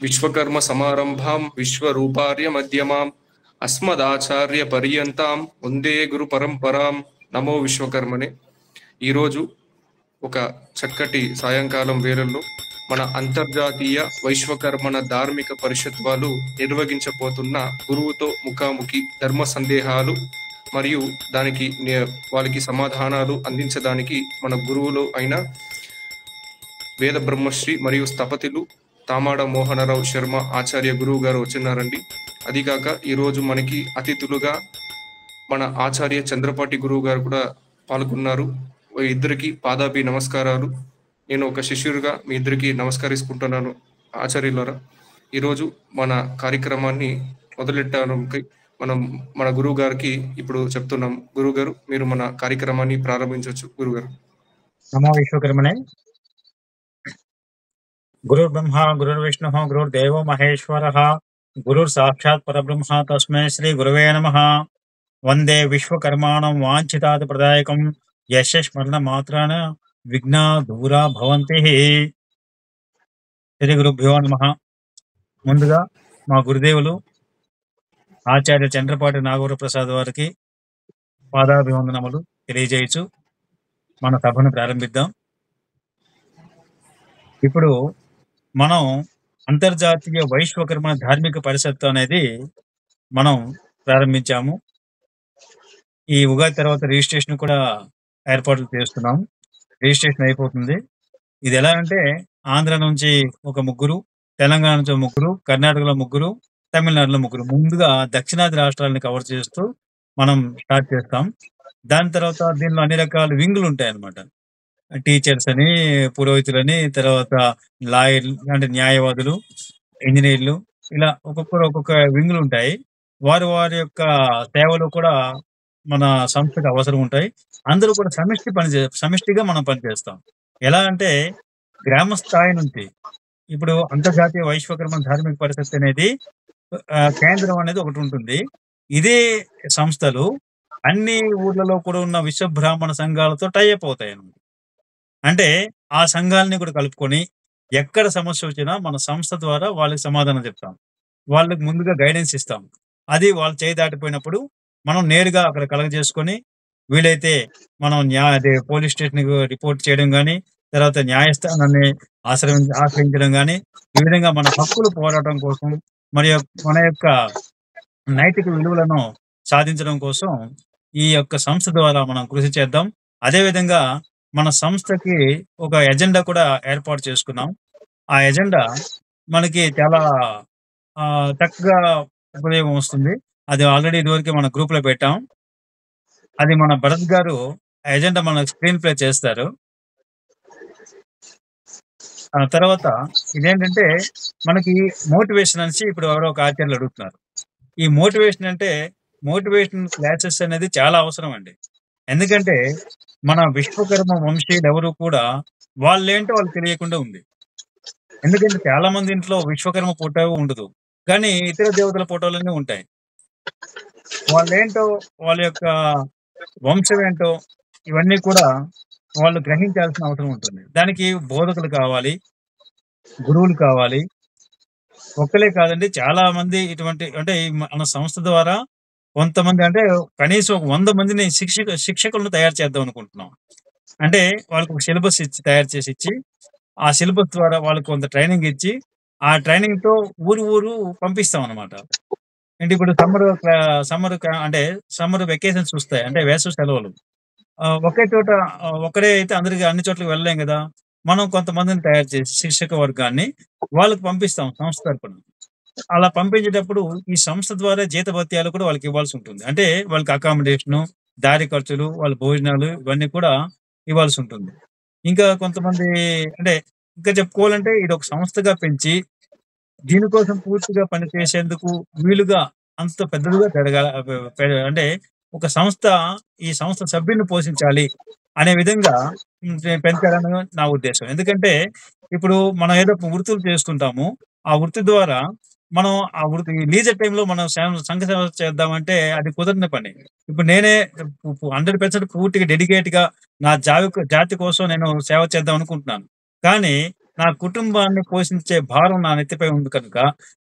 విశ్వకర్మ సమారంభాం విశ్వరూపార్య మధ్యమాం అస్మదాచార్య పర్యంతాం వందే గురు పరంపరాం. నమో విశ్వకర్మనే. ఈరోజు ఒక చక్కటి సాయంకాలం వేళల్లో మన అంతర్జాతీయ వైశ్వకర్మణ ధార్మిక పరిషత్ వాళ్ళు నిర్వహించబోతున్న గురువుతో ముఖాముఖి ధర్మ సందేహాలు మరియు దానికి వాళ్ళకి సమాధానాలు అందించడానికి మన గురువులు అయిన వేద బ్రహ్మశ్రీ మరియు స్థపతిలు తామాడ మోహనరావు శర్మ ఆచార్య గురువు గారు వచ్చినారండి. అదిగాక ఈరోజు మనకి అతిథులుగా మన ఆచార్య చంద్రపాటి గురువు గారు కూడా పాల్గొన్నారు. ఇద్దరికి పాదాభి నమస్కారాలు. నేను ఒక శిష్యుడిగా మీ ఇద్దరికి నమస్కరించుకుంటున్నాను ఆచార్యులారా. ఈరోజు మన కార్యక్రమాన్ని మొదలెట్టడానికి మన గురువు గారికి ఇప్పుడు చెప్తున్నాం. గురువు గారు, మీరు మన కార్యక్రమాన్ని ప్రారంభించవచ్చు. గురుగారు. నమో విశ్వకర్మణే. గురుర్ బ్రహ్మ గురుర్ విష్ణు గురుర్ దేవో మహేశ్వర గురుర్ సాక్షాత్ పరబ్రహ్మ తస్మై శ్రీ గురవే నమః. వందే విశ్వకర్మాణం వాంఛితాత్ ప్రదాయకం యశ స్మరణ మాత్రాన విఘ్నా దూరా భవంతి. శ్రీ గురుభ్యో నమః. ముందుగా మా గురుదేవులు ఆచార్య చంద్రపాటి నాగవర ప్రసాద్ వారికి పాదాభివందనములు తెలియజేయచ్చు మన సభను ప్రారంభిద్దాం. ఇప్పుడు మనం అంతర్జాతీయ వైశ్వకర్మ ధార్మిక పరిషత్ అనేది మనం ప్రారంభించాము. ఈ ఉగాది తర్వాత రిజిస్ట్రేషన్ కూడా ఏర్పాట్లు చేస్తున్నాం. రిజిస్ట్రేషన్ అయిపోతుంది. ఇది ఎలా అంటే ఆంధ్ర నుంచి ఒక ముగ్గురు, తెలంగాణ నుంచి ముగ్గురు, కర్ణాటకలో ముగ్గురు, తమిళనాడులో ముగ్గురు, ముందుగా దక్షిణాది రాష్ట్రాలను కవర్ చేస్తూ మనం స్టార్ట్ చేస్తాం. దాని తర్వాత దీనిలో అన్ని రకాల వింగులు ఉంటాయి అన్నమాట. టీచర్స్ అని, పురోహితులని, తర్వాత లాయర్లు అంటే న్యాయవాదులు, ఇంజనీర్లు, ఇలా ఒక్కొక్క వింగులు ఉంటాయి. వారి యొక్క సేవలు కూడా మన సంస్థకు అవసరం ఉంటాయి. అందరూ కూడా సమిష్టిగా మనం పనిచేస్తాం. ఎలా అంటే గ్రామ స్థాయి నుంచి ఇప్పుడు అంతర్జాతీయ వైశ్వకర్మ ధార్మిక పరిషత్ అనేది కేంద్రం అనేది ఒకటి ఉంటుంది. ఇదే సంస్థలు అన్ని ఊర్లలో కూడా ఉన్న విశ్వ బ్రాహ్మణ సంఘాలతో టైఅప్ అవుతాయి అన్నమాట. అంటే ఆ సంఘాలని కూడా కలుపుకొని ఎక్కడ సమస్య వచ్చినా మన సంస్థ ద్వారా వాళ్ళకి సమాధానం చెప్తాం. వాళ్ళకి ముందుగా గైడెన్స్ ఇస్తాం. అది వాళ్ళు చేయి దాటిపోయినప్పుడు మనం నేరుగా అక్కడ కలగజేసుకొని వీలైతే మనం పోలీస్ స్టేషన్కి రిపోర్ట్ చేయడం కానీ, తర్వాత న్యాయస్థానాన్ని ఆశ్రయించడం కానీ, ఈ విధంగా మన హక్కులు పోరాటం కోసం మరియు మన యొక్క నైతిక విలువలను సాధించడం కోసం ఈ యొక్క సంస్థ ద్వారా మనం కృషి చేద్దాం. అదేవిధంగా మన సంస్థకి ఒక ఎజెండా కూడా ఏర్పాటు చేసుకున్నాం. ఆ ఎజెండా మనకి చాలా చక్కగా ఉపయోగం వస్తుంది. అది ఆల్రెడీ ఇదివరకే మన గ్రూప్ లో పెట్టాం. అది మన భరత్ గారు ఎజెండా మన స్క్రీన్ ప్లే చేస్తారు. తర్వాత ఇదేంటంటే మనకి మోటివేషన్ అనేసి ఇప్పుడు ఎవరో ఒక ఆచార్యులు అడుగుతున్నారు. ఈ మోటివేషన్ క్లాసెస్ అనేది చాలా అవసరం అండి. ఎందుకంటే మన విశ్వకర్మ వంశీయులు ఎవరు కూడా వాళ్ళేంటో వాళ్ళు తెలియకుండా ఉంది. ఎందుకంటే చాలా మంది ఇంట్లో విశ్వకర్మ ఫోటో ఉండదు, కానీ ఇతర దేవతల ఫోటోలన్నీ ఉంటాయి. వాళ్ళేంటో, వాళ్ళ యొక్క వంశం ఏంటో, ఇవన్నీ కూడా వాళ్ళు గ్రహించాల్సిన అవసరం ఉంటుంది. దానికి బోధకులు కావాలి, గురువులు కావాలి. ఒక్కలే కాదండి, చాలా మంది ఇటువంటి అంటే మన సంస్థ ద్వారా కొంతమంది అంటే కనీసం 100 మందిని శిక్షకులను తయారు చేద్దాం అనుకుంటున్నాం. అంటే వాళ్ళకి ఒక సిలబస్ తయారు చేసి ఇచ్చి, ఆ సిలబస్ ద్వారా వాళ్ళకి కొంత ట్రైనింగ్ ఇచ్చి, ఆ ట్రైనింగ్ తో ఊరు పంపిస్తాం అనమాట. అంటే ఇప్పుడు సమ్మర్ వెకేషన్స్ వస్తాయి, అంటే వేసవి సెలవులు. ఒకే చోట ఒకడే అయితే అందరికి అన్ని చోట్లకి వెళ్ళలేం కదా. మనం కొంతమందిని తయారు చేసి శిక్షక వర్గాన్ని వాళ్ళకి పంపిస్తాం సంస్థ తరపున. అలా పంపించేటప్పుడు ఈ సంస్థ ద్వారా జీతభత్యాలు కూడా వాళ్ళకి ఇవ్వాల్సి ఉంటుంది. అంటే వాళ్ళకి అకామిడేషను, దారి ఖర్చులు, వాళ్ళ భోజనాలు ఇవన్నీ కూడా ఇవ్వాల్సి ఉంటుంది. ఇంకా కొంతమంది అంటే ఇంకా చెప్పుకోవాలంటే ఇది ఒక సంస్థగా పెంచి దీనికోసం పూర్తిగా పనిచేసేందుకు వీలుగా అంత పెద్దదిగా అంటే ఒక సంస్థ ఈ సంస్థ సభ్యుని పోషించాలి అనే విధంగా పెంచాలని నా ఉద్దేశం. ఎందుకంటే ఇప్పుడు మనం ఏదో వృత్తులు చేస్తుంటాము, ఆ వృత్తి ద్వారా మనం ఆ వృత్తి లీజర్ టైంలో మనం సంఘ సేవ చేద్దామంటే అది కుదరని పని. ఇప్పుడు నేనే 100% పూర్తిగా డెడికేట్ గా నా జాతి కోసం నేను సేవ చేద్దాం అనుకుంటున్నాను. కానీ నా కుటుంబాన్ని పోషించే భారం నా నెత్తిపై ఉంది కనుక,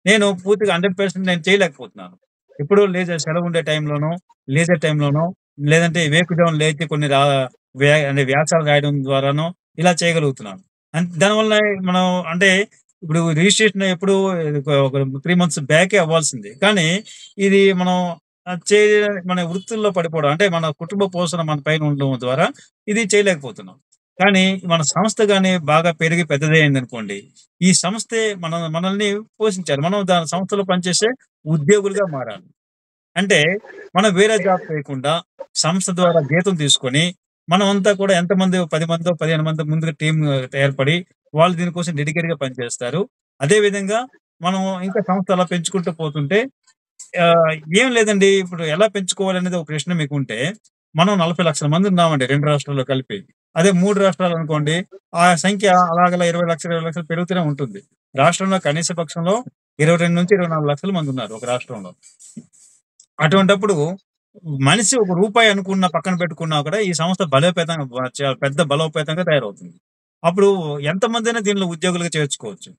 నేను పూర్తిగా 100% నేను చేయలేకపోతున్నాను. ఎప్పుడో సెలవు ఉండే టైంలోనో, లీజర్ టైంలోనో, లేదంటే వేకువజామున లేచి కొన్ని అంటే వ్యాసాలు రాయడం ద్వారానో ఇలా చేయగలుగుతున్నాను. దానివల్ల మనం అంటే ఇప్పుడు రిజిస్ట్రేషన్ ఎప్పుడు ఒక 3 మంత్స్ బ్యాకే అవ్వాల్సింది. కానీ ఇది మనం చే మన వృత్తుల్లో పడిపోవడం అంటే మన కుటుంబ పోషణ మన పైన ఉండడం ద్వారా ఇది చేయలేకపోతున్నాం. కానీ మన సంస్థ గాని బాగా పెరిగి పెద్దదయిందనుకోండి, ఈ సంస్థే మనల్ని పోషించాలి. మనం దాని సంస్థలో పనిచేసే ఉద్యోగులుగా మారాలి. అంటే మనం వేరే జాబ్ చేయకుండా సంస్థ ద్వారా జీతం తీసుకొని, మనమంతా కూడా ఎంతమంది 10 మందో, 15 మందో ముందుగా టీమ్ ఏర్పడి, వాళ్ళు దీనికోసం డెడికేట్‌గా పనిచేస్తారు. అదే విధంగా మనం ఇంకా సంస్థ అలా పెంచుకుంటూ పోతుంటే ఏం లేదండి. ఇప్పుడు ఎలా పెంచుకోవాలనేది ఒక ప్రశ్న మీకుంటే, మనం 40,00,000 మంది ఉన్నామండి 2 రాష్ట్రాల్లో కలిపి. అదే 3 రాష్ట్రాలనుకోండి, ఆ సంఖ్య అలాగలా 20,00,000, 20,00,000 పెరుగుతూనే ఉంటుంది. రాష్ట్రంలో కనీస పక్షంలో 22-24,00,000 మందున్నారు ఒక రాష్ట్రంలో. అటువంటప్పుడు మనిషి ఒక రూపాయి అనుకున్న పక్కన పెట్టుకున్నా కూడా ఈ సంస్థ బలోపేతంగా చాలా పెద్ద బలోపేతంగా తయారవుతుంది. అప్పుడు ఎంతమందైనా దీనిలో ఉద్యోగులుగా చేర్చుకోవచ్చు.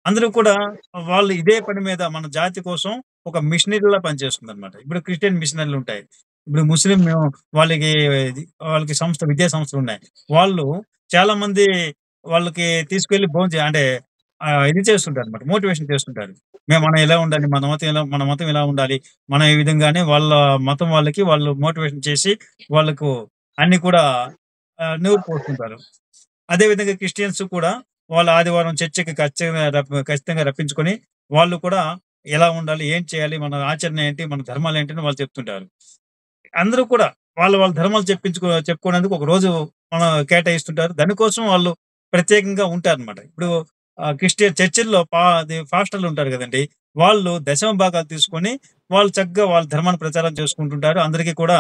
అందరూ కూడా వాళ్ళు ఇదే పని మీద మన జాతి కోసం ఒక మిషనరీలా పనిచేస్తుందన్నమాట. ఇప్పుడు క్రిస్టియన్ మిషనరీలుంటాయి. ఇప్పుడు ముస్లిం వాళ్ళకి వాళ్ళకి విద్యా సంస్థలున్నాయి. వాళ్ళు చాలా మంది వాళ్ళకి తీసుకెళ్ళి అంటే ఇది చేస్తుంటారన్నమాట. మోటివేషన్ చేస్తుంటారు. మనం ఇలా ఉండాలి. మన మతం ఇలా ఉండాలి. మనం ఈ విధంగానే వాళ్ళ మతం వాళ్ళకి వాళ్ళు మోటివేషన్ చేసి వాళ్ళకు అన్ని కూడా నూరి పోస్తుంటారు. అదే విధంగా క్రిస్టియన్స్ కూడా వాళ్ళ ఆదివారం చర్చికి ఖచ్చితంగా రప్పించుకొని వాళ్ళు కూడా ఎలా ఉండాలి? ఏం చేయాలి? మన ఆచరణ ఏంటి? మన ధర్మాలేంటి? అని వాళ్ళు చెప్తుంటారు. అందరూ కూడా వాళ్ళ ధర్మాలు చెప్పుకోవడానికి ఒక రోజు కేటాయిస్తుంటారు. దానికోసం వాళ్ళు ప్రత్యేకంగా ఉంటారనమాట. ఇప్పుడు క్రిస్టియన్ చర్చిల్లో పాస్టర్‌లు ఉంటారు గదండీ! వాళ్ళు దశమ భాగాలు తీసుకొని, వాళ్ళు చక్కగా వాళ్ళ ధర్మాన్ని ప్రచారం చేసుకుంటుంటారు. అందరికీ కూడా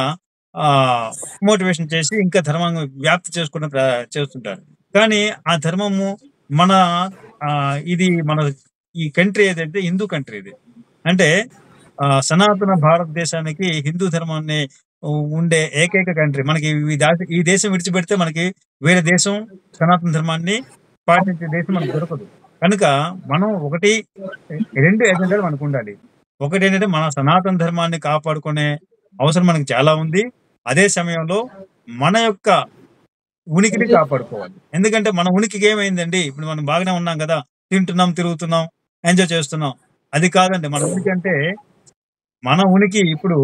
ఆహ్, మోటివేషన్ చేసి ఇంకా ధర్మాన్ని వ్యాప్తి చేస్తుంటారు. కానీ ఆ ధర్మము మన ఇది మన ఈ కంట్రీ ఏదైతే హిందూ కంట్రీ ఇది. అంటే సనాతన భారతదేశానికి హిందూ ధర్మాన్ని ఉండే ఏకైక కంట్రీ. మనకి ఈ దేశం విడిచిపెడితే మనకి వేరే దేశం సనాతన ధర్మాన్ని పాటించే దేశం మనకు దొరకదు. కనుక మనం 2 ఎజెండాలు మనకుండాలి. ఒకటేంటంటే మన సనాతన ధర్మాన్ని కాపాడుకునే అవసరం మనకు చాలా ఉంది. అదే సమయంలో మన యొక్క ఉనికిని కాపాడుకోవాలి. ఎందుకంటే మన ఉనికికి ఏమైందండి? ఇప్పుడు మనం బాగానే ఉన్నాం గదా! తింటున్నాం, తిరుగుతున్నాం, ఎంజాయ్ చేస్తున్నాం. అది కాదండి. మన ఉనికి అంటే మన ఉనికి ఇప్పుడు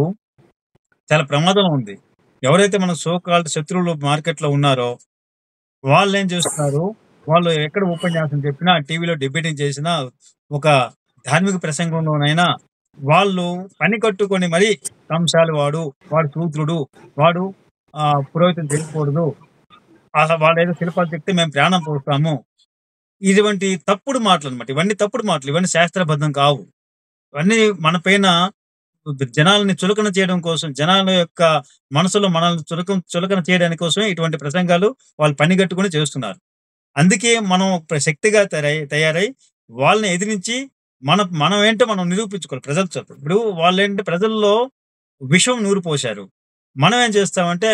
చాలా ప్రమాదంలో ఉంది. ఎవరైతే మన సో కాల్డ్ శత్రువులు మార్కెట్‌లో ఉన్నారో వాళ్ళేం చేస్తున్నారు, వాళ్ళు ఎక్కడ ఉపన్యాసం చెప్పినా, టీవీలో డిబేటింగ్ చేసినా, ఒక ధార్మిక ప్రసంగంలోనైనా వాళ్ళు పని కట్టుకొని మరీ కంసాలి వాడు శూద్రుడు, వాడు పురోహితుడు చేయకూడదు. అసలు వాళ్ళేదో శిల్పాలు చెప్తే మేము ప్రాణం పోస్తాము. ఇటువంటి తప్పుడు మాటలనమాట. ఇవన్నీ తప్పుడు మాటలు. ఇవన్నీ శాస్త్రబద్ధం కావు. ఇవన్నీ మన పైన జనాల్ని చులకన చేయడం కోసం, జనాల యొక్క మనసులో మనల్ని చులకన చేయడానికి కోసమే ఇటువంటి ప్రసంగాలు వాళ్ళు పనిగట్టుకొని చేస్తున్నారు. అందుకే మనం ఒక శక్తిగా తయారై వాళ్ళని ఎదిరించి మనమేంటో మనం నిరూపించుకోవాలి ప్రజల చేత. ఇప్పుడు వాళ్ళేంటి ప్రజల్లో విషం నూరిపోశారు. మనం ఏం చేస్తామంటే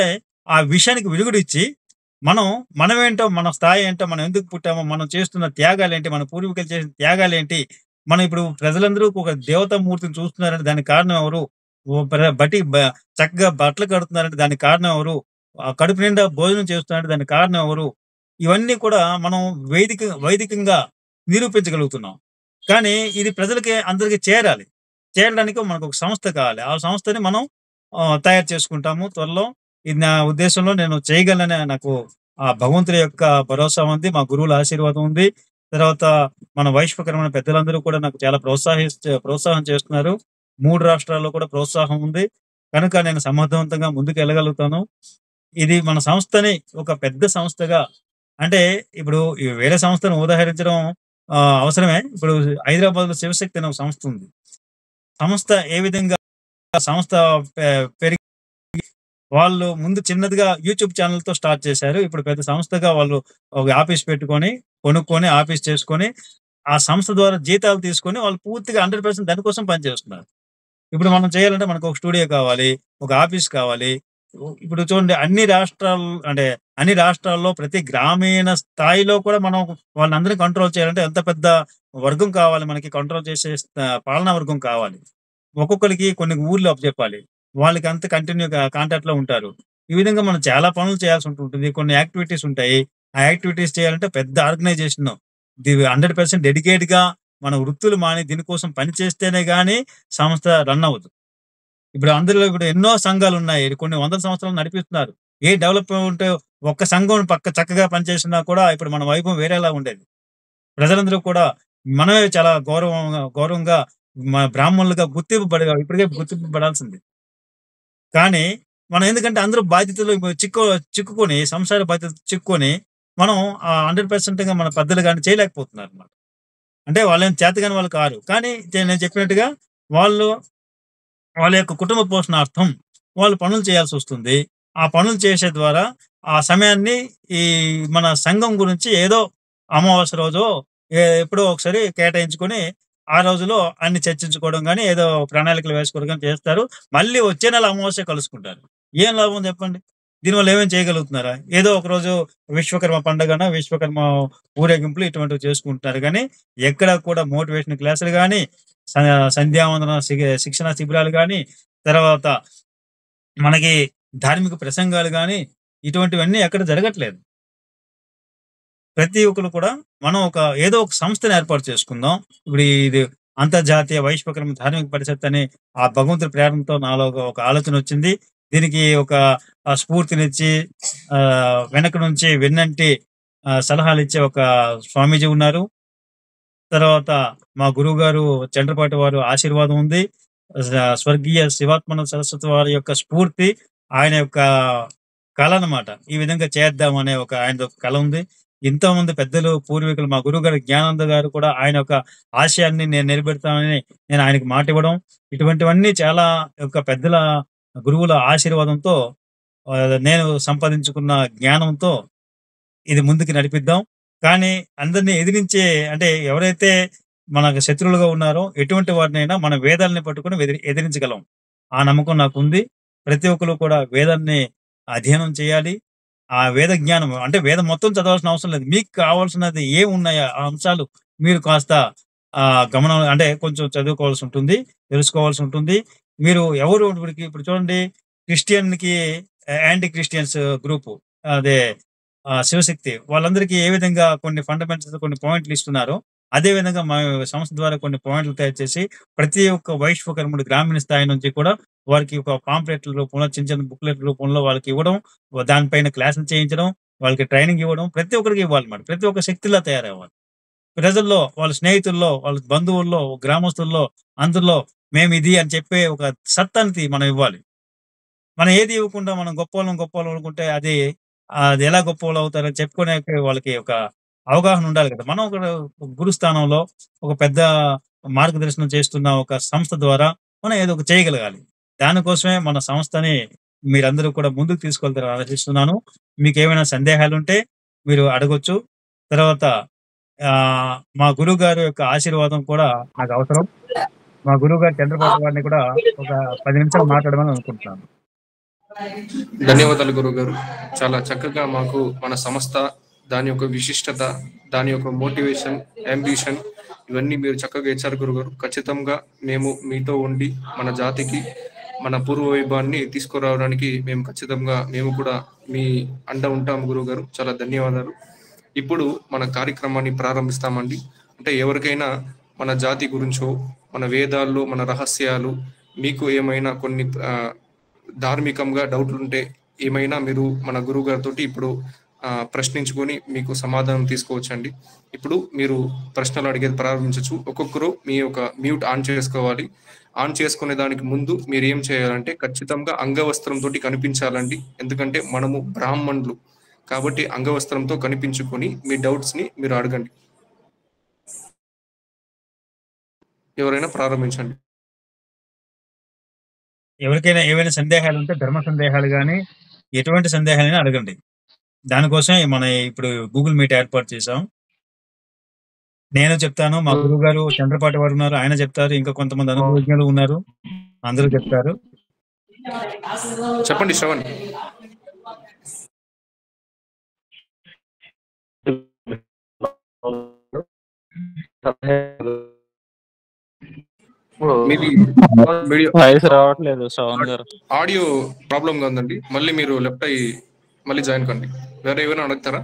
ఆ విషానికి విరుగుడిచ్చి మనమేంటో, మన స్థాయి ఏంటో, మనం ఎందుకు పుట్టామో, మనం చేస్తున్న త్యాగాలేంటి, మన పూర్వీకులు చేసిన త్యాగాలేంటి, మనం ఇప్పుడు ప్రజలందరూ ఒక దేవతా మూర్తిని చూస్తున్నారంటే దానికి కారణం ఎవరు? ఓ ప్ర బటి బ చక్కగా బట్టలు కడుతున్నారంటే దానికి కారణం ఎవరు? కడుపు నిండా భోజనం చేస్తున్నారంటే దానికి కారణం ఎవరు? ఇవన్నీ కూడా మనం వైదికంగా నిరూపించగలుగుతున్నాం. కానీ ఇది ప్రజలకి అందరికి చేరాలి. చేరడానికి మనకొక సంస్థ కావాలి. ఆ సంస్థని మనం తయారు చేసుకుంటాము త్వరలో. ఇది నా ఉద్దేశంలో నేను చేయగలనని నాకు ఆ భగవంతుడి యొక్క భరోసా ఉంది. మా గురువుల ఆశీర్వాదం ఉంది. తర్వాత మన వైశ్వకరమైన పెద్దలందరూ కూడా నాకు చాలా ప్రోత్సాహం చేస్తున్నారు. 3 రాష్ట్రాల్లో కూడా ప్రోత్సాహం ఉంది. కనుక నేను సమర్థవంతంగా ముందుకెళ్ళగలుగుతాను. ఇది మన సంస్థని ఒక పెద్ద సంస్థగా అంటే ఇప్పుడు ఈ వేరే సంస్థను ఉదాహరించడం అవసరమే. ఇప్పుడు హైదరాబాద్‌లో శివశక్తి అనే ఒక సంస్థ ఉంది. సంస్థ ఏ విధంగా సంస్థ పె పెరిగి వాళ్ళు ముందు చిన్నదిగా యూట్యూబ్ ఛానెల్‌తో స్టార్ట్ చేశారు. ఇప్పుడు పెద్ద సంస్థగా వాళ్ళు ఒక ఆఫీస్ పెట్టుకొని, కొనుక్కొని, ఆఫీస్ చేసుకొని, ఆ సంస్థ ద్వారా జీతాలు తీసుకొని వాళ్ళు పూర్తిగా 100% దానికోసం పనిచేస్తున్నారు. ఇప్పుడు మనం చేయాలంటే మనకు ఒక స్టూడియో కావాలి, ఒక ఆఫీస్ కావాలి. ఇప్పుడు చూడండి అన్ని రాష్ట్రాలు అంటే అన్ని రాష్ట్రాల్లో ప్రతి గ్రామీణ స్థాయిలో కూడా మనం వాళ్ళందరిని కంట్రోల్ చేయాలంటే ఎంత పెద్ద వర్గం కావాలి మనకి కంట్రోల్ చేసే పాలనా వర్గం కావాలి. ఒక్కొక్కళ్ళకి కొన్ని ఊర్లు అప్పజెప్పాలి. వాళ్ళకి అంత కంటిన్యూ‌గా కాంటాక్ట్‌లో ఉంటారు. ఈ విధంగా మనం చాలా పనులు చేయాల్సి ఉంటుంటుంది. కొన్ని యాక్టివిటీస్ ఉంటాయి. ఆ యాక్టివిటీస్ చేయాలంటే పెద్ద ఆర్గనైజేషన్. 100% డెడికేట్‌గా మన వృత్తులు మాని దీనికోసం పని చేస్తేనే గాని సంస్థ రన్ అవ్వదు. ఇప్పుడు అందులో ఇప్పుడు ఎన్నో సంఘాలున్నాయి. కొన్ని వందల సంవత్సరాలు నడిపిస్తున్నారు. ఏ డెవలప్‌మెంట్ ఒక్క సంఘం చక్కగా పనిచేసినా కూడా ఇప్పుడు మన వైభవం వేరేలా ఉండేది. ప్రజలందరూ కూడా మనమే చాలా గౌరవంగా మన బ్రాహ్మణులుగా ఇప్పటికే గుర్తింపు పడాల్సింది. కానీ మనం ఎందుకంటే అందరూ బాధ్యతలు చిక్కుకొని సంసార బాధ్యతలు చిక్కుకొని మనం 100%గా మన పెద్దలు గాని చేయలేకపోతున్నారన్నమాట. అంటే వాళ్ళేం చేతగాని వాళ్ళు కారు. కానీ నేను చెప్పినట్టుగా వాళ్ళు వాళ్ళ యొక్క కుటుంబ పోషణార్థం వాళ్ళు పనులు చేయాల్సొస్తుంది. ఆ పనులు చేసే ద్వారా ఆ సమయాన్ని ఈ మన సంఘం గురించి ఏదో అమావాస్య రోజో ఎప్పుడో ఒకసారి కేటాయించుకొని, ఆ రోజులో అన్ని చర్చించుకోవడం గాని, ఏదో ప్రణాళికలు వేసుకోవడం గాని చేస్తారు. మళ్ళీ వచ్చే నెల అమావాస్య కలుసుకుంటారు. ఏం లాభం చెప్పండి? దీనివల్ల ఏమైనా చేయగలుగుతున్నారా? ఏదో ఒకరోజు విశ్వకర్మ పండగనో, విశ్వకర్మ ఊరేగింపులు ఇటువంటివి చేసుకుంటున్నారు గానీ, ఎక్కడా కూడా మోటివేషన్ క్లాసులు గాని, స సంధ్యావందన శిక్షణ శిబిరాలు గాని, తర్వాత మనకి ధార్మిక ప్రసంగాలు గాని, ఇటువంటివన్నీ ఎక్కడ జరగట్లేదు. ప్రతి ఒక్కళ్ళు కూడా మనం ఏదో ఒక సంస్థని ఏర్పాటు చేసుకుందాం. ఇప్పుడు ఇది అంతర్జాతీయ వైశ్వకర్మ ధార్మిక పరిషత్ అని ఆ భగవంతుడి ప్రేరణతో నాలో ఒక ఆలోచనొచ్చింది. దీనికి స్ఫూర్తినిచ్చి వెనక నుంచి వెన్నంటి సలహాలిచ్చే ఒక స్వామీజీ ఉన్నారు. తర్వాత మా గురువుగారు చండ్రపాటి వారు ఆశీర్వాదం ఉంది. స్వర్గీయ శివాత్మానంద సరస్వతి వారి యొక్క స్ఫూర్తి, ఆయన యొక్క కలనమాట. ఈ విధంగా చేద్దాం అనే ఆయనదొక కల ఉంది. ఎంతోమంది పెద్దలు, పూర్వీకులు మా గురువుగారు జ్ఞానానంద గారు కూడా ఆయన యొక్క ఆశయాన్ని నేను నిలబెడతానని నేను ఆయనకి మాటివ్వడం. ఇటువంటివన్నీ చాలా పెద్దల గురువుల ఆశీర్వాదంతో నేను సంపాదించుకున్న జ్ఞానంతో ఇది ముందుకు నడిపిద్దాం. కానీ అందరిని ఎదిరించే అంటే ఎవరైతే మనకు శత్రువులుగా ఉన్నారో ఎటువంటి వారినైనా మన వేదాల్ని పట్టుకొని ఎదిరించగలం. ఆ నమ్మకం నాకుంది. ప్రతి ఒక్కళ్ళు కూడా వేదాన్ని అధ్యయనం చేయాలి. ఆ వేద జ్ఞానం అంటే వేదం మొత్తం చదవాల్సిన అవసరం లేదు. మీకు కావాల్సినది ఏమున్నాయో ఆ అంశాలు మీరు కాస్త గమనం అంటే కొంచెం చదువుకోవాల్సి ఉంటుంది. తెలుసుకోవాల్సి ఉంటుంది. మీరు ఎవరు ఇప్పుడు చూడండి క్రిస్టియన్‌కి యాంటీ క్రిస్టియన్స్ గ్రూపు అదే శివశక్తి వాళ్ళందరికీ ఏ విధంగా కొన్ని ఫండమెంటల్స్ కొన్ని పాయింట్లు ఇస్తున్నారో, అదే విధంగా మా సంస్థ ద్వారా కొన్ని పాయింట్లు తయారు చేసి ప్రతి ఒక్క వైశ్వకర్ముడు గ్రామీణ స్థాయి నుంచి కూడా వారికి ఒక పాంప్లెట్‌ల రూపంలో చిన్న చిన్న బుక్‌లెట్ రూపంలో వాళ్ళకి ఇవ్వడం. దానిపైన క్లాసులు చేయించడం. వాళ్ళకి ట్రైనింగ్ ఇవ్వడం. ప్రతి ఒక్కరికి ఇవ్వాలన్నమాట. ప్రతి ఒక్క శక్తిలా తయారవ్వాలి. ప్రజల్లో, వాళ్ళ స్నేహితుల్లో, వాళ్ళ బంధువుల్లో, గ్రామస్తుల్లో అందరిలో మేమిది అని చెప్పే ఒక సత్తాని మనం ఇవ్వాలి. మనం ఏది ఇవ్వకుండా మనం గొప్పోళ్ళం అనుకుంటే అది ఎలా గొప్పోళ్ళు అవుతారని చెప్పుకోడానికి వాళ్ళకి ఒక అవగాహన ఉండాలి కదా! మనం ఒక గురు స్థానంలో ఒక పెద్ద మార్గదర్శనం చేస్తున్న ఒక సంస్థ ద్వారా మనం ఏదో ఒకటి చేయగలగాలి. దానికోసమే మన సంస్థని మీరందరూ కూడా ముందుకు తీసుకెళ్తారని ఆశిస్తున్నాను. మీకేమైనా సందేహాలుంటే మీరు అడగొచ్చు. తర్వాత మా గురువుగారి యొక్క ఆశీర్వాదం కూడా నాకవసరం. మా గురువుగారు చంద్రబాబు గారిని కూడా ఒక 10 నిమిషాలు మాట్లాడమని అనుకుంటున్నాను. ధన్యవాదాలు గురుగారు. చాలా చక్కగా మాకు మన సంస్థ, దాని యొక్క విశిష్టత, దాని యొక్క మోటివేషన్, యాంబిషన్ ఇవన్నీ మీరు చక్కగా ఇచ్చారు గురుగారు. ఖచ్చితంగా మేము మీతో ఉండి మన జాతికి మన పూర్వ వైభవాన్ని తీసుకురావడానికి మేము కూడా మీ అండ ఉంటాం గురుగారు. చాలా ధన్యవాదాలు. ఇప్పుడు మన కార్యక్రమాన్ని ప్రారంభిస్తామండి. అంటే ఎవరికైనా మన జాతి గురించో, మన వేదాల్లో మన రహస్యాలు, మీకు ఏమైనా కొన్ని ధార్మికంగా డౌట్లుంటే ఏమైనా మీరు మన గురువు గారితోటి ఇప్పుడు ప్రశ్నించుకొని మీకు సమాధానం తీసుకోవచ్చండి. ఇప్పుడు మీరు ప్రశ్నలు అడిగేది ప్రారంభించొచ్చు. ఒక్కొక్కరు మీ యొక్క మ్యూట్ ఆన్ చేసుకోవాలి. ఆన్ చేసుకునే దానికి ముందు మీరు ఏం చేయాలంటే ఖచ్చితంగా అంగవస్త్రంతోటి కనిపించాలండి. ఎందుకంటే మనము బ్రాహ్మణులు కాబట్టి అంగవస్త్రంతో కనిపించుకొని మీ డౌట్స్‌ని మీరు అడగండి. ఎవరైనా ప్రారంభించండి. ఎవరికైనా ఏవైనా సందేహాలుంటే ధర్మ సందేహాలు గాని, ఎటువంటి సందేహాలైనా అడగండి. దానికోసమే ఇప్పుడు గూగుల్ మీట్ ఏర్పాటు చేశాం. నేను చెప్తాను. మా గురువుగారు చంద్రపాటి వారు ఉన్నారు. ఆయన చెప్తారు. ఇంకా కొంతమంది అనుభవజ్ఞులు ఉన్నారు. అందరూ చెప్తారు. చెప్పండి శ్రవణ్. మీది వీడియో వాయిస్ రావట్లేదు శ్రవణ్ గారు. ఆడియో ప్రాబ్లంగా ఉందండి. మళ్ళీ మీరు లెఫ్ట్ అయ్యి మళ్ళీ జాయిన్ కండి. వేరే ఏమైనా అడుగుతారా?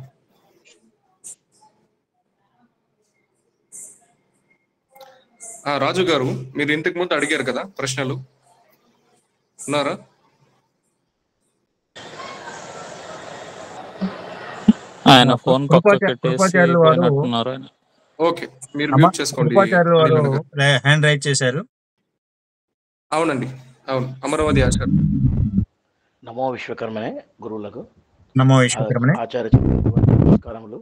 రాజు గారు, మీరు ఇంతకు ముందు అడిగారు కదా ప్రశ్నలు, ఉన్నారా? ఆయన ఫోన్ పక్క పెట్టేసి కృపాచార్యులు వారు పోయినట్టున్నారు ఆయన. ఓకే, మీరు మ్యూట్ చేసుకోండి. కృపాచార్యులు వారు హ్యాండ్ రైజ్ చేశారు. అవునండి, అవును, అమరావతి ఆచార్య. నమో విశ్వకర్మనే గురువులకు, నమో విశ్వకర్మనే. ఆచార్య నమస్కారములు.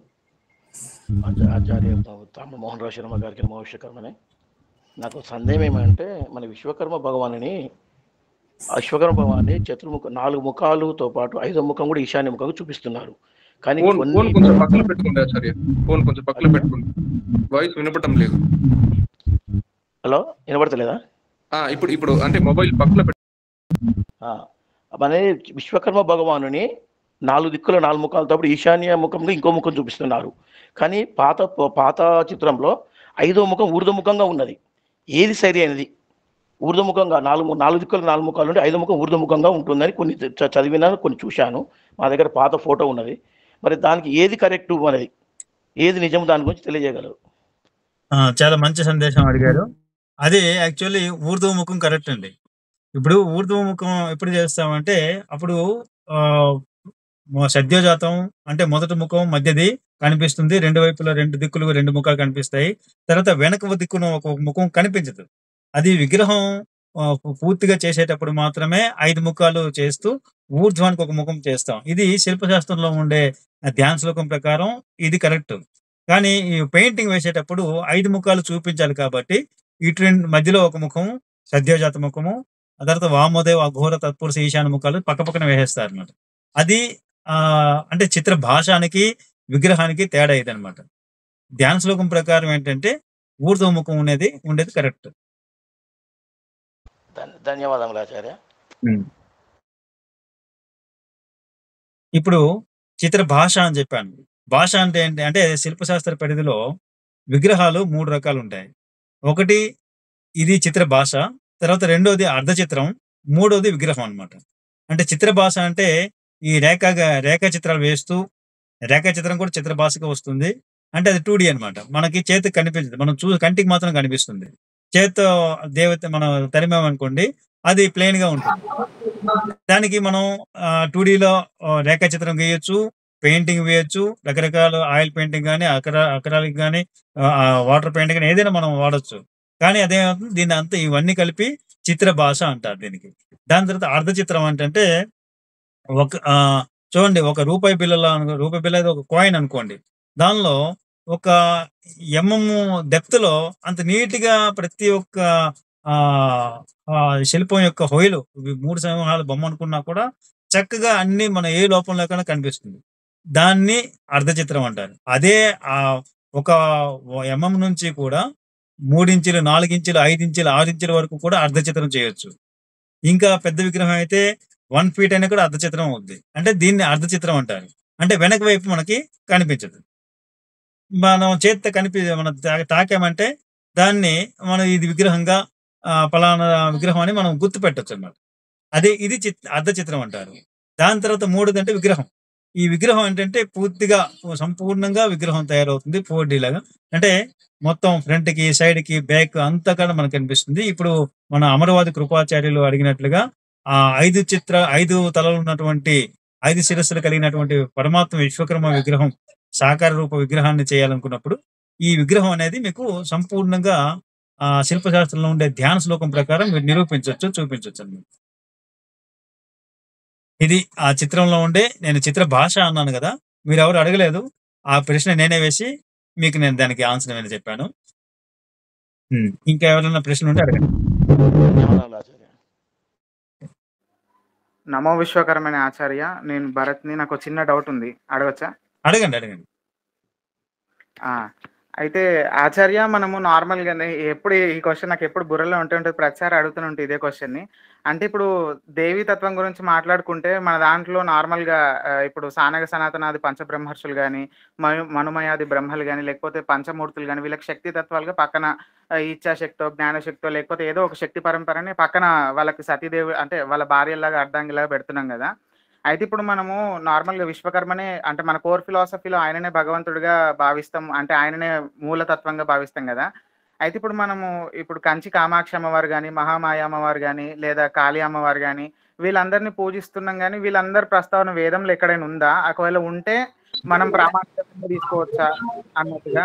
ఆచార్య తాము మోహన్ రావు శర్మ గారికి నమో విశ్వకర్మనే. నాకు సందేహం ఏమంటే, మన విశ్వకర్మ భగవాన్ని చతుర్ముఖ 4 ముఖాలతో పాటు 5వ ముఖం కూడా ఈశాన్య ముఖం చూపిస్తున్నారు. కానీ ఫోన్ కొంచెం పక్కన పెట్టుకోండి ఆచార్య, ఫోన్ కొంచెం పక్కన పెట్టుకోండి, వాయిస్ వినపడటం లేదు. హలో, వినపడతలేదా? ఇప్పుడు అంటే మొబైల్ పక్కన మన విశ్వకర్మ భగవానుని 4 దిక్కుల 4 ముఖాలతో పాటు ఈశాన్య ముఖంగా ఇంకో ముఖం చూపిస్తున్నారు. కానీ పాత చిత్రంలో 5వ ముఖం ఊర్ధ్వముఖంగా ఉన్నది. ఏది సరి అయినది? ఊర్ధ్వముఖంగా 4 దిక్కుల 4 ముఖాలు ఉంటే 5వ ముఖం ఊర్ధ్వముఖంగా ఉంటుందని కొన్ని చదివినాను, కొన్ని చూశాను. మా దగ్గర పాత ఫోటో ఉన్నది. మరి దానికి ఏది కరెక్ట్ అనేది, ఏది నిజం, దాని గురించి తెలియజేయగలరు? చాలా మంచి సందేశం అడిగారు. అది యాక్చువల్లీ ఊర్ధ్వముఖం కరెక్ట్ అండి. ఇప్పుడు ఊర్ధ్వముఖం ఎప్పుడు చేస్తామంటే, అప్పుడు సద్యోజాతం అంటే మొదటి ముఖం మధ్యది కనిపిస్తుంది, 2 వైపులా 2 దిక్కులు 2 ముఖాలు కనిపిస్తాయి. తర్వాత వెనక దిక్కున ఒక ముఖం కనిపించదు. అది విగ్రహం పూర్తిగా చేసేటప్పుడు మాత్రమే 5 ముఖాలు చేస్తూ ఊర్ధ్వానికి ఒక ముఖం చేస్తాం. ఇది శిల్పశాస్త్రంలో ఉండే ధ్యాన శ్లోకం ప్రకారం ఇది కరెక్ట్. కానీ ఈ పెయింటింగ్ వేసేటప్పుడు 5 ముఖాలు చూపించాలి కాబట్టి ఇటు మధ్యలో ఒక ముఖం సద్యోజాత ముఖము, ఆ తర్వాత వామోదేవ అఘోర తత్పురుష ఈశాన్య ముఖాలు పక్కపక్కన వేసేస్తారు అన్నమాట. అది అంటే చిత్ర భాషానికి విగ్రహానికి తేడా ఇది అనమాట. ధ్యాన శ్లోకం ప్రకారం ఏంటంటే ఊర్ధ్వముఖం ఉండేది కరెక్ట్. ధన్యవాదములు ఆచార్య. ఇప్పుడు చిత్ర భాష అని చెప్పాను. భాష అంటే ఏంటి అంటే, శిల్పశాస్త్ర పరిధిలో విగ్రహాలు 3 రకాలు ఉంటాయి. ఒకటి ఇది చిత్ర భాష, తర్వాత రెండోది అర్ధ చిత్రం, మూడోది విగ్రహం అన్నమాట. అంటే చిత్ర భాష అంటే ఈ రేఖా చిత్రాలు వేస్తూ, రేఖా చిత్రం కూడా చిత్ర భాషగా వస్తుంది. అంటే అది 2D అనమాట. మనకి చేతికి కనిపించదు, మనం కంటికి మాత్రం కనిపిస్తుంది. చేత్తో దేవత మనం తరిమామనుకోండి, అది ప్లెయిన్ గా ఉంటుంది. దానికి మనం 2Dలో రేఖా చిత్రం గీయొచ్చు, పెయింటింగ్ వేయొచ్చు, రకరకాల ఆయిల్ పెయింటింగ్ కానీ, అకరాలిక్ కానీ, వాటర్ పెయింటింగ్ కానీ ఏదైనా మనం వాడచ్చు. కానీ అదేమవుతుంది, దీన్ని అంతా ఇవన్నీ కలిపి చిత్ర భాష అంటారు దీనికి. దాని తర్వాత అర్ధ చిత్రం అంటే చూడండి, ఒక రూపాయి బిల్ల ఒక కాయిన్ అనుకోండి, దానిలో ఒక డెప్త్ లో అంత నీట్ గా ప్రతి ఒక్క శిల్పం యొక్క హొయలు 3 సింహాల బొమ్మ అనుకున్నా కూడా చక్కగా అన్ని మన ఏ లోపం లేకుండా కనిపిస్తుంది. దాన్ని అర్ధ చిత్రం అంటారు. అదే ఒక నుంచి కూడా 3 ఇంచులు, 4 ఇంచులు, 5 ఇంచులు, 6 ఇంచుల వరకు కూడా అర్ధ చిత్రం చేయొచ్చు. ఇంకా పెద్ద విగ్రహం అయితే 1 ఫీట్ అయినా కూడా అర్ధ చిత్రం అవుద్ది. అంటే దీన్ని అర్ధ చిత్రం అంటారు. అంటే వెనక వైపు మనకి కనిపించదు. మనం చేత్తో మనం తాకామంటే దాన్ని మనం ఇది విగ్రహంగా పలానా విగ్రహం అని మనం గుర్తు పెట్టచ్చు అన్నమాట. అదే ఇది అర్ధ చిత్రం అంటారు. దాని తర్వాత 3ది అంటే విగ్రహం. ఈ విగ్రహం ఏంటంటే పూర్తిగా సంపూర్ణంగా విగ్రహం తయారవుతుంది 4D లాగా. అంటే మొత్తం ఫ్రంట్ కి, సైడ్ కి, బ్యాక్ అంతా కూడా మనకు కనిపిస్తుంది. ఇప్పుడు మన అమరవాది కృపాచార్యులు అడిగినట్లుగా 5 తలలు ఉన్నటువంటి 5 శిరస్సులు కలిగినటువంటి పరమాత్మ విశ్వకర్మ విగ్రహం, సాకార రూప విగ్రహాన్ని చేయాలనుకున్నప్పుడు ఈ విగ్రహం అనేది మీకు సంపూర్ణంగా శిల్పశాస్త్రంలో ఉండే ధ్యాన శ్లోకం ప్రకారం మీరు నిరూపించవచ్చు, చూపించవచ్చు అన్నమాట. ఇది ఆ చిత్రంలో ఉండే, నేను చిత్ర భాష అన్నాను కదా, మీరు ఎవరు అడగలేదు. ఆ ప్రశ్న నేనే వేసి మీకు నేను దానికి ఆన్సర్ ఏమైనా చెప్పాను. ఇంకా ఎవరైనా ప్రశ్న ఉంటే అడగండి. నమో విశ్వకర్మనే ఆచార్య, నేను భరత్ని. నాకు చిన్న డౌట్ ఉంది, అడగచ్చా? అడగండి. అయితే ఆచార్య మనము నార్మల్‌గానే ఎప్పుడు ఈ క్వెషన్ నాకెప్పుడు బుర్రలో ఉంటది. ప్రతిసారి అడుగుతూనే ఉంటా ఇదే క్వెషన్‌ని. అంటే ఇప్పుడు దేవీ తత్వం గురించి మాట్లాడుకుంటే మన దాంట్లో నార్మల్‌గా ఇప్పుడు సానగ సనాతనాది పంచబ్రహ్మర్షులు గాని, మనుమయాది బ్రహ్మలు గాని, లేకపోతే పంచమూర్తులు గాని వీళ్ళకి శక్తి తత్వాలుగా పక్కన ఇచ్ఛాశక్తో, జ్ఞానశక్తో లేకపోతే ఏదో ఒక శక్తి పరంపరని పక్కన వాళ్ళకి సతీదేవి అంటే వాళ్ళ భార్యల్లాగా, అర్ధాంగిలాగా పెడుతున్నాం గదా! అయితే ఇప్పుడు మనము నార్మల్‌గా విశ్వకర్మనే అంటే మన కోర్ ఫిలాసఫీలో ఆయననే భగవంతుడిగా భావిస్తాం. అంటే ఆయననే మూలతత్వంగా భావిస్తాం గదా! అయితే ఇప్పుడు మనము ఇప్పుడు కంచి కామాక్షి అమ్మవారు గాని, మహామాయ అమ్మవారు గాని, లేదా కాళీ అమ్మవారు గాని వీళ్ళందరిని పూజిస్తున్నాం గానీ, వీళ్ళందరి ప్రస్తావన వేదంలో ఎక్కడైనా ఉందా? ఒకవేళ ఉంటే మనం ప్రామాణికంగా తీసుకోవచ్చా? అన్నట్టుగా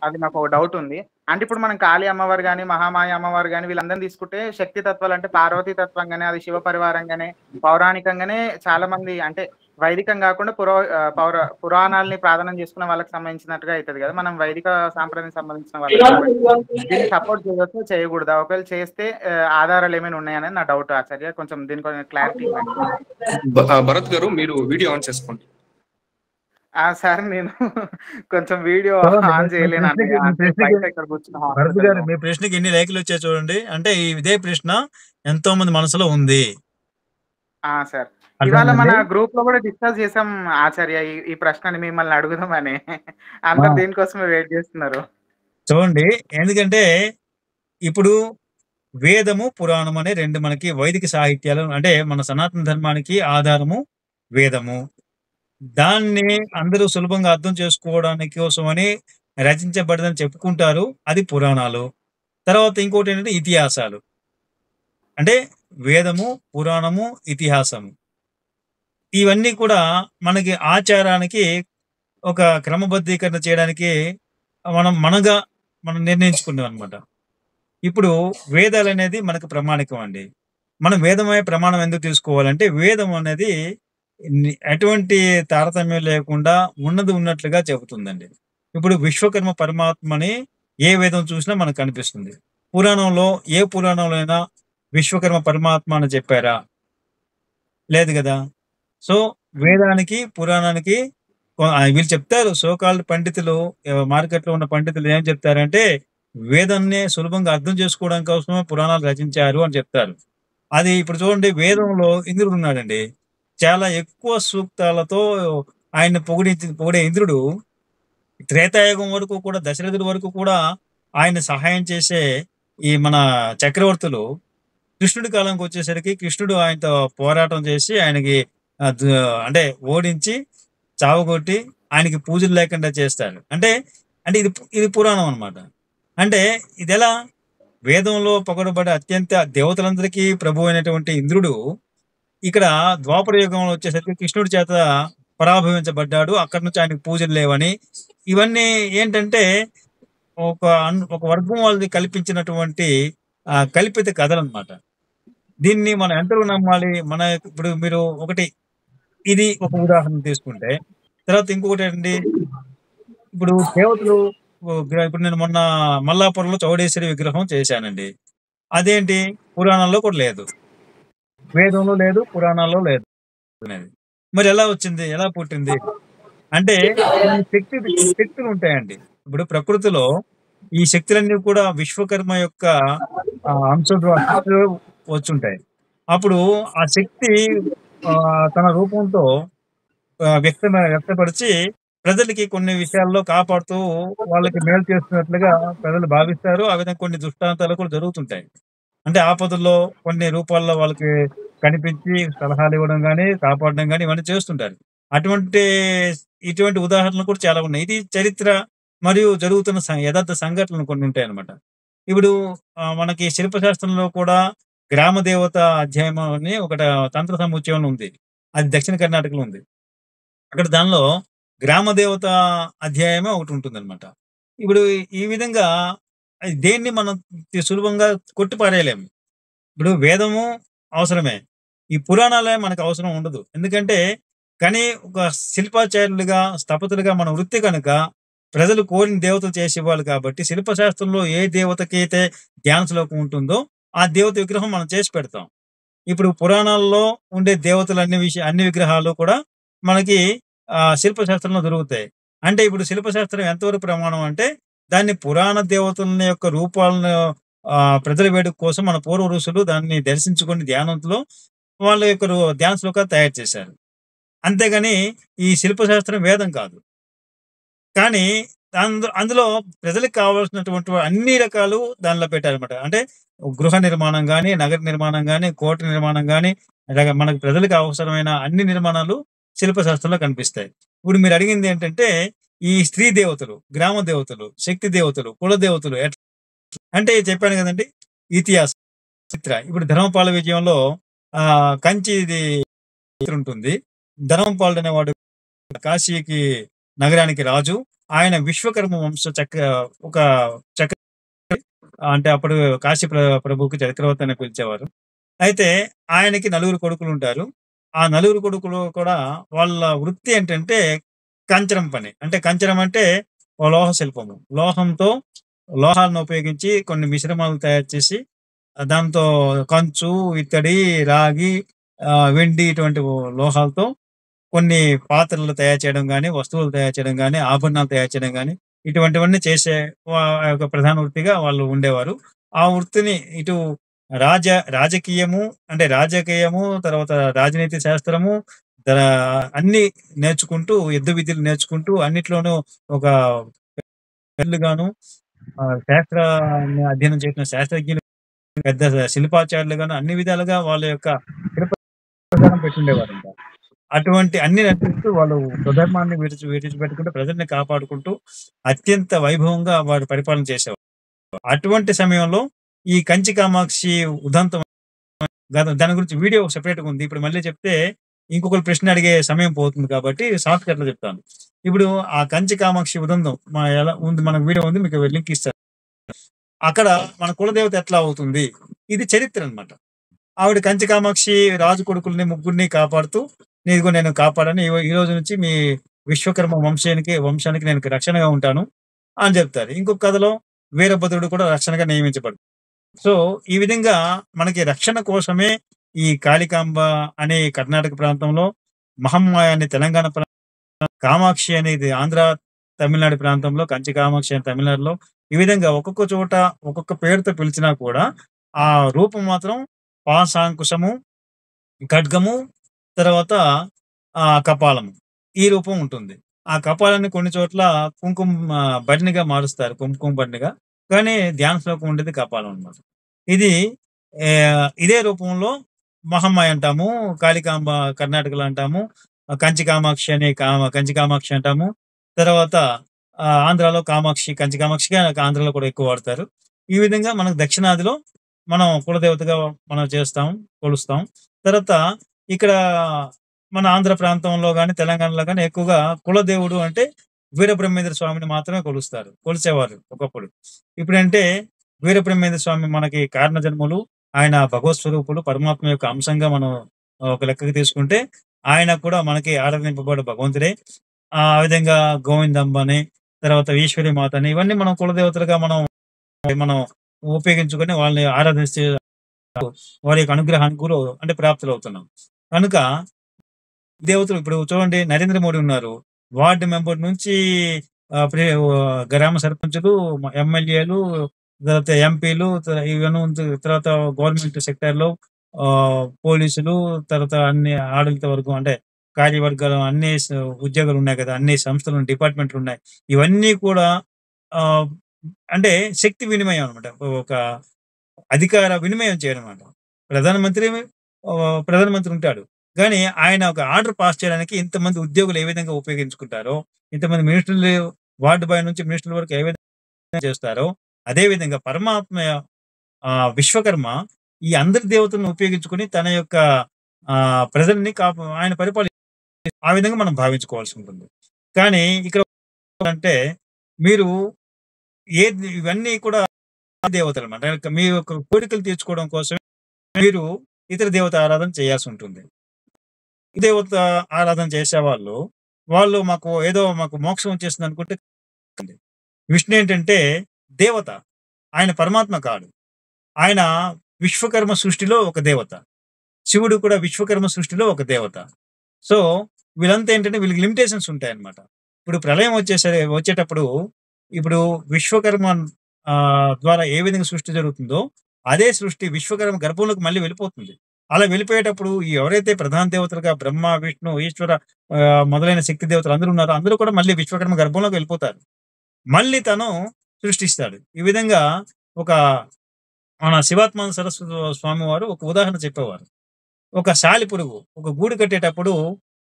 అది నాకొక డౌటుంది. అంటే ఇప్పుడు మనం కాళీ అమ్మవారు గాని, మహామాయ అమ్మవారు గాని వీళ్ళందరిని తీసుకుంటే శక్తి తత్వాలంటే పార్వతీ తత్వంగానే, అది శివ పరివారంగానే, పౌరాణికంగానే చాలా మంది అంటే వైదికం గాకుండా పురాణాల్ని ప్రాధాన్యం చేసుకున్న వాళ్ళకి సంబంధించినట్టుగా అయితది గదా! మనం వైదిక సాంప్రదాయానికి సంబంధించిన వాళ్ళం కాబట్టి దీన్ని సపోర్ట్ చేయవచ్చా? చేయకూడదా? ఒకవేళ చేస్తే ఆధారాలు ఏమైనా ఉన్నాయనేది నా డౌట్ ఆచార్య. కొంచెం దీని కొంచెం క్లారిటీ ఇవ్వండి. భరత్ గారు మీరు వీడియో ఆన్ చేసుకోండి. సార్ నేను కొంచెం వీడియో చూడండి, ఆన్ మీ చేయలేను ప్రశ్నకి అన్నయ్య. మీ అంటే ప్రశ్నకి బయట ఇక్కడ కూర్చున్న భరత్ హాస్పిటల్‌లో. గారు మీ ప్రశ్నకి ఎన్ని లైకులు వచ్చాయి చూడండి. అంటే ఇదే ప్రశ్న ఎంతో మంది మనసులో ఉంది. సార్. ఇవాళ మన అర్థమైందండి? గ్రూప్‌లో కూడా డిస్కస్ చేసాం ఆచార్య ఈ ఈ ప్రశ్నని మిమ్మల్ని అడుగుదామని. ఆ! అందరూ దీనికోసమే వెయిట్ చేస్తున్నారు. చూడండి, ఎందుకంటే ఇప్పుడు వేదము, పురాణం అనే 2 మనకి వైదిక సాహిత్యాలు అంటే మన సనాతన ధర్మానికి ఆధారము వేదము. దాన్ని అందరూ సులభంగా అర్థం చేసుకోవడానికి కోసమని రచించబడిందని చెప్పుకుంటారు. అది పురాణాలు. తర్వాత ఇంకోటేంటంటే ఇతిహాసాలు. అంటే వేదము, పురాణము, ఇతిహాసము. ఇవన్నీ కూడా మనకి ఆచారానికి ఒక క్రమబద్ధీకరణ చేయడానికి మనం నిర్ణయించుకున్నామనమాట. ఇప్పుడు వేదాలనేది మనకు ప్రామాణికం అండి. మనం వేదమే ప్రమాణం ఎందుకు తీసుకోవాలంటే, వేదం అనేది ఎటువంటి తారతమ్యం లేకుండా ఉన్నది ఉన్నట్లుగా చెబుతుందండి. ఇప్పుడు విశ్వకర్మ పరమాత్మని ఏ వేదం చూసినా మనకు కనిపిస్తుంది. పురాణంలో ఏ పురాణంలో అయినా విశ్వకర్మ పరమాత్మ అని చెప్పారా? లేదు గదా! సో, వేదానికి, పురాణానికి వీళ్ళు చెప్తారు సో కాల్డ్ పండితులు మార్కెట్‌లో ఉన్న పండితులు ఏం చెప్తారంటే, వేదాన్నే సులభంగా అర్థం చేసుకోవడం కోసమే పురాణాలు రచించారు అని చెప్తారు. అది ఇప్పుడు చూడండి, వేదంలో ఇంద్రుడున్నాడండి. చాలా ఎక్కువ సూక్తాలతో ఆయన్ని పొగిడే ఇంద్రుడు త్రేతాయుగం వరకు కూడా దశరథుడి వరకు కూడా ఆయన సహాయం చేసే ఈ మన చక్రవర్తులు కృష్ణుడి కాలంకొచ్చేసరికి కృష్ణుడు ఆయనతో పోరాటం చేసి ఆయనకి అంటే ఓడించి, చావగొట్టి ఆయనకి పూజలు లేకుండా చేస్తాడు. అంటే ఇది పురాణం అన్నమాట. అంటే ఇదెలా? వేదంలో పొగడబడే అత్యంత దేవతలందరికీ ప్రభువైనటువంటి ఇంద్రుడు ఇక్కడ ద్వాపర యుగంలో వచ్చేసరికి కృష్ణుడి చేత పరాభవించబడ్డాడు. అక్కడి నుంచి ఆయనకు పూజలు లేవని, ఇవన్నీ ఏంటంటే ఒక వర్గం వాళ్ళది కల్పించినటువంటి కల్పిత కథలన్నమాట. దీన్ని మనం ఎంతవరకు నమ్మాలి? ఇప్పుడు మీరు ఇది ఒక ఉదాహరణ తీసుకుంటే, తర్వాత ఇంకొకటేంటి, ఇప్పుడు దేవతలు ఇప్పుడు నేను మొన్న మల్లాపురంలో చౌడేశ్వరి విగ్రహం చేశానండి. అదేంటి? పురాణంలో కూడా లేదు. వేదంలో లేదు, పురాణాల్లో లేదు అనేది. మరి ఎలా వచ్చింది? ఎలా పుట్టింది? అంటే కొన్ని శక్తులుంటాయండి. ఇప్పుడు ప్రకృతిలో ఈ శక్తులన్నీ కూడా విశ్వకర్మ యొక్క అంశం ద్వారా వచ్చుంటాయి. అప్పుడు ఆ శక్తి తన రూపంతో వ్యక్తపరిచి ప్రజలకి కొన్ని విషయాల్లో కాపాడుతూ వాళ్ళకి మేలు చేస్తున్నట్లుగా ప్రజలు భావిస్తారు. ఆ విధంగా కొన్ని దృష్టాంతాలు కూడా జరుగుతుంటాయి. అంటే ఆపదల్లో కొన్ని రూపాల్లో వాళ్ళకి కనిపించి సలహాలు ఇవ్వడం గాని, కాపాడడం గాని ఇవన్నీ చేస్తుంటారు. ఇటువంటి ఉదాహరణలు కూడా చాలా ఉన్నాయి. ఇది చరిత్ర మరియు జరుగుతున్న యథార్థ సంఘటనలు కొన్ని ఉంటాయన్నమాట. ఇప్పుడు మనకి శిల్పశాస్త్రంలో కూడా గ్రామ దేవత అధ్యాయం అని తంత్ర సముచ్చయం ఉంది. అది దక్షిణ కర్ణాటకలో ఉంది. అక్కడ దానిలో గ్రామ దేవత అధ్యాయమే ఒకటుంటుందన్నమాట. ఇప్పుడు ఈ విధంగా దేన్ని మనం సులభంగా కొట్టిపారేయలేము. ఇప్పుడు వేదము అవసరమే. ఈ పురాణాలే మనకు అవసరం ఉండదు. ఎందుకంటే కానీ ఒక శిల్పాచార్యులుగా, స్థపతులుగా మన వృత్తి కనుక ప్రజలు కోరిన దేవతలు చేసి ఇవ్వాలి కాబట్టి శిల్పశాస్త్రంలో ఏ దేవతకైతే ధ్యాన శ్లోకం ఉంటుందో ఆ దేవత విగ్రహం మనం చేసి పెడతాం. ఇప్పుడు పురాణాల్లో ఉండే దేవతలు అన్ని విగ్రహాలు కూడా మనకి శిల్పశాస్త్రంలో దొరుకుతాయి. అంటే ఇప్పుడు శిల్పశాస్త్రం ఎంతవరకు ప్రమాణం అంటే దాన్ని పురాణ దేవతల యొక్క రూపాలను ప్రజల వేడుక కోసం మన పూర్వ ఋషులు దాన్ని దర్శించుకొని ధ్యానంలో వాళ్ళ యొక్క ధ్యాన శ్లోకాలు తయారు చేశారు. అంతేగాని ఈ శిల్పశాస్త్రం వేదం కాదు. కానీ అందులో ప్రజలకు కావాల్సినటువంటి అన్ని రకాలు దానిలో పెట్టారనమాట. అంటే గృహ నిర్మాణం గాని, నగర నిర్మాణం గాని, కోట నిర్మాణం గాని, ఇలాగ మనకు ప్రజలకు అవసరమైన అన్ని నిర్మాణాలు శిల్పశాస్త్రంలో కనిపిస్తాయి. ఇప్పుడు మీరు అడిగింది ఏంటంటే, ఈ స్త్రీ దేవతలు, గ్రామ దేవతలు, శక్తి దేవతలు, కుల దేవతలు అంటే చెప్పాను కదండి, ఇతిహాసం, చరిత్ర. ఇప్పుడు ధర్మపాల విజయంలో కంచిది ఉంటుంది. ధర్మపాలుడు అనేవాడు కాశీకి నగరానికి రాజు. ఆయన విశ్వకర్మ వంశ ఒక అంటే అప్పుడు కాశీ ప్రభుకి చక్రవర్తి అని పిలిచేవారు. అయితే ఆయనకి 9 కొడుకులు ఉంటారు. ఆ 9 కొడుకులు కూడా వాళ్ళ వృత్తి ఏంటంటే కంచరం పని. అంటే కంచరం అంటే లోహ శిల్పము. లోహాలను ఉపయోగించి కొన్ని మిశ్రమాలు తయారు చేసి దాంతో కంచు, ఇత్తడి, రాగి, వెండి ఇటువంటి లోహాలతో కొన్ని పాత్రలు తయారు చేయడం గాని, వస్తువులు తయారు చేయడం గాని, ఆభరణాలు తయారు చేయడం గాని, ఇటువంటివన్నీ చేసే యొక్క ప్రధాన వృత్తిగా వాళ్ళు ఉండేవారు. ఆ వృత్తిని ఇటు రాజకీయము, తర్వాత రాజనీతి శాస్త్రము, అన్ని నేర్చుకుంటూ, యుద్ధ విద్యలు నేర్చుకుంటూ అన్నిట్లోనూ ఒక గాను శాస్త్రాన్ని అధ్యయనం చేసిన శాస్త్రజ్ఞులు, పెద్ద శిల్పాచార్యులు గాను అన్ని విధాలుగా వాళ్ళ యొక్క పెట్టుండేవారంట. అటువంటి అన్ని నటిస్తూ వాళ్ళు స్వధర్మాన్ని విడిచిపెట్టుకుంటూ ప్రజల్ని కాపాడుకుంటూ అత్యంత వైభవంగా వారు పరిపాలన చేసేవారు. అటువంటి సమయంలో ఈ కంచి కామాక్షి ఉదంతం దాని గురించి వీడియో సెపరేట్‌గా ఉంది. ఇప్పుడు మళ్ళీ చెప్తే ఇంకొకరు ప్రశ్న అడిగే సమయం పోతుంది కాబట్టి షార్ట్ కట్‌లో చెప్తాను. ఇప్పుడు ఆ కంచి కామాక్షి ఉదంతం ఎలా ఉంది, మనకు వీడియో ఉంది, మీకు లింక్ ఇస్తాను. అక్కడ మన కులదేవత ఎట్లా అవుతుంది, ఇది చరిత్ర అన్నమాట. ఆవిడ కంచి కామాక్షి రాజు కొడుకుల్ని ముగ్గురిని కాపాడుతూ, ఇదిగో నేను కాపాడని, ఈ రోజు నుంచి మీ విశ్వకర్మ వంశానికి నేను రక్షణగా ఉంటాను అని చెప్తారు. ఇంకొక కథలో వీరభద్రుడు కూడా రక్షణగా నియమించబడు. సో ఈ విధంగా మనకి రక్షణ కోసమే ఈ కాళికాంబ అనే కర్ణాటక ప్రాంతంలో, మహమ్మాయ అనే తెలంగాణ ప్రాంతం, కామాక్షి అనేది ఆంధ్ర తమిళనాడు ప్రాంతంలో, కంచి కామాక్షి అని తమిళనాడులో, ఈ విధంగా ఒక్కొక్క చోట ఒక్కొక్క పేరుతో పిలిచినా కూడా ఆ రూపం మాత్రం పాశాంకుశము, ఖడ్గము, తర్వాత కపాలము, ఈ రూపం ఉంటుంది. ఆ కపాలాన్ని కొన్ని చోట్ల కుంకుమ బడినిగా మారుస్తారు, కుంకుమ బడినిగా. కానీ ధ్యాన శ్లోకం ఉండేది కపాలం అన్నమాట. ఇదే రూపంలో మహమ్మాయి అంటాము, కాళికాంబ కర్ణాటకలో అంటాము, కంచి కామాక్షి కంచి కామాక్షి అంటాము. తర్వాత ఆంధ్రాలో కామాక్షి, కంచి కామాక్షిగా ఆంధ్రాలో కూడా ఎక్కువ వాడతారు. ఈ విధంగా మనకు దక్షిణాదిలో మనం కులదేవతగా మనం కొలుస్తాం. తర్వాత ఇక్కడ మన ఆంధ్ర ప్రాంతంలో గాని, తెలంగాణలో గాని ఎక్కువగా కులదేవుడు అంటే వీరబ్రహ్మేంద్ర స్వామిని మాత్రమే కొలిచేవారు ఒకప్పుడు. ఇప్పుడంటే వీరబ్రహ్మేంద్ర స్వామి మనకి కారణ జన్ములు, ఆయన భగవత్ స్వరూపులు, పరమాత్మ యొక్క అంశంగా మనం ఒక లెక్కకు తీసుకుంటే ఆయన కూడా మనకి ఆరాధింపబడే భగవంతుడే. ఆ విధంగా గోవిందమ్మని, తర్వాత ఈశ్వరి మాతని, ఇవన్నీ మనం కులదేవతలుగా మనం ఉపయోగించుకొని వాళ్ళని ఆరాధిస్తే వారి యొక్క అనుగ్రహానికి అంటే ప్రాప్తులు అవుతున్నాం. కనుక దేవతలు ఇప్పుడు చూడండి, నరేంద్ర మోడీ ఉన్నారు. వార్డు మెంబర్ నుంచి గ్రామ సర్పంచులు, ఎమ్మెల్యేలు, తర్వాత ఎంపీలు, ఇవన్నీ తర్వాత గవర్నమెంట్ సెక్టర్ లో పోలీసులు, తర్వాత అన్ని ఆడళిత వర్గం అంటే కార్యవర్గాలు, అన్ని ఉద్యోగాలు ఉన్నాయి కదా, అన్ని సంస్థలు, డిపార్ట్మెంట్లు ఉన్నాయి. ఇవన్నీ కూడా అంటే శక్తి వినిమయం అనమాట, ఒక అధికార వినిమయం చేయడం అనమాట. ప్రధానమంత్రి ఉంటాడు, కానీ ఆయన ఒక ఆర్డర్ పాస్ చేయడానికి ఇంతమంది ఉద్యోగులు ఏ విధంగా ఉపయోగించుకుంటారో, ఇంతమంది మినిస్టర్లు, వార్డు బాయ్ నుంచి మినిస్టర్ల వరకు ఏ విధంగా చేస్తారో, అదే విధంగా పరమాత్మ విశ్వకర్మ ఈ అందరి దేవతలను ఉపయోగించుకుని తన యొక్క ప్రజల్ని ఆయన ఆ విధంగా మనం భావించుకోవాల్సి ఉంటుంది. కానీ ఇక్కడ అంటే మీరు ఇవన్నీ కూడా దేవతలు అన్నమాట. మీ యొక్క కోరికలు తీర్చుకోవడం కోసం మీరు ఇతర దేవత ఆరాధన చేయాల్సి ఉంటుంది. దేవత ఆరాధన చేసేవాళ్ళు మాకు మోక్షం వచ్చేస్తుంది అనుకుంటే, విష్ణు ఏంటంటే దేవత, ఆయన పరమాత్మ కాడు. ఆయన విశ్వకర్మ సృష్టిలో ఒక దేవత. శివుడు కూడా విశ్వకర్మ సృష్టిలో ఒక దేవత. సో వీళ్ళంతా ఏంటంటే వీళ్ళకి లిమిటేషన్స్ ఉంటాయన్నమాట. ఇప్పుడు ప్రళయం వచ్చేటప్పుడు ఇప్పుడు విశ్వకర్మ ద్వారా ఏ విధంగా సృష్టి జరుగుతుందో అదే సృష్టి విశ్వకర్మ గర్భంలోకి మళ్ళీ వెళ్ళిపోతుంది. అలా వెళ్ళిపోయేటప్పుడు ఈ ఎవరైతే ప్రధాన దేవతలుగా బ్రహ్మ, విష్ణు, ఈశ్వర మొదలైన శక్తి దేవతలు అందరూ ఉన్నారో అందరూ కూడా మళ్ళీ విశ్వకర్మ గర్భంలోకి వెళ్ళిపోతారు. మళ్ళీ తను సృష్టిస్తాడు. ఈ విధంగా ఒక మన శివాత్మానంద సరస్వతి స్వామి వారు ఒక ఉదాహరణ చెప్పేవారు. ఒక సాలిపురుగు ఒక గూడు కట్టేటప్పుడు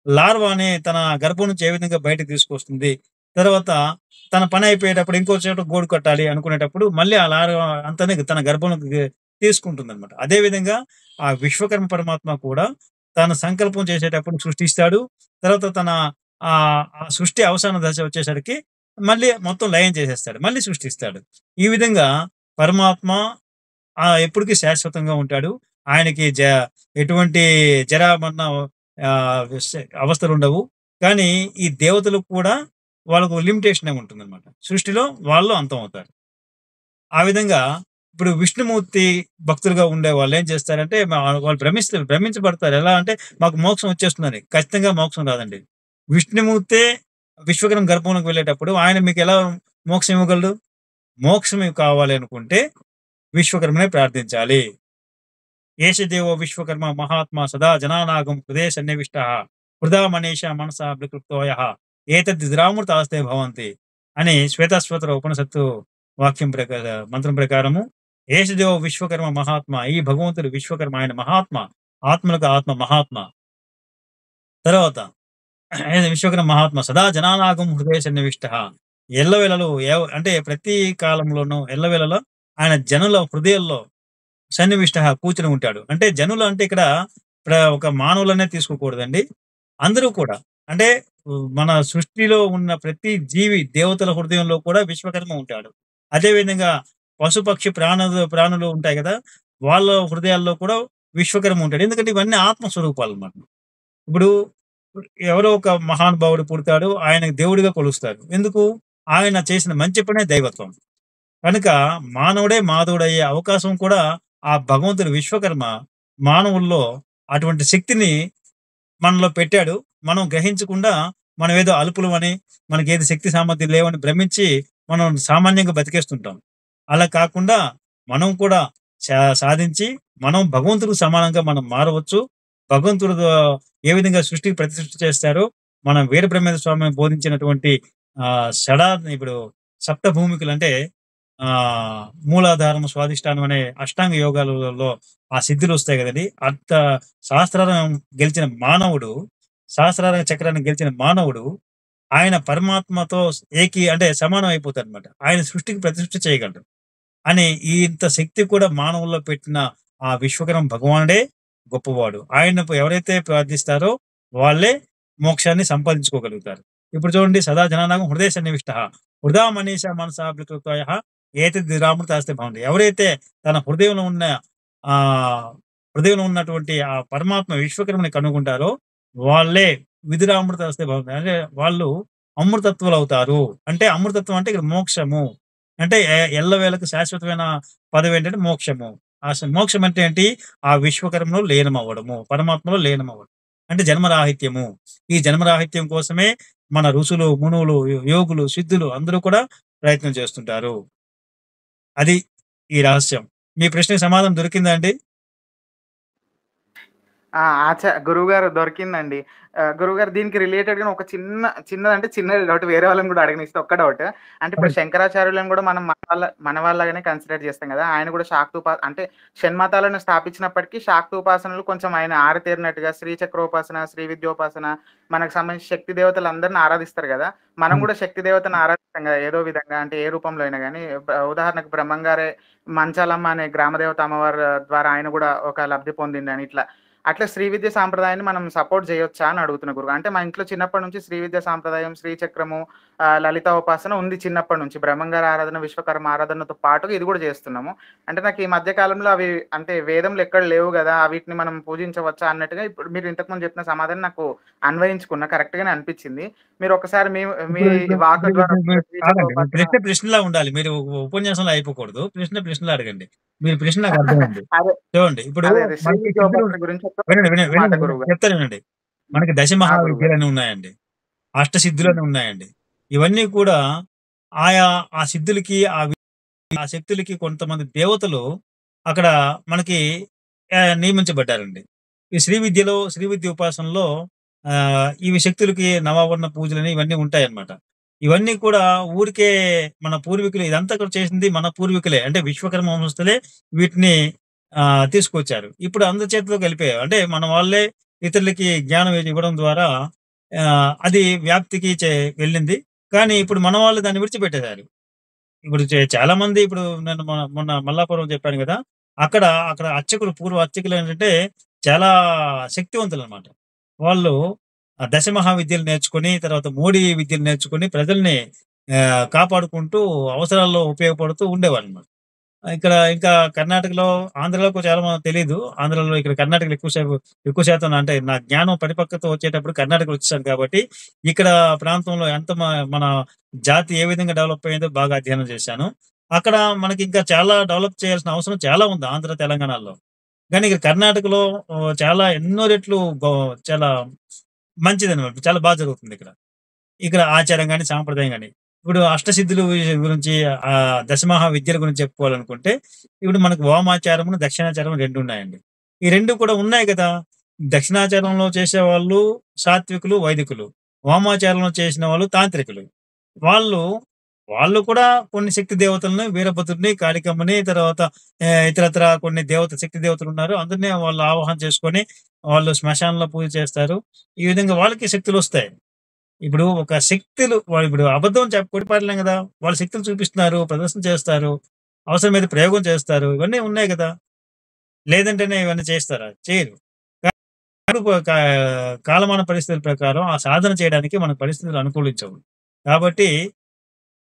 లార్వా అనే తన గర్భం నుంచి ఏ విధంగా బయటకు తీసుకొస్తుంది. తర్వాత తన పని అయిపోయేటప్పుడు ఇంకో చోట గూడు కట్టాలి అనుకునేటప్పుడు మళ్ళీ ఆ లార్వా అంతనే తన గర్భంలోకి తీసుకుంటుందన్నమాట. అదే విధంగా ఆ విశ్వకర్మ పరమాత్మ కూడా తన సంకల్పం చేసేటప్పుడు సృష్టిస్తాడు. తర్వాత తన ఆ సృష్టి అవసాన దశ వచ్చేసరికి మళ్ళీ మొత్తం లయం చేసేస్తాడు. మళ్ళీ సృష్టిస్తాడు. ఈ విధంగా పరమాత్మ ఎప్పటికీ శాశ్వతంగా ఉంటాడు. ఆయనకి ఎటువంటి జరా మరణ అవస్థలుండవు. కానీ ఈ దేవతలకు కూడా వాళ్ళకు లిమిటేషనే ఉంటుందన్నమాట. సృష్టిలో వాళ్ళు అంతం అవుతారు. ఆ విధంగా ఇప్పుడు విష్ణుమూర్తి భక్తులుగా ఉండే వాళ్ళు ఏం చేస్తారంటే వాళ్ళు భ్రమించబడతారు. ఎలా అంటే మాకు మోక్షం వచ్చేస్తుందని. ఖచ్చితంగా మోక్షం రాదండి. విష్ణుమూర్తే విశ్వకర్మ గర్భంలోకి వెళ్ళేటప్పుడు ఆయన మీకు ఎలా మోక్షం ఇవ్వగలడు? మోక్షం కావాలి అనుకుంటే విశ్వకర్మనే ప్రార్థించాలి. ఏషదేవో విశ్వకర్మ మహాత్మా సదా జనానాగం హృదయ సన్నివిష్ట హృదా మనీష మనసా వికృప్తోయ ఏతద్రామృతాస్తే భవంతి అని శ్వేతాశ్వతర ఉపనిషత్తు వాక్యం మంత్రం ప్రకారము ఏషదేవో విశ్వకర్మ మహాత్మ, ఈ భగవంతుడు విశ్వకర్మ, ఆయన మహాత్మ, ఆత్మలకు ఆత్మ మహాత్మ. తర్వాత విశ్వకర్మ మహాత్మ సదా జనానాగం హృదయ సన్నివిష్ట, ఎల్లవేళలు అంటే ప్రతి కాలంలోనూ ఎల్లవేళలో ఆయన జనుల హృదయాల్లో సన్నివిష్ట కూర్చుని ఉంటాడు. అంటే జనులు అంటే ఇక్కడ ఒక మానవులనే తీసుకోకూడదండి. అందరూ కూడా అంటే మన సృష్టిలో ఉన్న ప్రతి జీవి దేవతల హృదయంలో కూడా విశ్వకర్మ ఉంటాడు. అదేవిధంగా పశుపక్షి ప్రాణులు ఉంటాయి కదా, వాళ్ళ హృదయాల్లో కూడా విశ్వకర్మ ఉంటాడు. ఎందుకంటే ఇవన్నీ ఆత్మస్వరూపాలు అన్నమాట. ఇప్పుడు ఎవరో ఒక మహానుభావుడు పుడతాడు, ఆయన దేవుడిగా కొలుస్తారు. ఎందుకు? ఆయన చేసిన మంచి పనే దైవత్వం. కనుక మానవుడే మాధవుడయ్యే అవకాశం కూడా ఆ భగవంతుడు విశ్వకర్మ మానవుల్లో అటువంటి శక్తిని మనలో పెట్టాడు. మనం గ్రహించకుండా మనం ఏదో అల్పులమని, మనకేది శక్తి సామర్థ్యం లేవని భ్రమించి మనం సామాన్యంగా బతికేస్తుంటాం. అలా కాకుండా మనం కూడా సాధించి మనం భగవంతుడికి సమానంగా మనం మారవచ్చు. భగవంతుడు ఏ విధంగా సృష్టికి ప్రతిష్ఠ చేస్తారో మనం వీరబ్రహ్మేంద్ర స్వామి బోధించినటువంటి ఇప్పుడు సప్త భూమికలు అంటే మూలాధారం, స్వాధిష్టానం అనే అష్టాంగ యోగాలలో ఆ సిద్ధులు వస్తాయి కదండి. అంత సహస్రారం గెలిచిన మానవుడు, సహస్రార చక్రాన్ని గెలిచిన మానవుడు ఆయన పరమాత్మతో అంటే సమానం అయిపోతాడు అనమాట. ఆయన సృష్టికి ప్రతిష్ఠ చేయగలడు అని ఇంత శక్తి కూడా మానవుల్లో పెట్టిన ఆ విశ్వకర్మ భగవానుడే గొప్పవాడు. ఆయన ఎవరైతే ప్రార్థిస్తారో వాళ్ళే మోక్షాన్ని సంపాదించుకోగలుగుతారు. ఇప్పుడు చూడండి, సదా జనానాగం హృదయ సన్నివిష్ట హృదా మనీష మనసా వికృప్తోయ ఏతద్రామృతాస్తే భవంతి. ఎవరైతే తన హృదయంలో ఉన్నటువంటి ఆ పరమాత్మ విశ్వకర్మని కనుగొంటారో వాళ్ళే విధిరామృతాస్తే భవంతి. అంటే వాళ్ళు అమృతత్వాలు అవుతారు. అంటే అమృతత్వం అంటే ఇక్కడ మోక్షము. అంటే ఎల్లవేళకు శాశ్వతమైన పదవి ఏంటంటే మోక్షము. ఆ మోక్షం అంటే ఏంటి? ఆ విశ్వకర్మలో లీనమవ్వడము, పరమాత్మలో లీనమవ్వడం అంటే జన్మరాహిత్యము. ఈ జన్మరాహిత్యం కోసమే మన ఋషులు, మునువులు, యోగులు, సిద్ధులు అందరూ కూడా ప్రయత్నం చేస్తుంటారు. అది ఈ రహస్యం. మీ ప్రశ్నకి సమాధానం దొరికిందా అండి? గురువుగారు దొరికిందండి. గురువుగారు దీనికి రిలేటెడ్‌గా ఒక చిన్నది డౌట్ వేరే వాళ్ళని కూడా అడగనిస్తే ఒక్క డౌట్. అంటే ఇప్పుడు శంకరాచార్యులను కూడా మనం మన వాళ్ళగానే కన్సిడర్ చేస్తాం కదా. ఆయన కూడా అంటే షణ్మతాలను స్థాపించినప్పటికీ శాక్తోపాసనలు కొంచెం ఆయన ఆరితేరినట్టుగా శ్రీచక్రోపాసన, శ్రీ విద్యోపాసన మనకు సంబంధించి శక్తి దేవతలు అందరిని ఆరాధిస్తారు కదా. మనం కూడా శక్తి దేవతను ఆరాధిస్తాం కదా ఏదో విధంగా, అంటే ఏ రూపంలో అయినా కానీ. ఉదాహరణకు బ్రహ్మంగారే మంచాలమ్మ అనే గ్రామదేవత అమ్మవారి ద్వారా ఆయన కూడా ఒక లబ్ధి పొందిందని ఇట్లా. అట్లా శ్రీ విద్య సాంప్రదాయాన్ని మనం సపోర్ట్ చేయొచ్చా అని అడుగుతున్న గురువు. అంటే మా ఇంట్లో చిన్నప్పటి నుంచి శ్రీ విద్య సాంప్రదాయం, శ్రీచక్రము, లలిత ఉపాసన ఉంది చిన్నప్పటి నుంచి. బ్రహ్మంగారి ఆరాధన, విశ్వకర్మ ఆరాధనతో పాటుగా ఇది కూడా చేస్తున్నాము. అంటే నాకు ఈ మధ్య కాలంలో అవి అంటే వేదంలో ఎక్కడ లేవు కదా, వీటిని మనం పూజించవచ్చా అన్నట్టుగా ఇప్పుడు మీరు ఇంతకుముందు చెప్పిన సమాధానం నాకు అన్వయించుకున్నా, కరెక్ట్ గానే అనిపించింది. మీరు ఒకసారి మీ వాక్ ద్వారా ప్రశ్నలా ఉండాలి. మీరు ఉపన్యాసంలో అయిపోకూడదు. ప్రశ్నలా అడగండి. మీరు ప్రశ్న నాకు అర్థమైంది. చూడండి, ఇప్పుడు చెప్తాను వినండి. మనకి దశ మహావిద్యలని ఉన్నాయండి, అష్టసిద్ధులని ఉన్నాయండి. ఇవన్నీ కూడా ఆయా ఆ సిద్ధులకి, ఆ శక్తులకి కొంతమంది దేవతలు అక్కడ మనకి నియమించబడ్డారండి. ఈ శ్రీ విద్య ఉపాసనలో ఇవి శక్తులకి నవావరణ పూజలని ఇవన్నీ ఉంటాయన్నమాట. ఇవన్నీ కూడా ఊరికే మన పూర్వీకులు ఇదంతా కూడా చేసింది మన పూర్వీకులే. అంటే విశ్వకర్మ వంశస్థులే వీటిని తీసుకొచ్చారు. ఇప్పుడు అందరి చేతిలోకి వెళ్ళిపోయాయి. అంటే మన వాళ్ళే ఇతరులకి జ్ఞానం ఇవ్వడం ద్వారా అది వ్యాప్తికి వెళ్ళింది. కానీ ఇప్పుడు మన వాళ్ళు దాన్ని విడిచిపెట్టేసారు. ఇప్పుడు చాలా మంది ఇప్పుడు నేను మొన్న మల్లాపురం చెప్పాను గదా! అక్కడ అక్కడ అర్చకులు పూర్వ అర్చకులేంటంటే చాలా శక్తివంతులనమాట. వాళ్ళు దశమహావిద్యలు నేర్చుకొని, తర్వాత మోడీ విద్యలు నేర్చుకొని ప్రజల్ని కాపాడుకుంటూ అవసరాల్లో ఉపయోగపడుతూ ఉండేవాళ్ళనమాట. ఇక్కడ ఇంకా కర్ణాటకలో, ఆంధ్రాలో చాలా మందికి తెలీదు. ఆంధ్రాలో ఇక్కడ కర్ణాటకలో ఎక్కువ శాతం అంటే నా జ్ఞానం పరిపక్వత వచ్చేటప్పుడు కర్ణాటకలో వచ్చేసాను కాబట్టి, ఇక్కడ ప్రాంతంలో ఎంత మన జాతి ఏ విధంగా డెవలప్ అయిందో బాగా అధ్యయనం చేశాను. అక్కడ మనకి ఇంకా చాలా డెవలప్ చేయాల్సిన అవసరం చాలా ఉంది ఆంధ్ర, తెలంగాణలో. కానీ ఇక్కడ కర్ణాటకలో చాలా ఎన్నో రెట్లు చాలా మంచిదనమాట. చాలా జరుగుతుందిక్కడ. ఇక్కడ ఆచారం గాని, సాంప్రదాయం గాని. ఇప్పుడు అష్టసిద్ధులు గురించి దశమహా విద్యల గురించి చెప్పుకోవాలనుకుంటే, ఇప్పుడు మనకు వామాచారమును, దక్షిణాచారం 2 ఉన్నాయండి. ఈ 2 కూడా ఉన్నాయి కదా! దక్షిణాచారంలో చేసేవాళ్ళు సాత్వికులు, వైదికులు. వామాచారంలో చేసిన వాళ్ళు తాంత్రికులు. వాళ్ళు, వాళ్ళు కూడా కొన్ని శక్తి దేవతలను వీరభద్రుడిని, కాళికమ్మని తర్వాత ఇతరత్రా కొన్ని శక్తి దేవతలున్నారు. అందరిని వాళ్ళు ఆవాహన చేసుకొని, వాళ్ళు శ్మశానంలో పూజ చేస్తారు. ఈ విధంగా వాళ్ళకి శక్తులొస్తాయి. ఇప్పుడు ఒక శక్తులు ఇప్పుడు అబద్ధం కొట్టిపారలేం గదా! వాళ్ళ శక్తులు చూపిస్తున్నారు, ప్రదర్శన చేస్తారు, అవసరమైతే ప్రయోగం చేస్తారు. ఇవన్నీ ఉన్నాయి గదా! లేదంటేనే ఇవన్నీ చేస్తారా? చేయరు. కాలమాన పరిస్థితుల ప్రకారం ఆ సాధన చేయడానికి మన పరిస్థితులు అనుకూలించవు. కాబట్టి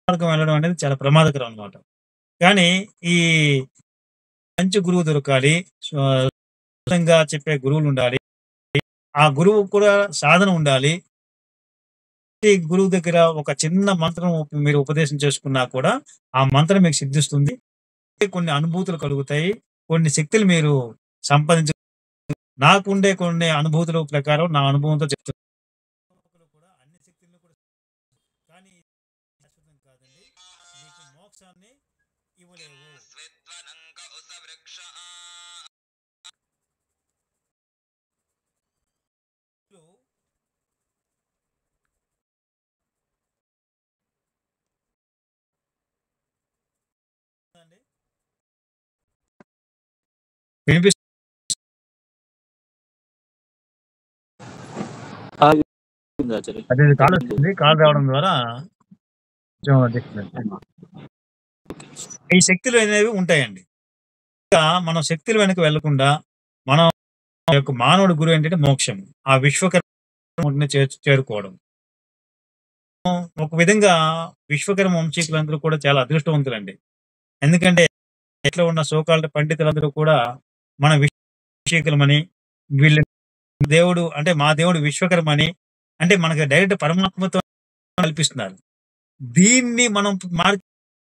మార్గం వెళ్ళడం అనేది చాలా ప్రమాదకరం అన్నమాట. కానీ ఈ మంచి గురువు దొరకాలి. చెప్పే గురువులుండాలి. ఆ గురువుకు కూడా సాధన ఉండాలి. గురువు దగ్గర ఒక చిన్న మంత్రం మీరు ఉపదేశం చేసుకున్నా కూడా ఆ మంత్రం మీకు సిద్ధిస్తుంది. కొన్ని అనుభూతులు కలుగుతాయి. కొన్ని శక్తులు మీరు సంపాదించ నాకుండే కొన్ని అనుభూతుల ప్రకారం నా అనుభవంతో చెప్తున్నాను. అన్ని శక్తులను కూడా కానీ శాశ్వతం కాదండి. మీకు మోక్షాన్ని ఇవ్వలేవు. వినిపిస్తుంది. అదే కాల్ వచ్చింది. కాల్ రావడం ద్వారా ఈ శక్తులు అనేవి ఉంటాయండి. ఇంకా మనం శక్తుల వెనక వెళ్లకుండా మనం యొక్క మానవుడి గురువు ఏంటంటే మోక్షం. ఆ విశ్వకర్మ చేరుకోవడం. ఒక విధంగా విశ్వకర్మ వంశీకులందరూ కూడా చాలా అదృష్టవంతులండి. ఎందుకంటే ఇట్లా ఉన్న సోకాల్డ్ పండితులందరూ కూడా మన విశ్వకర్మని వీళ్ళ దేవుడు అంటే మా దేవుడు విశ్వకర్మని అంటే మనకి డైరెక్ట్ పరమాత్మతో కల్పిస్తున్నారు. దీన్ని మనం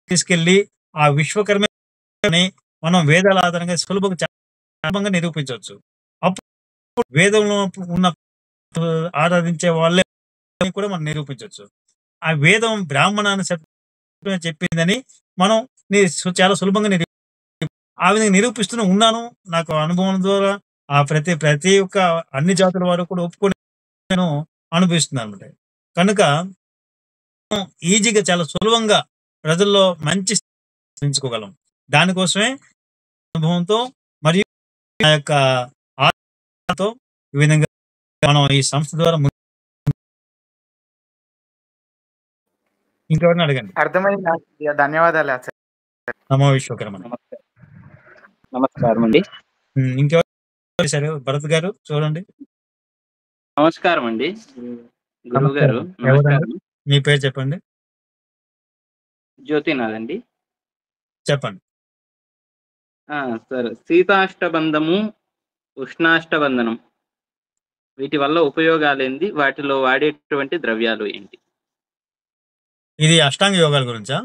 తీసుకెళ్లి ఆ విశ్వకర్మని మనం వేదాల ఆధారంగా సులభంగా నిరూపించవచ్చు. అప్పుడు వేదంలో ఉన్న ఆరాధించే వాళ్ళే కూడా మనం నిరూపించవచ్చు. ఆ వేదం బ్రాహ్మణాన్ని చెప్పిందని మనం చాలా సులభంగా ఆ విధంగా నిరూపిస్తూనే ఉన్నాను. నాకు అనుభవం ద్వారా ఆ ప్రతి ఒక్క అన్ని జాతుల వారు కూడా ఒప్పుకొని నేను అనుభవిస్తున్నాను అన్నమాట. కనుక ఈజీగా చాలా సులభంగా ప్రజల్లో మంచి పెంచుకోగలం. దానికోసమే అనుభవంతో మరియు ఆ యొక్క ఆత్మతో ఈ విధంగా మనం ఈ సంస్థ ద్వారా ఇంకెవరిని అడగండి. అర్థమైంది. ధన్యవాదాలు. నమో విశ్వకర్మ. నమస్కారం అండి. ఇంకెవరు సరే భరత్ గారు చూడండి. నమస్కారం అండి గురువు గారు. మీ పేరు చెప్పండి. జ్యోతినాథ్ అండి. చెప్పండి. సార్, శీతాష్టబంధము, ఉష్ణాష్టబంధనం వీటి వల్ల ఉపయోగాలు ఏంటి? వాటిలో వాడేటువంటి ద్రవ్యాలు ఏంటి? ఇది అష్టాంగ యోగాల గురించా?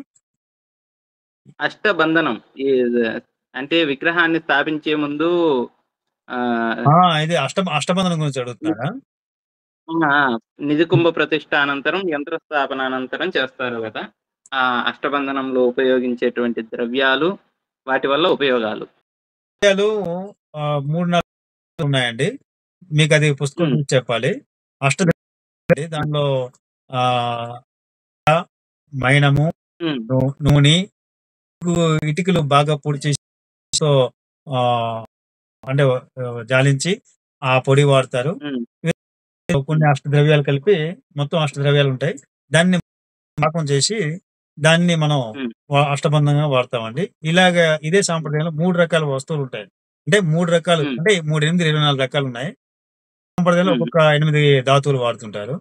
అష్టబంధనం అంటే విగ్రహాన్ని స్థాపించే ముందు ఇది అష్టబంధనం గురించి అడుగుతున్నారా? నిధికుంభ ప్రతిష్ట అనంతరం యంత్ర స్థాపన అనంతరం చేస్తారు కదా. ఆ అష్టబంధనంలో ఉపయోగించేటువంటి ద్రవ్యాలు, వాటి వల్ల ఉపయోగాలు. విషయాలు 3, 4 ఉన్నాయండి. మీకది పుస్తకం హ్మ్. చూసి చెప్పాలి. అష్టద్రవ్యాలండి. దానిలో ఆహ్, మైనము, హ్మ్. నూనె, ఇటుకలు బాగా పొడి చేసి సో, ఆహ్, అంటే జాలించి ఆ పొడి వాడతారు. హ్మ్. కొన్ని హ్మ్. అష్టద్రవ్యాలు కలిపి మొత్తం అష్టద్రవ్యాలుంటాయి. దాన్ని పాకం చేసి దాన్ని మనం హ్మ్. అష్టబంధంగా వాడతామండి. ఇదే సాంప్రదాయంలో 3 రకాల వస్తువులుంటాయి. అంటే 3 రకాలు హ్మ్. అంటే 3, 8, 24 రకాలున్నాయి. సాంప్రదాయంలో హ్మ్. ఒక్కొక్క 8 ధాతువులు వాడుతుంటారు.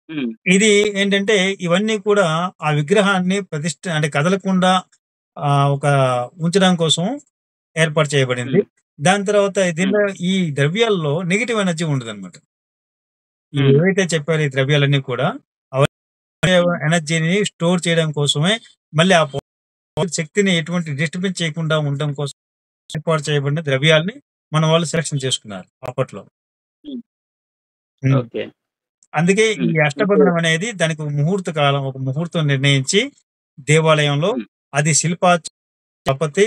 హ్మ్. ఇది ఏంటంటే ఇవన్నీ కూడా ఆ విగ్రహాన్ని అంటే కదలకుండా ఒక ఉంచడం కోసం ఏర్పాటు చేయబడింది. హ్మ్. దాని తర్వాత హ్మ్. దీనిలో ఈ ద్రవ్యాల్లో నెగెటివ్ ఎనర్జీ ఉండదనమాట. హ్మ్. ఏవైతే చెప్పారో ఈ ద్రవ్యాలన్నీ కూడా హ్మ్. ఎనర్జీని స్టోర్ చేయడం కోసమే మళ్ళీ ఆ శక్తిని ఎటువంటి డిస్టర్బెన్స్ చేయకుండా ఉండడం కోసం ఏర్పాటు చేయబడిన ద్రవ్యాల్ని మన వాళ్ళు సెలక్షన్ చేసుకున్నారు అప్పట్లో. హ్మ్. హ్మ్. ఓకే. అందుకే ఈ హ్మ్. ఇప్పుడు అష్టబంధనం అనేది దానికి ఒక ముహూర్తం నిర్ణయించి దేవాలయంలో హ్మ్. అది స్థపతి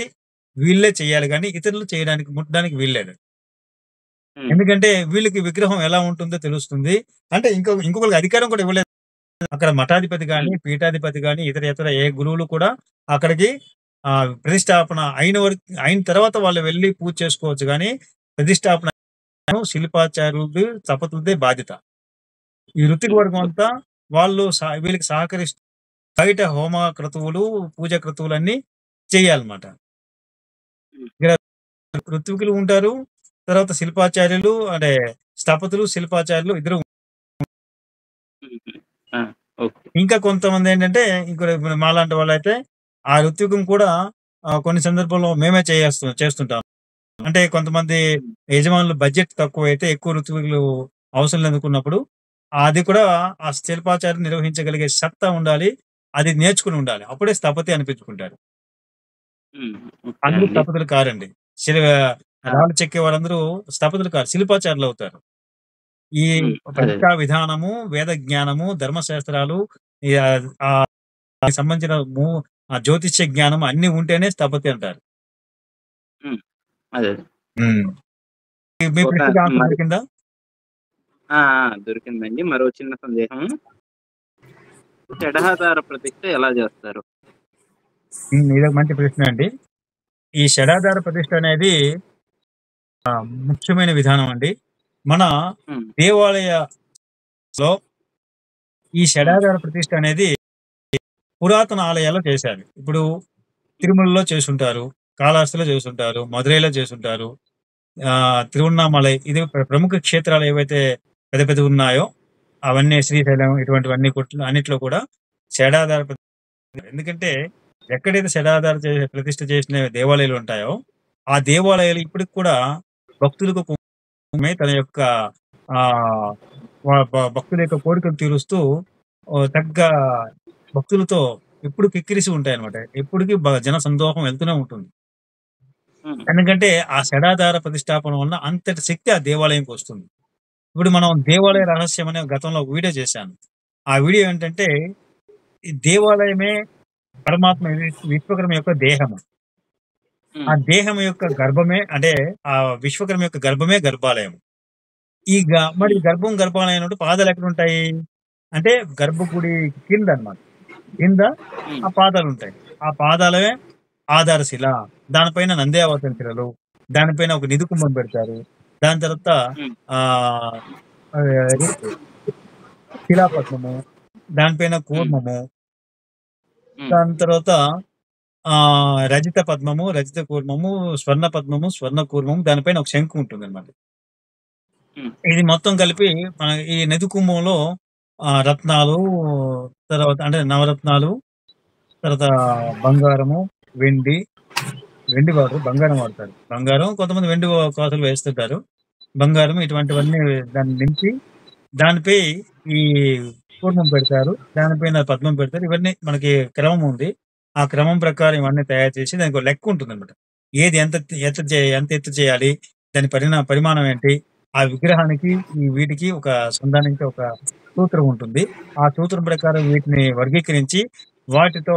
వీళ్ళే చేయాలి గానీ ఇతరులు చేయడానికి ముట్టడానికి వీల్లేదు. హ్మ్. ఎందుకంటే వీళ్ళకి విగ్రహం ఎలా ఉంటుందో తెలుస్తుంది. అంటే ఇంకొకళ్ళకి అధికారం కూడా ఇవ్వలేదు. అక్కడ మఠాధిపతి గాని, హ్మ్. పీఠాధిపతి గాని, ఇతర ఏ గురువులు కూడా అక్కడికి ప్రతిష్టాపన అయిన తర్వాత వాళ్ళు వెళ్లి పూజ చేసుకోవచ్చు గానీ, ప్రతిష్టాపన శిల్పాచార్యులది, స్థపతులదే బాధ్యత. ఈ ఋత్విక హ్మ్. వర్గం అంతా ఓకే. వాళ్ళు వీళ్ళకి సహకరిస్తూ బయట హోమ క్రతువులు, పూజ క్రతువులన్నీ చేయాలన్నమాట. హ్మ్. ఇక్కడ ఋత్వికులు ఉంటారు. తర్వాత శిల్పాచార్యులు అంటే స్థపతులు, శిల్పాచార్యులు ఇద్దరు. హుహు. ఆ! ఓకే. ఇంకా కొంతమందేంటంటే, ఇప్పుడు మాలాంటి వాళ్ళైతే, ఆ ఋత్వికం కూడా కొన్ని సందర్భాల్లో మేమే చేస్తుంటాం. అంటే కొంతమంది హ్మ్. యజమానులు బడ్జెట్ తక్కువైతే, ఎక్కువ ఋత్వికులు అవసరం లేదనుకున్నప్పుడు, అది కూడా ఆ శిల్పాచార్యం నిర్వహించగలిగే సత్తా ఉండాలి. అది నేర్చుకొని ఉండాలి. అప్పుడే స్థపతి అనిపించుకుంటారు. హ్మ్. ఓకే అందరూ అండి. స్థపతులు కారండి. శిల ఆ! రాళ్ళు చెక్కే వాళ్ళందరూ స్థపతులు కారు. శిల్పాచారులవుతారు. ఈ హ్మ్. అదే. ప్రతిష్టా విధానము, వేద జ్ఞానము, ధర్మశాస్త్రాలు ఈ దానికి సంబంధించిన జ్యోతిష్య జ్ఞానం అన్నీ ఉంటేనే స్థపతి అంటారు. హ్మ్. అదే. హ్మ్. మీ ఒక ప్రశ్నకి ఆన్సర్ మరి దొరికిందా? ఆ! ఆ! దొరికిందండి. మరో చిన్న సందేహం. షడాధార ప్రతిష్ఠ ఎలా జేస్తారు? ఇదొక మంచి ప్రశ్న అండి. ఈ షడాధార ప్రతిష్ఠ అనేది ముఖ్యమైన విధానం అండి. మన హ్మ్. దేవాలయలో ఈ హ్మ్. షడాధార ప్రతిష్ఠ అనేది పురాతన ఆలయాల్లో చేశారు. ఇప్పుడు హ్మ్. తిరుమలలో చేసుంటారు, కాళహస్తిలో చేసుంటారు, మదురైలో చేసుంటారు. తిరువన్నామలై ఇది ప్రముఖ క్షేత్రాలు ఏవైతే పెద్ద పెద్దవున్నాయో అవన్నీ శ్రీశైలం ఇటువంటివన్నీ అన్నిట్లో కూడా షడాధార ఎందుకంటే ఎక్కడైతే ప్రతిష్ఠ చేసిన దేవాలయాలు ఉంటాయో, ఆ దేవాలయాలు ఇప్పటికి కూడా భక్తులకు తన యొక్క ఆహ్, భక్తుల యొక్క కోరికలు తీరుస్తూ తగ్గ భక్తులతో ఎప్పుడు కిక్కిరిసి ఉంటాయన్నమాట. ఎప్పటికి జన సందోహం వెళ్తూనే ఉంటుంది. హ్మ్. ఎందుకంటే ఆ షడాధార ప్రతిష్టాపన వలన అంతటి శక్తి ఆ దేవాలయంకొస్తుంది. ఇప్పుడు మనం దేవాలయ హ్మ్. రహస్యం అనే గతంలో ఒక వీడియో చేశాను. ఆ వీడియో ఏంటంటే ఈ దేవాలయమే పరమాత్మ విశ్వకర్మ యొక్క దేహము. ఆ హ్మ్. దేహం యొక్క గర్భమే అంటే ఆ విశ్వకర్మ యొక్క గర్భమే గర్భాలయం. ఈ మరి హ్మ్. గర్భాలయం అన్నప్పుడు పాదాలెక్కడుంటాయి? అంటే గర్భగుడి కిందనమాట. కింద హ్మ్. ఆ పాదాలుంటాయి. ఆ పాదాలే ఆధారశిల. దానిపైన నంది అవతరణ శిలలు. దానిపైన ఒక నిధికుంభం పెడతారు. దాని తర్వాత హ్మ్. ఆహ్, అది శిలాపద్మము, దానిపైన హ్మ్. కూర్మము, హ్మ్. దాని తర్వాత రజిత పద్మము, రజిత కూర్మము, స్వర్ణ పద్మము, స్వర్ణ కూర్మము దానిపైన ఒక శంఖు ఉంటుందన్నమాట. హ్మ్. ఇది మొత్తం కలిపి మన ఈ నది కుంభంలో రత్నాలు తర్వాత అంటే నవరత్నాలు, తర్వాత బంగారము, వెండి, వెండి వాడరు. బంగారం వాడతారు. బంగారం కొంతమంది వెండి కాసులు వేస్తుంటారు. బంగారం ఇటువంటివన్నీ దాన్ని నింపి దానిపై ఈ కూర్మం పెడతారు. దానిపైన పద్మం పెడతారు. ఇవన్నీ మనకి క్రమం ఉంది. ఆ క్రమం ప్రకారం ఇవన్నీ తయారు చేసి దానికో లెక్క ఉంటుందన్నమాట. ఏది ఎంత ఎత్తు చేయాలి? దాని పరిమాణం ఏంటి? ఆ విగ్రహానికి, వీటికి సంధానానికి ఒక సూత్రం ఉంటుంది. ఆ సూత్రం ప్రకారం వీటిని వర్గీకరించి వాటితో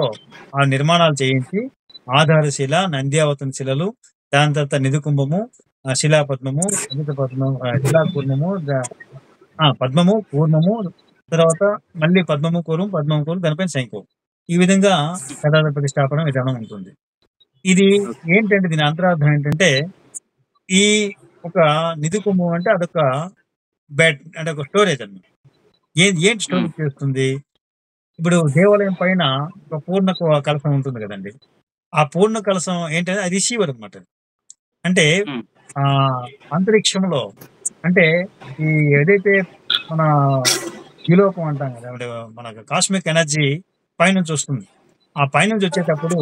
ఆ నిర్మాణాలు చేయించి ఆధారశిల, నంద్యావతం శిలలు, దాని తర్వాత నిధికుంభము, శిలాపద్మము, అమిత పద్మం, శిలాకూర్మము, పద్మము, కూర్మము, తర్వాత మళ్ళీ పద్మము కూరం, పద్మము కూరం, దానిపైన శంఖం. ఈ విధంగా కథార్థ ప్రతిష్టాపన విధానం ఉంటుంది. ఇది ఏంటంటే దీని అంతరార్థం ఏంటంటే, ఈ ఒక నిధి కుంభం అంటే అదొక బ్యాట్ అంటే ఒక స్టోరేజ్ అన్నమాట. ఏంటి స్టోరేజ్ చేస్తుంది? ఇప్పుడు దేవాలయం పైన ఒక పూర్ణ కలశం ఉంటుంది కదండి. ఆ పూర్ణ కలశం ఏంటంటే అది రిసీవర్ అనమాట. అంటే ఆ అంతరిక్షంలో అంటే ఈ ఏదైతే మన ద్యులోకం అంటాం కదా, అంటే మన కాస్మిక్ ఎనర్జీ పైనుంచి వస్తుంది. ఆ పైనుంచి వచ్చేటప్పుడు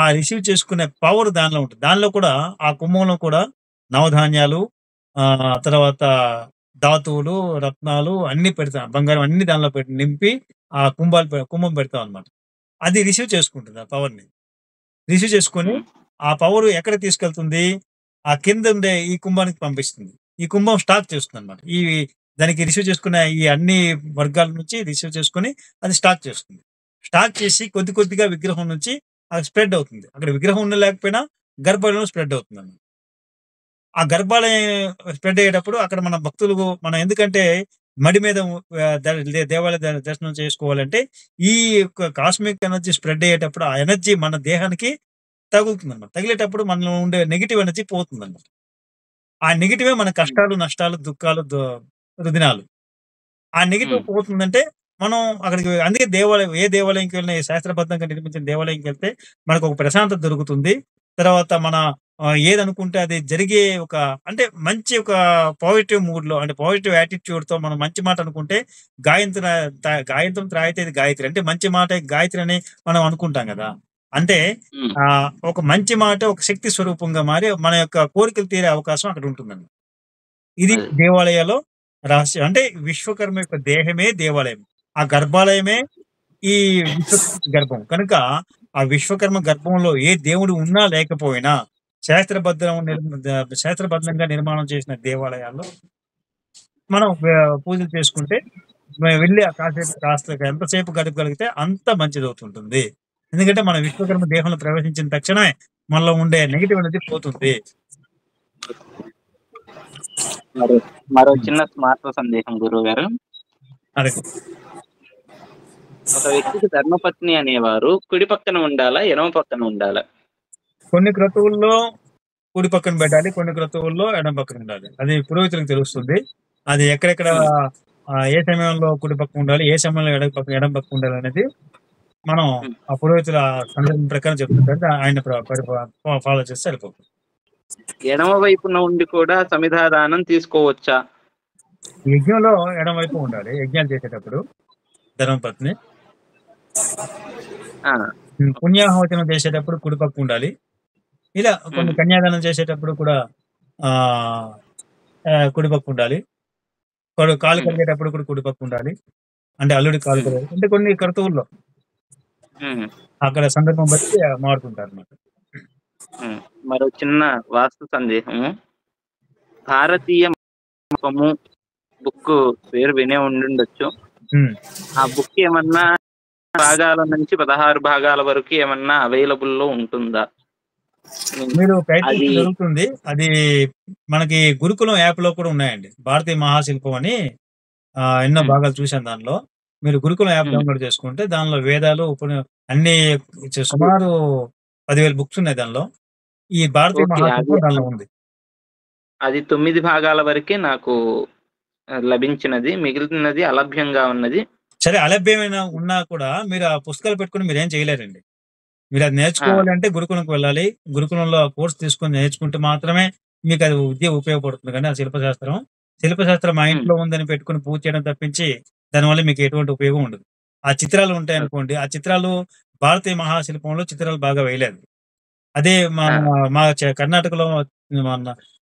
ఆ రిసీవ్ చేసుకునే పవర్ దానిలో ఉంటుంది. దానిలో కూడా ఆ కుంభంలో కూడా నవధాన్యాలు, తర్వాత ధాతువులు, రత్నాలు అన్ని పెడతాం, బంగారం అన్ని దానిలో పెట్టి నింపి ఆ కుంభం పెడతాం అనమాట. అది రిసీవ్ చేసుకుంటుంది ఆ పవర్ ని. రిసీవ్ చేసుకొని ఆ పవర్ ఎక్కడ తీసుకెళ్తుంది? ఆ కింద ఉండే ఈ కుంభానికి పంపిస్తుంది. ఈ కుంభం స్టాక్ చేస్తుంది అనమాట. దానికి రిసీవ్ చేసుకునే ఈ అన్ని వర్గాల నుంచి రిసీవ్ చేసుకొని అది స్టాక్ చేస్తుంది. స్టాక్ చేసి కొద్ది కొద్దిగా విగ్రహం నుంచి అది స్ప్రెడ్ అవుతుంది. అక్కడ విగ్రహం ఉన్న లేకపోయినా గర్భాలయం స్ప్రెడ్ అవుతుంది అన్నమాట. ఆ గర్భాలయం స్ప్రెడ్ అయ్యేటప్పుడు అక్కడ మన భక్తులు మనం ఎందుకంటే మడి మీద దేవాలయ దర్శనం చేసుకోవాలంటే ఈ కాస్మిక్ ఎనర్జీ స్ప్రెడ్ అయ్యేటప్పుడు ఆ ఎనర్జీ మన దేహానికి తగులుతుంది అన్నమాట. తగిలేటప్పుడు మనలో ఉండే నెగిటివ్ ఎనర్జీ పోతుంది అన్నమాట. ఆ నెగిటివే మన కష్టాలు, నష్టాలు, దుఃఖాలు, రుదినాలు. ఆ నెగిటివ్ పోతుందంటే మనం అక్కడికి అందుకే ఏ దేవాలయంకి వెళ్ళినా శాస్త్రబద్ధంగా నిర్మించిన దేవాలయంకి వెళ్తే మనకు ఒక ప్రశాంతత దొరుకుతుంది. తర్వాత మన ఏదనుకుంటే అది జరిగే అంటే మంచి ఒక పాజిటివ్ మూడ్ లో, అంటే పాజిటివ్ యాటిట్యూడ్ తో మనం మంచి మాట అనుకుంటే గాయంత్రం త్రాయితేది గాయత్రి, అంటే మంచి మాట గాయత్రి అని మనం అనుకుంటాం కదా. అంటే ఒక మంచి మాట ఒక శక్తి స్వరూపంగా మారి మన యొక్క కోరికలు తీరే అవకాశం అక్కడ ఉంటుందండి. ఇది దేవాలయాల్లో రహస్యం. అంటే విశ్వకర్మ యొక్క దేహమే దేవాలయం, ఆ గర్భాలయమే ఈ విశ్వకర్మ గర్భం. కనుక ఆ విశ్వకర్మ గర్భంలో ఏ దేవుడు ఉన్నా లేకపోయినా శాస్త్రబద్ధంగా నిర్మాణం చేసిన దేవాలయాల్లో మనం పూజలు చేసుకుంటే వెళ్ళి కాస్త ఎంతసేపు గడపగలిగితే అంత మంచిది అవుతుంటుంది. ఎందుకంటే మన విశ్వకర్మ దేహంలో ప్రవేశించిన తక్షణమే మనలో ఉండే నెగిటివ్ అనేది పోతుంది. మరో చిన్న స్మార్ట్ సందేహం గురువు గారు. ఒక వ్యక్తికి ధర్మపత్ని అనేవారు కుడి పక్కన ఉండాలా, ఎడమ పక్కన ఉండాలా? కొన్ని క్రతువుల్లో కుడి పక్కన పెట్టాలి, కొన్ని క్రతువుల్లో ఎడమ పక్కన ఉండాలి. అది పురోహితులకు తెలుస్తుంది. అది ఎక్కడెక్కడ ఏ సమయంలో కుడి పక్క ఉండాలి, ఏ సమయంలో ఎడమ పక్క ఉండాలి అనేది మనం ఆ పురోహితుల సందర్భం ప్రకారం చెప్తుంటే ఆయన ఫాలో చేస్తే సరిపోతుంది. ఎడమ వైపున ఉండి కూడా సమిధాదానం తీసుకోవచ్చా? యజ్ఞంలో ఎడమ వైపు ఉండాలి. యజ్ఞాలు చేసేటప్పుడు ధర్మపత్ని. పుణ్యాహవచనం చేసేటప్పుడు కుడిపక్క ఉండాలి. ఇలా కొన్ని కన్యాదానం చేసేటప్పుడు కూడా కుడిపక్క ఉండాలి. కాలు కలిగేటప్పుడు కూడా కుడిపక్క ఉండాలి. అంటే అల్లుడి కాలు కలిగే, అంటే కొన్ని క్రతువుల్లో అక్కడ సందర్భం బట్టి మారుతుంటారు అన్నమాట. మరో చిన్న వాస్తు సందేహము. భారతీయ బుక్ పేరు వినే ఉండుండొచ్చు. ఆ బుక్ ఏమన్నా భాగాల నుంచి 16 భాగాల వరకు ఏమన్నా అవైలబుల్ లో ఉంటుందా? మీరు ప్రయత్నం జరుగుతుంది. అది మనకి గురుకులం యాప్ లో కూడా ఉన్నాయండి. భారతీయ మహాశిల్పం అని ఎన్నో భాగాలు చూశాను దానిలో. మీరు గురుకులం యాప్ డౌన్లోడ్ చేసుకుంటే దానిలో వేదాలు అన్ని సుమారు 10,000 బుక్స్ ఉన్నాయి దానిలో. ఈ భారతీయ మహాశిల్పం దానిలో ఉంది. అది 9 భాగాల వరకే నాకు లభించినది, మిగిలినది అలభ్యంగా ఉన్నది. సరే, అలభ్యమైన ఉన్నా కూడా మీరు ఆ పుస్తకాలు పెట్టుకుని మీరేం చేయలేరండి. మీరు అది నేర్చుకోవాలి అంటే గురుకులంకి వెళ్ళాలి. గురుకులంలో కోర్స్ తీసుకొని నేర్చుకుంటే మాత్రమే మీకు అది విద్య ఉపయోగపడుతుంది. కానీ ఆ శిల్పశాస్త్రం మా ఇంట్లో ఉందని పెట్టుకుని పూజ చేయడం తప్పించి దానివల్ల మీకు ఎటువంటి ఉపయోగం ఉండదు. ఆ చిత్రాలు ఉంటాయనుకోండి, ఆ చిత్రాలు భారతీయ మహాశిల్పంలో చిత్రాలు బాగా వేయలేదు. అదే మా కర్ణాటకలో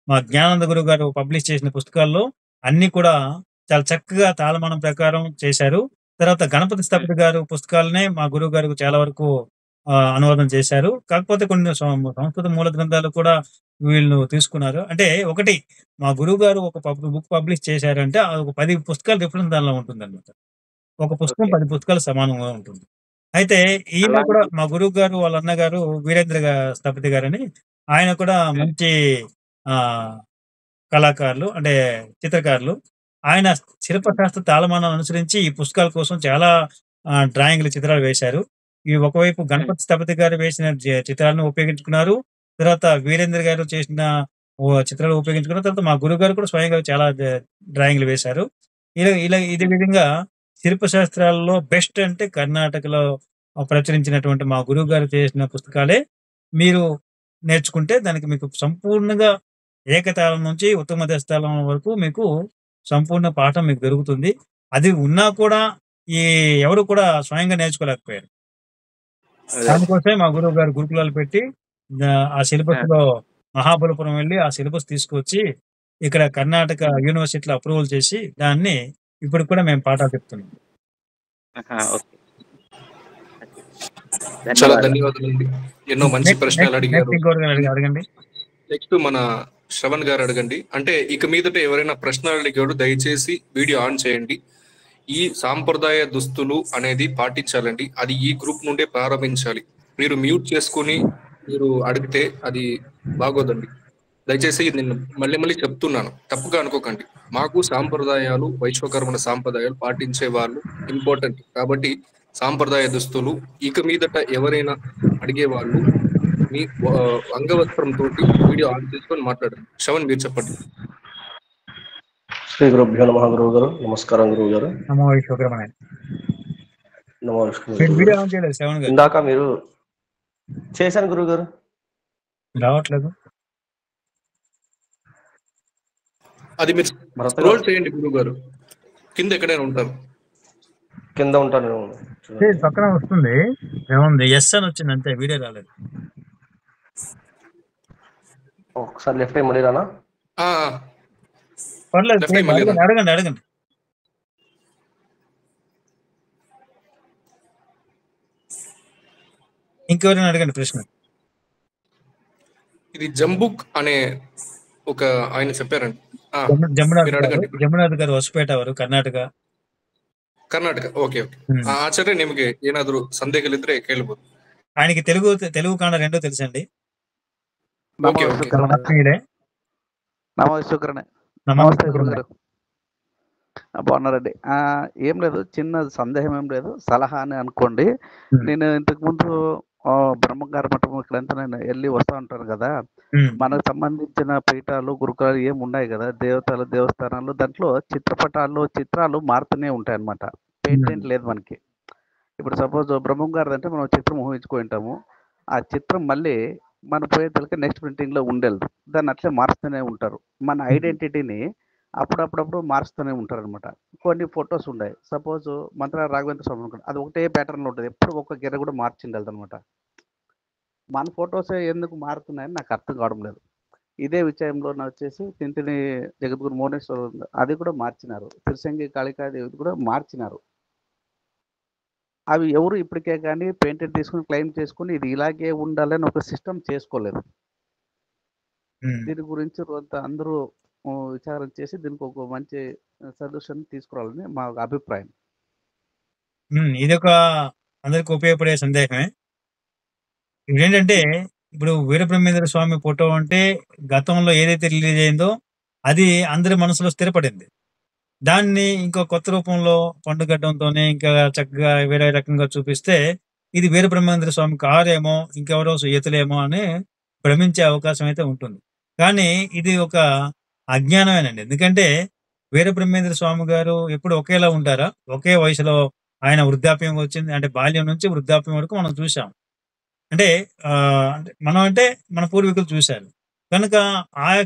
మా జ్ఞానంద గురువు గారు పబ్లిష్ చేసిన పుస్తకాల్లో అన్ని కూడా చాలా చక్కగా తాళమానం ప్రకారం చేశారు. తర్వాత గణపతి స్థపతి గారు పుస్తకాలనే మా గురువు గారు చాలా వరకు అనువాదం చేశారు. కాకపోతే కొన్ని సంస్కృత మూల గ్రంథాలు కూడా వీళ్ళు తీసుకున్నారు. అంటే ఒకటి మా గురువు గారు ఒక బుక్ పబ్లిష్ చేశారంటే ఒక 10 పుస్తకాలు రిఫరెన్స్ దానిలో ఉంటుంది అనమాట. ఒక పుస్తకం 10 పుస్తకాలు సమానంగా ఉంటుంది. అయితే ఈయన కూడా అలాగే మా గురువు గారు వాళ్ళ అన్నగారు వీరేంద్ర స్థపతి గారని ఆయన కూడా మంచి ఆ కళాకారులు అంటే చిత్రకారులు. ఆయన శిల్పశాస్త్ర తాళమానాలను అనుసరించి ఈ పుస్తకాల కోసం చాలా డ్రాయింగ్‌లు, చిత్రాలు వేశారు. ఇవి ఒకవైపు గణపతి స్థపతి గారు వేసిన చిత్రాలను ఉపయోగించుకున్నారు. తర్వాత వీరేంద్ర గారు చేసిన చిత్రాలు ఉపయోగించుకున్నారు. తర్వాత మా గురువుగారు కూడా స్వయంగా చాలా డ్రాయింగ్‌లు వేశారు. ఇలా ఇలా ఇదే విధంగా శిల్పశాస్త్రాల్లో బెస్ట్ అంటే కర్ణాటకలో ప్రచురించినటువంటి మా గురువుగారు చేసిన పుస్తకాలే మీరు నేర్చుకుంటే దానికి మీకు సంపూర్ణంగా ఏకతాళం నుంచి ఉత్తమ మధ్యస్థాళం వరకు మీకు సంపూర్ణ పాఠం మీకు దొరుకుతుంది. అది ఉన్నా కూడా ఈ ఎవరు కూడా స్వయంగా నేర్చుకోలేకపోయారు. అదే. దానికోసమే మా గురువుగారు గురుకులాలు పెట్టి ఆ సిలబస్‌లో మహాబలిపురం వెళ్లి ఆ సిలబస్ తీసుకొచ్చి ఇక్కడ కర్ణాటక యూనివర్సిటీలో అప్రూవల్ చేసి దాన్ని ఇప్పటికి కూడా మేము పాఠాలు చెప్తున్నాం. ఓకే. చాలా ధన్యవాదాలు. ధన్యవాదాలండి. ఎన్నో మంచి ప్రశ్నలు అడిగారు. నెక్స్ట్ ఇంకోటి అడగండి. నెక్స్ట్ మన శ్రవణ్ గారు అడగండి. అంటే ఇక మీదట ఎవరైనా ప్రశ్నలు అడిగాడు దయచేసి వీడియో ఆన్ చేయండి. ఈ సాంప్రదాయ దుస్తులు అనేది పాటించాలండి. అది ఈ గ్రూప్ నుండే ప్రారంభించాలి. మీరు మ్యూట్ చేసుకుని మీరు అడిగితే అది బాగోదండి. దయచేసి నేను మళ్ళీ మళ్ళీ చెప్తున్నాను, తప్పుగా అనుకోకండి. మాకు సాంప్రదాయాలు, వైశ్వకర్మణ సాంప్రదాయాలు పాటించే వాళ్ళు ఇంపార్టెంట్. కాబట్టి సాంప్రదాయ దుస్తులు ఇక మీదట ఎవరైనా అడిగే వాళ్ళు మీ అంగవస్త్రం తోటి వీడియో ఆన్ చేసుకొని మాట్లాడండి. శ్రవణ్ మీరు చెప్పండి. శ్రీ గురుభ్యో నమః. గురువు గారు నమస్కారం. గురువు గారు నమో విశ్వకర్మణే. నమో విష్ణు. వీడియో ఆన్ చేయలేదు శ్రవణ్ గారు. ఇందాక మీరు చేశాను గురువు గారు, రావట్లేదు. అది మీరు స్క్రోల్ చేయండి గురువు గారు, కింద ఎక్కడైనా ఉంటారు. కింద ఉంటాను. పక్కన వస్తుంది ఏముంది, ఎస్ అని వచ్చింది అంతే, వీడియో రాలేదు. ఒకసారి లెఫ్ట్ అయ్యి మళ్ళీ రానా? పర్లేదు, అడగండి అడగండి. ఇంకెవరైనా అడగండి ప్రశ్న. ఇది జంబుక్ అనే ఒక ఆయన చెప్పారండి. ಜಮುನಾಥ್ గారు ಹೊಸಪೇಟೆ ಅವರು ಕರ್ನಾಟಕ. Okay okay. ಆಚಾರ್ಯ ನಿಮಗೆ ಏನಾದ್ರು ಸಂದೇಹಗಳಿದ್ರೆ ಕೇಳಬಹುದು. ఆయనకి తెలుగు కన్నడ రెండూ తెలుసండి. బాగున్నారండి. ఏం లేదు, చిన్న సందేహం ఏం లేదు, సలహా అని అనుకోండి. నేను ఇంతకు ముందు బ్రహ్మగారి మఠం ఇక్కడంతా నేను వెళ్ళి వస్తూ ఉంటాను కదా, మనకు సంబంధించిన పీఠాలు, గురుకులాలు ఏమి ఉన్నాయి కదా, దేవతలు, దేవస్థానాలు, దాంట్లో చిత్రాలు మారుతూనే ఉంటాయి అన్నమాట. పెయింట్ లేదు మనకి. ఇప్పుడు సపోజ్ బ్రహ్మంగారిది అంటే మనం చిత్రం ఊహించుకొని ఉంటాము, ఆ చిత్రం మళ్ళీ మనం పోయేతలకి నెక్స్ట్ ప్రింటింగ్ లో ఉండేది, దాన్ని అట్లే మారుస్తూనే ఉంటారు. మన ఐడెంటిటీని అప్పుడప్పుడు మారుస్తూనే ఉంటారు అనమాట. కొన్ని ఫొటోస్ ఉన్నాయి, సపోజ్ మంత్ర రాఘవేంద్ర స్వామి అనుకోండి, అది ఒకటే ప్యాటర్న్ లో ఉంటుంది, ఎప్పుడు ఒక్క గిర్ర కూడా మార్చిండదు అనమాట. మన ఫొటోస్ ఎందుకు మారుతున్నాయని నాకు అర్థం కావడం లేదు. ఇదే విషయంలో వచ్చేసి తింటిని జగద్గురు మౌనేశ్వర అది కూడా మార్చినారు, తిరుసంగి కాళికాదేవి కూడా మార్చినారు. అవి ఎవరు ఇప్పటికే కానీ పెయింటెడ్ తీసుకుని క్లెయిమ్ చేసుకుని ఇది ఇలాగే ఉండాలని ఒక సిస్టమ్ చేసుకోలేదు. దీని గురించి అందరూ విచారం చేసి దీనికి ఒక మంచి సొల్యూషన్ తీసుకురావాలని మా అభిప్రాయం. ఇదొక అందరికి ఉపయోగపడే సందేహమే. ఏంటంటే ఇప్పుడు వీరబ్రహ్మేంద్ర స్వామి ఫోటో అంటే గతంలో ఏదైతే రిలీజ్ అయిందో అది అందరి మనసులో స్థిరపడింది. దాన్ని ఇంకో కొత్త రూపంలో పండుగడ్డంతోనే ఇంకా చక్కగా వేరే రకంగా చూపిస్తే ఇది వీరబ్రహ్మేంద్ర స్వామి కారేమో, ఇంకెవరో ఇతలేమో అని భ్రమించే అవకాశం అయితే ఉంటుంది. కానీ ఇది ఒక అజ్ఞానమేనండి. ఎందుకంటే వీరబ్రహ్మేంద్ర స్వామి గారు ఎప్పుడు ఒకేలా ఉంటారా? ఒకే వయసులో ఆయన వృద్ధాప్యం వచ్చింది అంటే బాల్యం నుంచి వృద్ధాప్యం వరకు మనం చూసాం. అంటే మనం అంటే మన పూర్వీకులు చూశారు కనుక ఆయా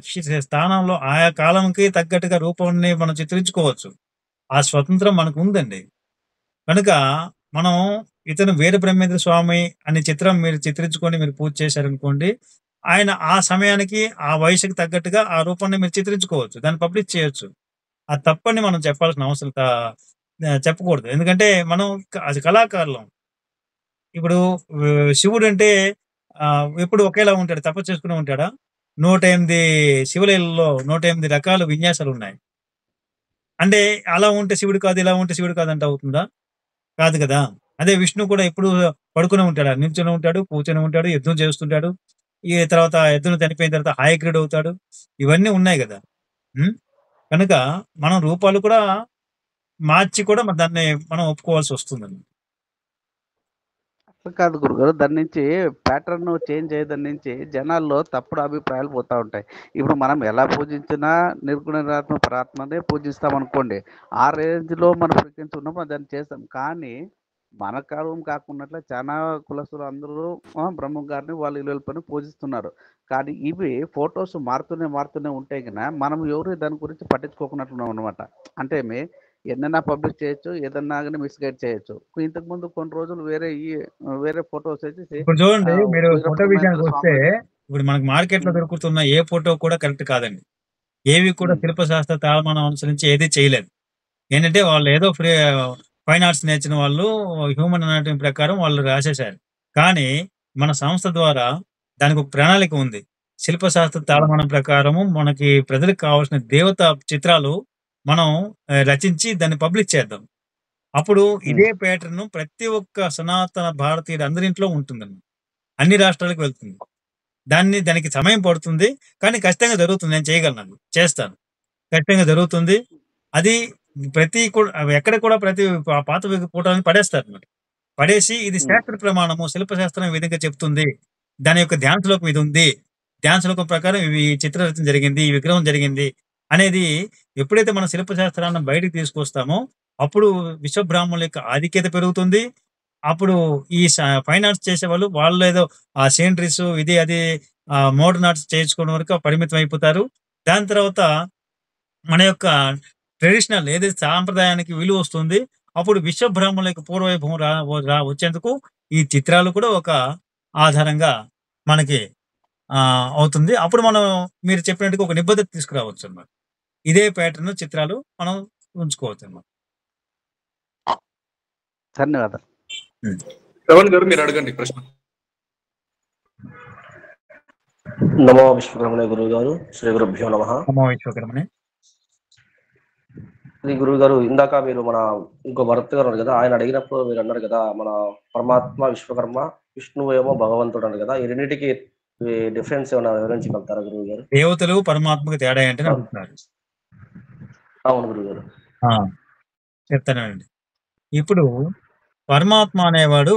స్థానంలో ఆయా కాలంకి తగ్గట్టుగా రూపాన్ని మనం చిత్రించుకోవచ్చు. ఆ స్వతంత్రం మనకు ఉందండి. కనుక మనం ఇతను వీరబ్రహ్మేంద్ర స్వామి అనే చిత్రం మీరు చిత్రించుకొని మీరు పూజ చేశారనుకోండి, ఆయన ఆ సమయానికి ఆ వయసుకి తగ్గట్టుగా ఆ రూపాన్ని మీరు చిత్రించుకోవచ్చు, దాన్ని పబ్లిష్ చేయొచ్చు. ఆ తప్పని మనం చెప్పాల్సిన అవసరం చెప్పకూడదు. ఎందుకంటే మనం అది కళాకారులం. ఇప్పుడు శివుడు అంటే ఎప్పుడు ఒకేలా ఉంటాడు, తపస్సు చేసుకుని ఉంటాడా? 108 శివలీలలో 108 రకాల విన్యాసాలు ఉన్నాయి. అంటే అలా ఉంటే శివుడు కాదు, ఇలా ఉంటే శివుడు కాదు అంటే అవుతుందా? కాదు కదా. అదే విష్ణు కూడా ఎప్పుడు పడుకునే ఉంటాడు, నిల్చొని ఉంటాడు, కూర్చొని ఉంటాడు, యుద్ధం చేస్తుంటాడు. ఈ తర్వాత యుద్ధం చనిపోయిన తర్వాత హయగ్రీవుడు అవుతాడు. ఇవన్నీ ఉన్నాయి కదా. ఉం? కనుక మనం రూపాలు కూడా మార్చి కూడా దాన్ని మనం ఒప్పుకోవాల్సి వస్తుందండి. అట్లా కాదు గురుగారు, దాని నుంచి ప్యాటర్న్ చేంజ్ అయ్యే దాని నుంచి జనాల్లో తప్పుడు అభిప్రాయాలు పోతా ఉంటాయి. ఇప్పుడు మనం ఎలా పూజించినా నిర్గుణ నిరాత్మ పరాత్మనే పూజిస్తాం అనుకోండి, ఆ రేంజ్లో మన ఫ్రీక్వెన్సీ ఉన్నప్పుడు దాన్ని చేస్తాం. కానీ మన కాలం కాకున్నట్లే చాలా కులస్తులు అందరూ బ్రహ్మం గారిని వాళ్ళు ఇల్లు పని పూజిస్తున్నారు. కానీ ఇవి ఫొటోస్ మారుతూనే ఉంటే కన్నా మనం ఎవరు దాని గురించి పట్టించుకోకున్నట్టున్నాం అనమాట. అంటే ఎన్నైనా పబ్లిష్ చేయొచ్చు, ఏదన్నా కానీ మిస్గైడ్ చేయొచ్చు. ఇంతకు ముందు కొన్ని రోజులు వేరే ఫొటోస్ వచ్చేసి ఇప్పుడు చూడండి, మీరు ఫోటో వీరబ్రహ్మేంద్ర విషయానికి వస్తే స్వామి ఇప్పుడు మనకు మార్కెట్ లో దొరుకుతున్న ఏ ఫోటో కూడా కరెక్ట్ కాదండి. ఏవి కూడా శిల్పశాస్త్ర తాళమానం అనుసరించి ఏది చేయలేదు. ఏంటంటే వాళ్ళు ఏదో ఫైన్ ఆర్ట్స్ నేర్చిన వాళ్ళు హ్యూమన్ అనాటమీ ప్రకారం వాళ్ళు రాసేశారు. కానీ మన సంస్థ ద్వారా దానికి ఒక ప్రణాళిక ఉంది. శిల్పశాస్త్ర తాళమానం ప్రకారము మనకి ప్రజలకు కావాల్సిన దేవత చిత్రాలు మనం రచించి దాన్ని పబ్లిష్ చేద్దాం. అప్పుడు ఇదే ప్యాటర్న్ ప్రతి ఒక్క సనాతన భారతీయుడు అందరింట్లో ఉంటుందండి. అన్ని రాష్ట్రాలకు వెళ్తుంది. దానికి సమయం పడుతుంది, కానీ ఖచ్చితంగా జరుగుతుంది. నేను చేయగలను, చేస్తాను. ఖచ్చితంగా జరుగుతుంది. అది ఎక్కడ కూడా ప్రతి పాత ఫోటోని పడేస్తారు అన్నమాట. పడేసి ఇది శాస్త్ర ప్రమాణము, శిల్పశాస్త్రం ఈ విధంగా చెప్తుంది, దాని యొక్క ధ్యాన శ్లోకం ఇది ఉంది, ధ్యాన శ్లోకం ప్రకారం ఇవి చిత్రరచన జరిగింది, ఈ విగ్రహం జరిగింది అనేది ఎప్పుడైతే మన శిల్పశాస్త్రాన్ని బయటకు తీసుకొస్తామో అప్పుడు విశ్వబ్రాహ్మణుల యొక్క ఆధిక్యత పెరుగుతుంది. అప్పుడు ఈ ఫైన్ ఆర్ట్స్ చేసేవాళ్ళు వాళ్ళు ఏదో ఆ సీనరీస్ ఇది అది మోడర్న్ ఆర్ట్స్ చేయించుకోవడం వరకు పరిమితం అయిపోతారు. దాని తర్వాత మన యొక్క ట్రెడిషనల్ ఏదైతే సాంప్రదాయానికి విలువ వస్తుంది. అప్పుడు విశ్వబ్రాహ్మణుల యొక్క పూర్వవైభవం వచ్చేందుకు ఈ చిత్రాలు కూడా ఒక ఆధారంగా మనకి అవుతుంది. అప్పుడు మనం మీరు చెప్పినట్టుగా ఒక నిబద్ధత తీసుకురావచ్చు అన్నమాట. ఇదే ప్యాటర్న్ చిత్రాలు మనం ఉంచుకోవచ్చు అన్నమాట. ధన్యవాదాలు. శ్రవణ్ గారు మీరు అడగండి ప్రశ్న. నమో విశ్వకర్మణే గురువు గారు, శ్రీ గురుభ్యో నమః. నమో విశ్వకర్మణే. శ్రీ గురువు గారు, ఇందాక మీరు మన ఇంకో భరత్ గారు అన్నారు కదా, ఆయన అడిగినప్పుడు మీరు అన్నారు కదా మన పరమాత్మ విశ్వకర్మ, విష్ణువు ఏమో భగవంతుడు అన్నారు కదా, ఈ రెండింటికి డిఫరెన్స్ ఏమైనా వివరించగలుగుతారా గురువు గారు? దేవతలు పరమాత్మకు తేడా ఏంటని అడుగుతున్నారు. అవును గురువు గారు. చెప్తానండి. ఇప్పుడు పరమాత్మ అనేవాడు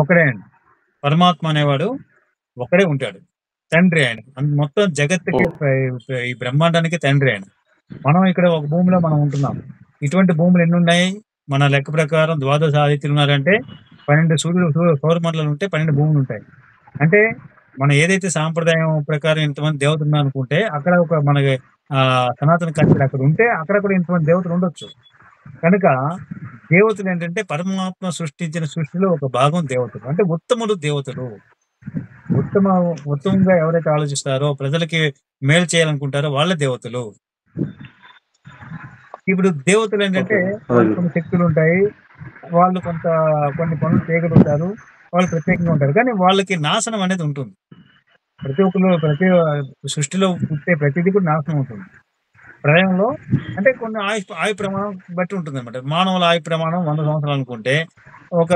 ఒకడే అండి. పరమాత్మ అనేవాడు ఒకడే ఉంటాడు. తండ్రి ఆయన, మొత్తం జగత్తుకి ఈ బ్రహ్మాండానికి తండ్రి ఆయన. మనం ఇక్కడ ఒక భూమిలో మనం ఉంటున్నాం. ఇటువంటి భూములు ఎన్ని ఉన్నాయి? మన లెక్క ప్రకారం 12 ఆదిత్యులు ఉన్నారంటే 12 సౌరమండలాలు ఉంటే 12 భూములు ఉంటాయి. అంటే మనం ఏదైతే సాంప్రదాయం ప్రకారం ఇంతమంది దేవతలు ఉన్నారు అనుకుంటే అక్కడ ఒక మనకి సనాతన కల్చర్ అక్కడ ఉంటే అక్కడ కూడా ఇంతమంది దేవతలు ఉండొచ్చు. కనుక దేవతలు ఏంటంటే పరమాత్మ సృష్టించిన సృష్టిలో ఒక భాగం దేవతలు. అంటే ఉత్తములు దేవతలు. ఉత్తమంగా ఎవరైతే ఆలోచిస్తారో, ప్రజలకి మేలు చేయాలనుకుంటారో వాళ్ళ దేవతలు. ఇప్పుడు దేవతలు ఏంటంటే కొన్ని శక్తులు ఉంటాయి, వాళ్ళు కొన్ని పనులు చేయగలుగుతారు, వాళ్ళు ప్రత్యేకంగా ఉంటారు. కానీ వాళ్ళకి నాశనం అనేది ఉంటుంది. ప్రతి సృష్టిలో పుట్టే ప్రతిదీ కూడా నాశనం ఉంటుంది. ప్రళయంలో అంటే కొన్ని ఆయు ప్రమాణం బట్టి ఉంటుంది అనమాట. మానవుల ఆయు ప్రమాణం 100 సంవత్సరాలు అనుకుంటే ఒక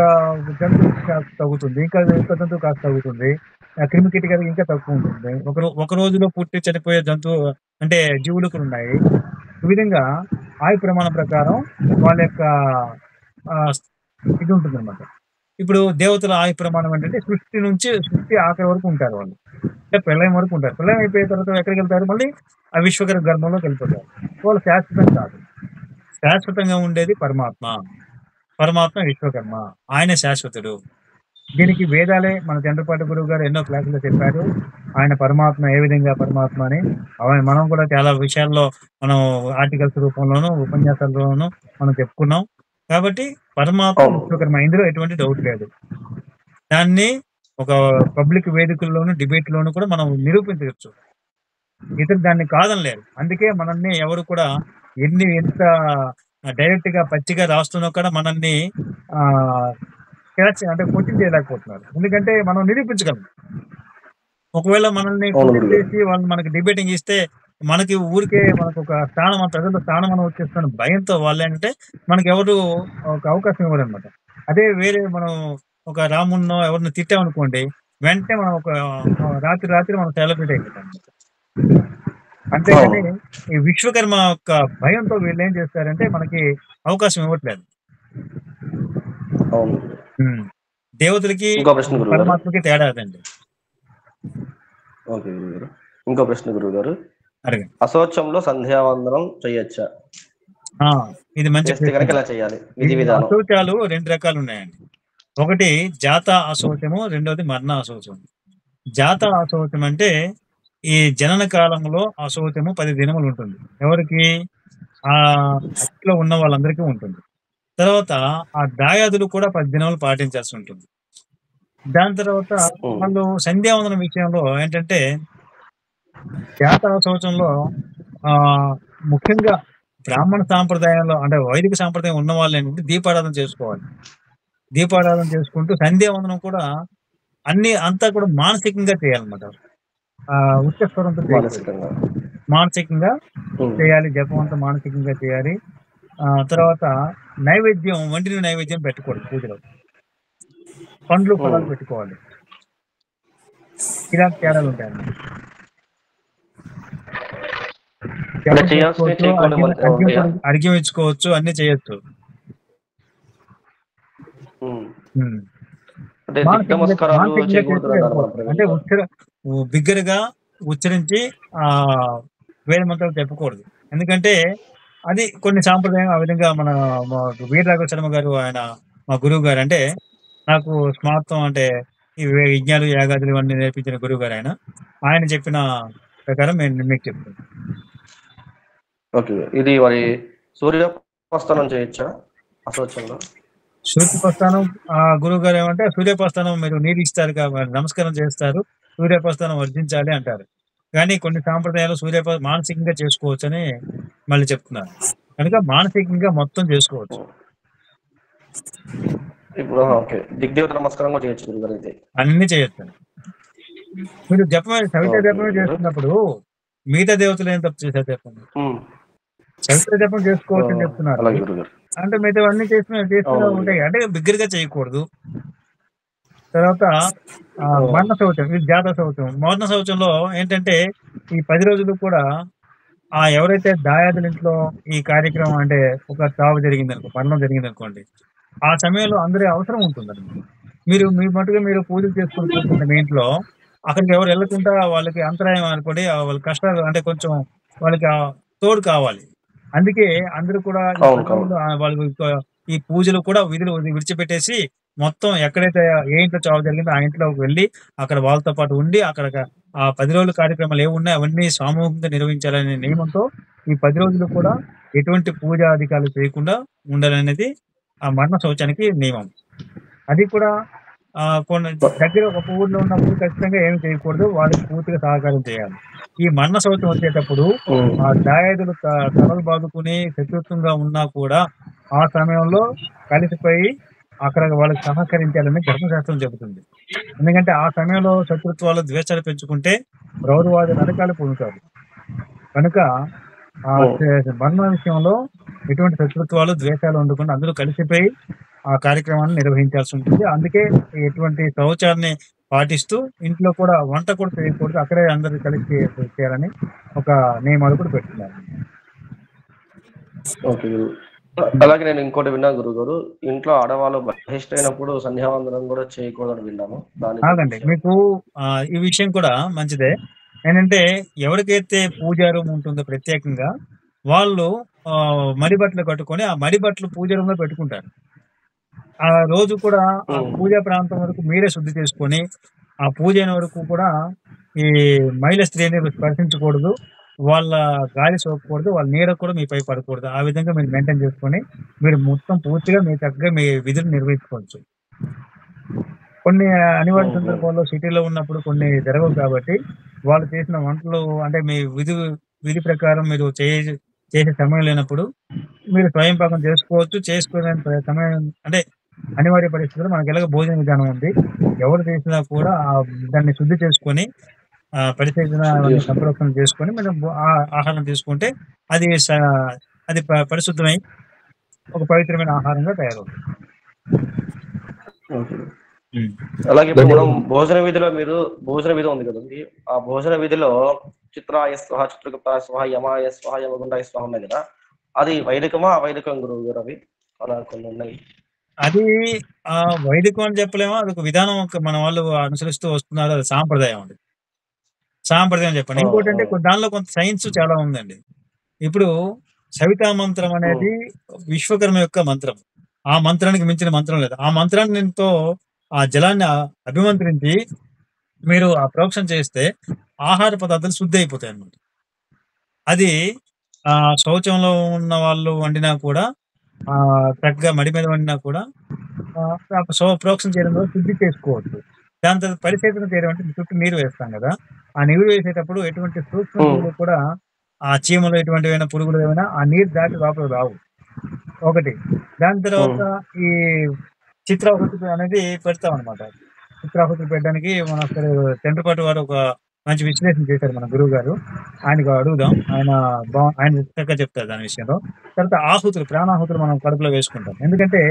జంతువు కాస్త తగ్గుతుంది, ఇంకా జంతువు కాస్త తగ్గుతుంది, క్రిమి కీటకాలకి ఇంకా తక్కువ ఉంటుంది. ఒక రోజులో పుట్టి చనిపోయే జంతువు అంటే జీవులు కూడా ఉన్నాయి. ఈ విధంగా ఆయు ప్రమాణం ప్రకారం వాళ్ళ యొక్క ఇది ఉంటుంది అనమాట. ఇప్పుడు దేవతల ఆయు ప్రమాణం ఏంటంటే సృష్టి ఆఖరి వరకు ఉంటారు వాళ్ళు. అంటే ప్రళయం వరకు ఉంటారు. ప్రళయం అయిపోయిన తర్వాత ఎక్కడికి వెళ్తారు? మళ్ళీ ఆ విశ్వకర్మ గర్భంలోకి వెళ్ళిపోతారు. వాళ్ళు శాశ్వతం కాదు. శాశ్వతంగా ఉండేది పరమాత్మ విశ్వకర్మ, ఆయన శాశ్వతుడు. దీనికి వేదాలే మన చంద్రపాటి గురువు గారు ఎన్నో క్లాసుల్లో చెప్పారు. ఆయన పరమాత్మ ఏ విధంగా పరమాత్మ అని. మనం కూడా చాలా విషయాల్లో మనం ఆర్టికల్స్ రూపంలోనూ ఉపన్యాసాల్లోనూ మనం చెప్పుకున్నాం. కాబట్టి పరమాత్మ విశ్వకర్మ, ఇందులో ఎటువంటి డౌట్ లేదు. దాన్ని ఒక పబ్లిక్ వేదికల్లోనూ డిబేట్లోనూ కూడా మనం నిరూపించవచ్చు. ఇతరు దాన్ని కాదనలేరు. అందుకే మనల్ని ఎవరు కూడా ఎంత డైరెక్ట్ గా పచ్చిగా రాస్తున్నా కూడా మనల్ని అంటే క్వశ్చన్ చేయలేకపోతున్నారు. ఎందుకంటే మనం నిరూపించగలం. ఒకవేళ మనల్ని క్వశ్చన్ చేసి వాళ్ళు మనకి డిబేటింగ్ ఇస్తే మనకి ఊరికే మనకు ఒక స్థానం ప్రజల్లో స్థానం మనం వచ్చేస్తున్న భయంతో వాళ్ళంటే మనకి ఎవరు ఒక అవకాశం ఇవ్వరు అనమాట. అదే వేరే మనం ఒక రామున్నో ఎవరిని తిట్టామనుకోండి, వెంటనే మనం ఒక రాత్రి మనం సెలబ్రేట్ అయిపోతాం. అంతేగాని ఈ విశ్వకర్మ యొక్క భయంతో వీళ్ళు ఏం చేస్తారంటే మనకి అవకాశం ఇవ్వట్లేదు. దేవతలకి ఇంకో ప్రశ్న గురువు గారు. పరమాత్మకి తేడా అదండి. ఓకే గురువు గారు. ఇంకో ప్రశ్న గురువు గారు. అడగండి. అశౌచంలో సంధ్యావందనం చేయొచ్చా? ఇది మంచి ఎలా చేయాలి? విధి విధానం. అశౌచాలు 2 రకాలు ఉన్నాయండి. ఒకటి జాత అశౌచము, రెండోది మరణ అశౌచం. జాత అశౌచం అంటే ఈ జనన కాలంలో అశౌచము 10 దినములు ఉంటుంది. ఎవరికి? ఆ ఇంట్లో ఉన్న వాళ్ళందరికీ ఉంటుంది. తర్వాత ఆ దాయాదులు కూడా 10 దినాలు పాటించాల్సి ఉంటుంది. దాని తర్వాత వాళ్ళు సంధ్యావందనం విషయంలో ఏంటంటే జాత అశౌచంలో ముఖ్యంగా బ్రాహ్మణ సాంప్రదాయంలో అంటే వైదిక సాంప్రదాయం ఉన్న వాళ్ళు ఏంటంటే దీపారాధన చేసుకోవాలి. దీపారాధన చేసుకుంటూ సంధ్యావందనం కూడా అంతా కూడా మానసికంగా చేయాలన్నమాట. ఉచ్చస్వరంతో మానసికంగా చేయాలి. జపం అంతా మానసికంగా చేయాలి. తర్వాత నైవేద్యం, వండిన నైవేద్యం పెట్టకూడదు పూజలో. పండ్లు ఫలాలు పెట్టుకోవాలి. ఇలాంటి తేడాలు ఉంటాయన్నమాట. అర్ఘ్యం ఇచ్చుకోవచ్చు, అన్ని చేయొచ్చు. అంటే బిగ్గరగా ఉచ్చరించి వేద మంత్రాలు చెప్పకూడదు. ఎందుకంటే అది కొన్ని సాంప్రదాయం. ఆ విధంగా మన వీరరాఘవ శర్మ గారు, ఆయన మా గురువు గారు, అంటే నాకు స్మార్థం అంటే ఈ యజ్ఞాలు యాగాదులు ఇవన్నీ నేర్పించిన గురువు గారు. ఆయన చెప్పిన ప్రకారం నేను మీకు చెప్తాను. ఓకే. ఇది మరి సూర్యోపాసనం చేయొచ్చా అశౌచంలో? సూర్యోపాసనం గురువు గారు ఏమంటే సూర్యోపాసనం మీరు నీరు ఇస్తారు కాబట్టి నమస్కారం చేస్తారు, సూర్యోపాసనం వర్జించాలి అంటారు. కానీ కొన్ని సాంప్రదాయాలు మానసికంగా చేసుకోవచ్చు అని మళ్ళీ చెప్తున్నారు. కనుక మానసికంగా మొత్తం చేసుకోవచ్చు. ఇప్పుడు దిగ్దేవత నమస్కారం కూడా చేయొచ్చు, అన్ని చేయొచ్చు. మీరు సవితా జపమే చేస్తున్నప్పుడు మిగతా దేవతలు ఏం తప్పు చేశారు చెప్పండి? సవితా జపం చేసుకోవచ్చు అని చెప్తున్నారు. అంటే మిగతా అన్ని చేస్తూనే ఉంటాయి. అంటే బిగ్గరగా చేయకూడదు. తర్వాత మరణ శౌచం, ఇది జాత శౌచం. మరణ శౌచంలో ఏంటంటే ఈ 10 రోజులు కూడా ఎవరైతే దాయాదుల ఇంట్లో ఈ కార్యక్రమం అంటే ఒక చావు జరిగిందనుకో, మరణం జరిగిందనుకోండి, ఆ సమయంలో అందరి అవసరం ఉంటుందండి. మీ మటుగా మీరు పూజలు చేసుకుంటుంటే మీ ఇంట్లో అక్కడికి ఎవరు వెళ్ళకుండా వాళ్ళకి అంతరాయం అనుకోండి, వాళ్ళ కష్టాలు అంటే కొంచెం వాళ్ళకి తోడు కావాలి. అందుకే అందరూ కూడా వాళ్ళు ఈ పూజలు కూడా విధులు విడిచిపెట్టేసి మొత్తం ఎక్కడైతే ఏ ఇంట్లో చావు జరిగిందో ఆ ఇంట్లోకి వెళ్ళి అక్కడ వాళ్ళతో పాటు ఉండి అక్కడ ఆ 10 రోజుల కార్యక్రమాలు ఏమున్నాయి అవన్నీ సామూహికంగా నిర్వహించాలనే నియమంతో ఈ 10 రోజులు కూడా ఎటువంటి పూజా అధికారులు చేయకుండా ఉండాలనేది ఆ మరణ శౌచానికి నియమం. అది కూడా కొన్ని దగ్గర ఒక ఊర్లో ఉన్నప్పుడు ఖచ్చితంగా ఏమి చేయకూడదు, వాళ్ళకి పూర్తిగా సహకారం చేయాలి. ఈ మరణ శౌచం వచ్చేటప్పుడు ఆ దాయాదులు తలలు బాదుకుని శత్రుత్వంగా ఉన్నా కూడా ఆ సమయంలో కలిసిపోయి అక్కడ వాళ్ళకి సహకరించాలని ధర్మశాస్త్రం చెబుతుంది. ఎందుకంటే ఆ సమయంలో శత్రుత్వాలు ద్వేషాలు పెంచుకుంటే రౌరవాది నరకాలు పొందుతారు. కనుక ఆ మరణ విషయంలో ఎటువంటి శత్రుత్వాలు ద్వేషాలు ఉండకుండా అందరూ కలిసిపోయి ఆ కార్యక్రమాన్ని నిర్వహించాల్సి ఉంటుంది. అందుకే ఎటువంటి శౌచాన్ని పాటిస్తూ ఇంట్లో కూడా వంట కూడా చేయకూడదు, అక్కడే అందరూ కలిసి చేయాలని ఒక నియమాలు కూడా పెట్టుకున్నారు. అలాగే నేను ఇంకోటి విన్నా గురుగారు, ఇంట్లో ఆడవాళ్ళు బహిష్ట అయినప్పుడు సంధ్యావందనం కూడా చేయకూడదని విన్నాను. కాదండి, మీకు ఈ విషయం కూడా మంచిదే. ఏంటంటే ఎవరికైతే పూజా రూమ్ ఉంటుందో ప్రత్యేకంగా వాళ్ళు మడి బట్టలు కట్టుకొని ఆ మడి బట్టలు పూజా రూమ్ లో పెట్టుకుంటారు. ఆ రోజు కూడా ఆ పూజా ప్రాంతం వరకు మీరే శుద్ధి చేసుకొని ఆ పూజ అయిన వరకు కూడా ఈ మహిళ స్త్రీని స్పర్శించకూడదు, వాళ్ళ గాలి సోకకూడదు, వాళ్ళ నీడ కూడా మీపై పడకూడదు. ఆ విధంగా మీరు మెయింటైన్ చేసుకొని మీరు మొత్తం పూర్తిగా మీ చక్కగా మీ విధులు నిర్వహించుకోవచ్చు. కొన్ని అనివార్య సందర్భాల్లో సిటీలో ఉన్నప్పుడు కొన్ని జరగవు కాబట్టి వాళ్ళు చేసిన వంటలు అంటే మీ విధి ప్రకారం మీరు చేసే సమయం లేనప్పుడు మీరు స్వయం పాకం చేసుకోవచ్చు. చేసుకునే సమయం అంటే అనివార్య పరిస్థితుల్లో మనకి ఎలాగ భోజన విధానం ఉంది, ఎవరు చేసినా కూడా దాన్ని శుద్ధి చేసుకొని పరిశీలన అవన్నీ సంప్రోక్షణ చేసుకొని మనం ఆహారం తీసుకుంటే అది అది పరిశుద్ధమై ఒక పవిత్రమైన ఆహారంగా తయారవుతుంది. అలాగే ఇప్పుడు మనం భోజన విధిలో భోజన విధి ఉంది కదండి, ఆ భోజన విధిలో చిత్రాయ స్వహ, చిత్రగుప్తాయ స్వహ, యమాయ స్వహ, యమగుండాయ స్వహ ఉన్నాయి కదా, అది వైదికమా అవైదికం గురువు గారు? అవి అలా కొన్ని ఉన్నాయి. అది వైదికం అని చెప్పలేమో, అదొక విధానం మన వాళ్ళు అనుసరిస్తూ వస్తున్నారు. అది సాంప్రదాయం అండి, సాంప్రదాయం చెప్పండి. ఇంకోటి అంటే దానిలో కొంత సైన్స్ చాలా ఉందండి. ఇప్పుడు సవితా మంత్రం అనేది విశ్వకర్మ యొక్క మంత్రం. ఆ మంత్రానికి మించిన మంత్రం లేదు. ఆ మంత్రాన్నితో ఆ జలాన్ని అభిమంత్రించి మీరు ఆ ప్రోక్షణ చేస్తే ఆహార పదార్థాలు శుద్ధి అయిపోతాయి అన్నమాట. అది శౌచంలో ఉన్న వాళ్ళు వండినా కూడా, చక్కగా మడి మీద వండినా కూడా ప్రోక్షణ చేయడం ద్వారా శుద్ధి చేసుకోవచ్చు. దాని తర్వాత పరిశీలన చేయడం అంటే చుట్టూ నీరు వేస్తాం కదా, ఆ నీరు వేసేటప్పుడు ఎటువంటి సూక్ష్మ కూడా, ఆ చీమలు ఎటువంటివైనా పురుగులు ఏమైనా ఆ నీరు దాటి లోపల రావు. ఒకటి. దాని తర్వాత ఈ చిత్రాహుతి అనేది పెడతాం అనమాట. చిత్రాహుతి పెట్టడానికి మన చంద్రపాటి వారు ఒక మంచి విశ్లేషణ చేశారు మన గురువు గారు. ఆయనకు అడుగుదాం, ఆయన చక్కగా చెప్తారు దాని విషయంలో. తర్వాత ఆహుతులు, ప్రాణాహుతులు మనం కడుపులో వేసుకుంటాం. ఎందుకంటే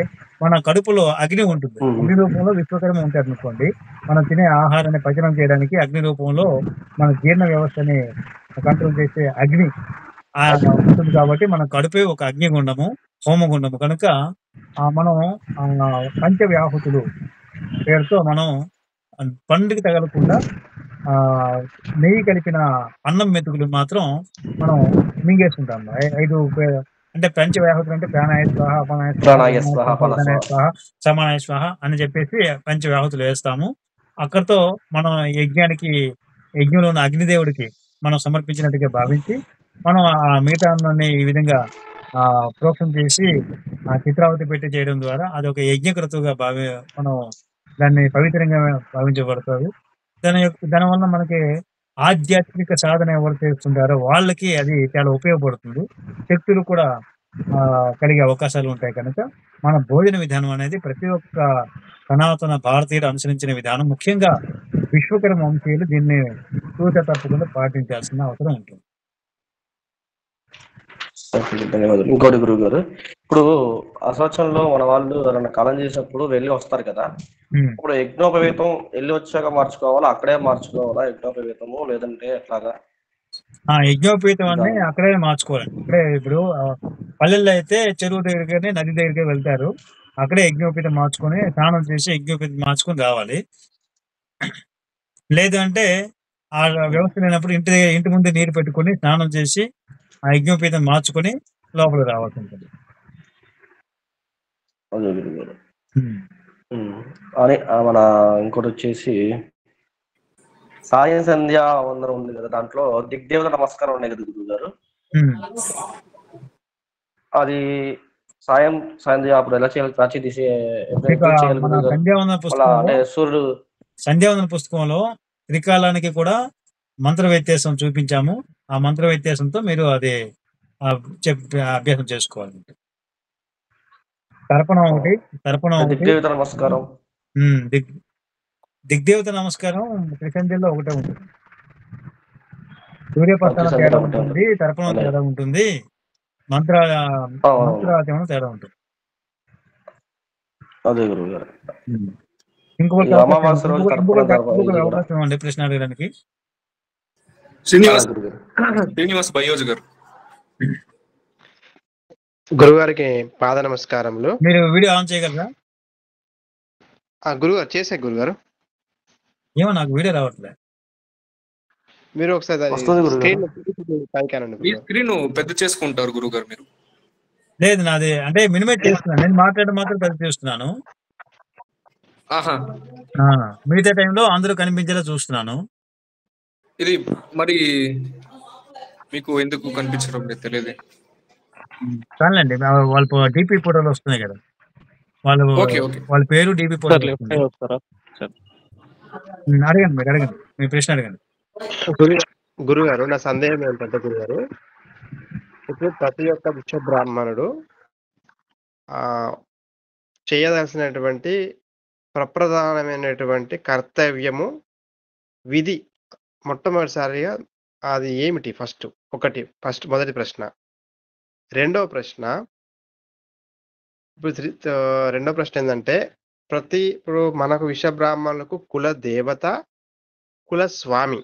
మన కడుపులో అగ్ని ఉంటుంది, అగ్ని రూపంలో విశ్వకర్మ ఉంటారు అనుకోండి. మనం తినే ఆహారాన్ని పచనం చేయడానికి అగ్ని రూపంలో మన జీర్ణ వ్యవస్థని కంట్రోల్ చేసే అగ్ని ఉంటుంది. కాబట్టి మన కడుపే ఒక అగ్నిగుండము, హోమగుండము కనుక మనం పంచవ్యాహుతులు పేరుతో మనం పండుగ తగలకుండా నెయ్యి కలిపిన అన్నం మెతుకులు మాత్రం మనం మింగేసుకుంటాం. 5 అంటే పంచవ్యాహుతులు అంటే ప్రాణాయ స్వాహ, అపానాయ స్వాహ, సమానాయ స్వాహ అని చెప్పేసి పంచవ్యాహుతులు వేస్తాము. అక్కడితో మనం యజ్ఞంలో ఉన్న అగ్నిదేవుడికి మనం సమర్పించినట్టుగా భావించి మనం ఆ మిగతా అన్నాన్ని ఈ విధంగా ప్రోక్షణ చేసి ఆ చిత్రావతి పెట్టి చేయడం ద్వారా అదొక యజ్ఞకృతుగా మనం దాన్ని పవిత్రంగా భావించబడుతుంది. దానివల్ల మనకి ఆధ్యాత్మిక సాధన ఎవరు చేస్తుంటారో వాళ్ళకి అది చాలా ఉపయోగపడుతుంది. శక్తులు కూడా కలిగే అవకాశాలు ఉంటాయి. కనుక మన భోజన విధానం అనేది ప్రతి ఒక్క సనాతన భారతీయులు అనుసరించిన విధానం. ముఖ్యంగా విశ్వకర్మ వంశీయులు దీన్ని తూచ తప్పకుండా పాటించాల్సిన అవసరం ఉంటుంది. ధన్యవాదాలు. ఇంకోటి గురువు గారు, ఇప్పుడు అసోచంలో మన వాళ్ళు ఎవరైనా కాలం చేసినప్పుడు వెళ్ళి వస్తారు కదా, ఇప్పుడు యజ్ఞోపవీతం వెళ్ళి వచ్చాక మార్చుకోవాలా, అక్కడే మార్చుకోవాలా యజ్ఞోపవీతము, లేదంటే ఎట్లాగా? యజ్ఞోపవీతం అన్ని అక్కడే మార్చుకోవాలండి. ఇక్కడే ఇప్పుడు పల్లెల్లో అయితే చెరువు దగ్గరికి, నది దగ్గరికి వెళ్తారు. అక్కడే యజ్ఞోపవీతం మార్చుకొని స్నానం చేసి యజ్ఞోపవీతం మార్చుకొని రావాలి. లేదు అంటే ఆ వ్యవస్థ లేనప్పుడు ఇంటి ముందు నీరు పెట్టుకొని స్నానం చేసి ఆ యజ్ఞోపవీతం మార్చుకొని లోపల రావాల్సి ఉంటుంది. మన ఇంకోటి వచ్చేసి సాయం సంధ్య వందనం ఉంది కదా, దాంట్లో దిగ్దేవత నమస్కారం ఉన్నాయి కదా గురువు గారు, అది సాయం సంధ్య అప్పుడు ఎలా చేయాలి? ప్రాచీ తీసి సూర్యుడు సంధ్యావందన పుస్తకంలో త్రికాలానికి కూడా మంత్ర వ్యత్యాసం చూపించాము. ఆ మంత్ర వ్యత్యాసంతో మీరు అది అభ్యాసం చేసుకోవాలి. తర్పణం ఒకటి, దిగ్దేవత నమస్కారం, దిగ్దేవత నమస్కారం త్రిసంధ్యలో ఒకటే ఉంటుంది. సూర్యపతనం తేడా ఉంటుంది, తర్పణం తేడా ఉంటుంది, మంత్రాచమనం తేడా ఉంటుంది. అదే గురువు గారు. ఇంకొక అవకాశం ఇవ్వండి ప్రశ్న అడగడానికి. శ్రీనివాస్ బయోజ్ గారు. గురుగారికి పాద నమస్కారములు. మీరు వీడియో ఆన్ చేయగలరా? గురుగారు చేసే గురుగారు. ఏమో నాకు వీడియో రావట్లేదు. మీరు ఒకసారి స్క్రీన్ పెద్ద చేసుకుంటారు గురుగారు మీరు? లేదు, నాది అంటే మినిమైజ్ చేస్తున్నాను. నేను మాట్లాడడం మాత్రం పెద్ద చేస్తున్నాను. మిగతా టైంలో అందరూ కనిపించేలా చూస్తున్నాను. ఇది మరి మీకు ఎందుకు కనిపించడం లేదు తెలియదు. చాలండి, వాళ్ళ డిపి ఫోటోలు వస్తున్నాయి కదా, వాళ్ళ పేరు డిపి ఫోటోలు. అడగండి, మీరు అడగండి, మీ ప్రశ్న అడగండి. గురుగారు, నా సందేహం ఏంటంటే గురుగారు, ఇప్పుడు ప్రతి ఒక్క విశ్వ బ్రాహ్మణుడు చేయదలసినటువంటి ప్రప్రధానమైనటువంటి కర్తవ్యము, విధి మొట్టమొదటిసారిగా అది ఏమిటి మొదటి ప్రశ్న. రెండవ ప్రశ్న రెండో ప్రశ్న ఏందంటే, ఇప్పుడు మనకు విశ్వబ్రాహ్మణులకు కుల దేవత, కుల స్వామి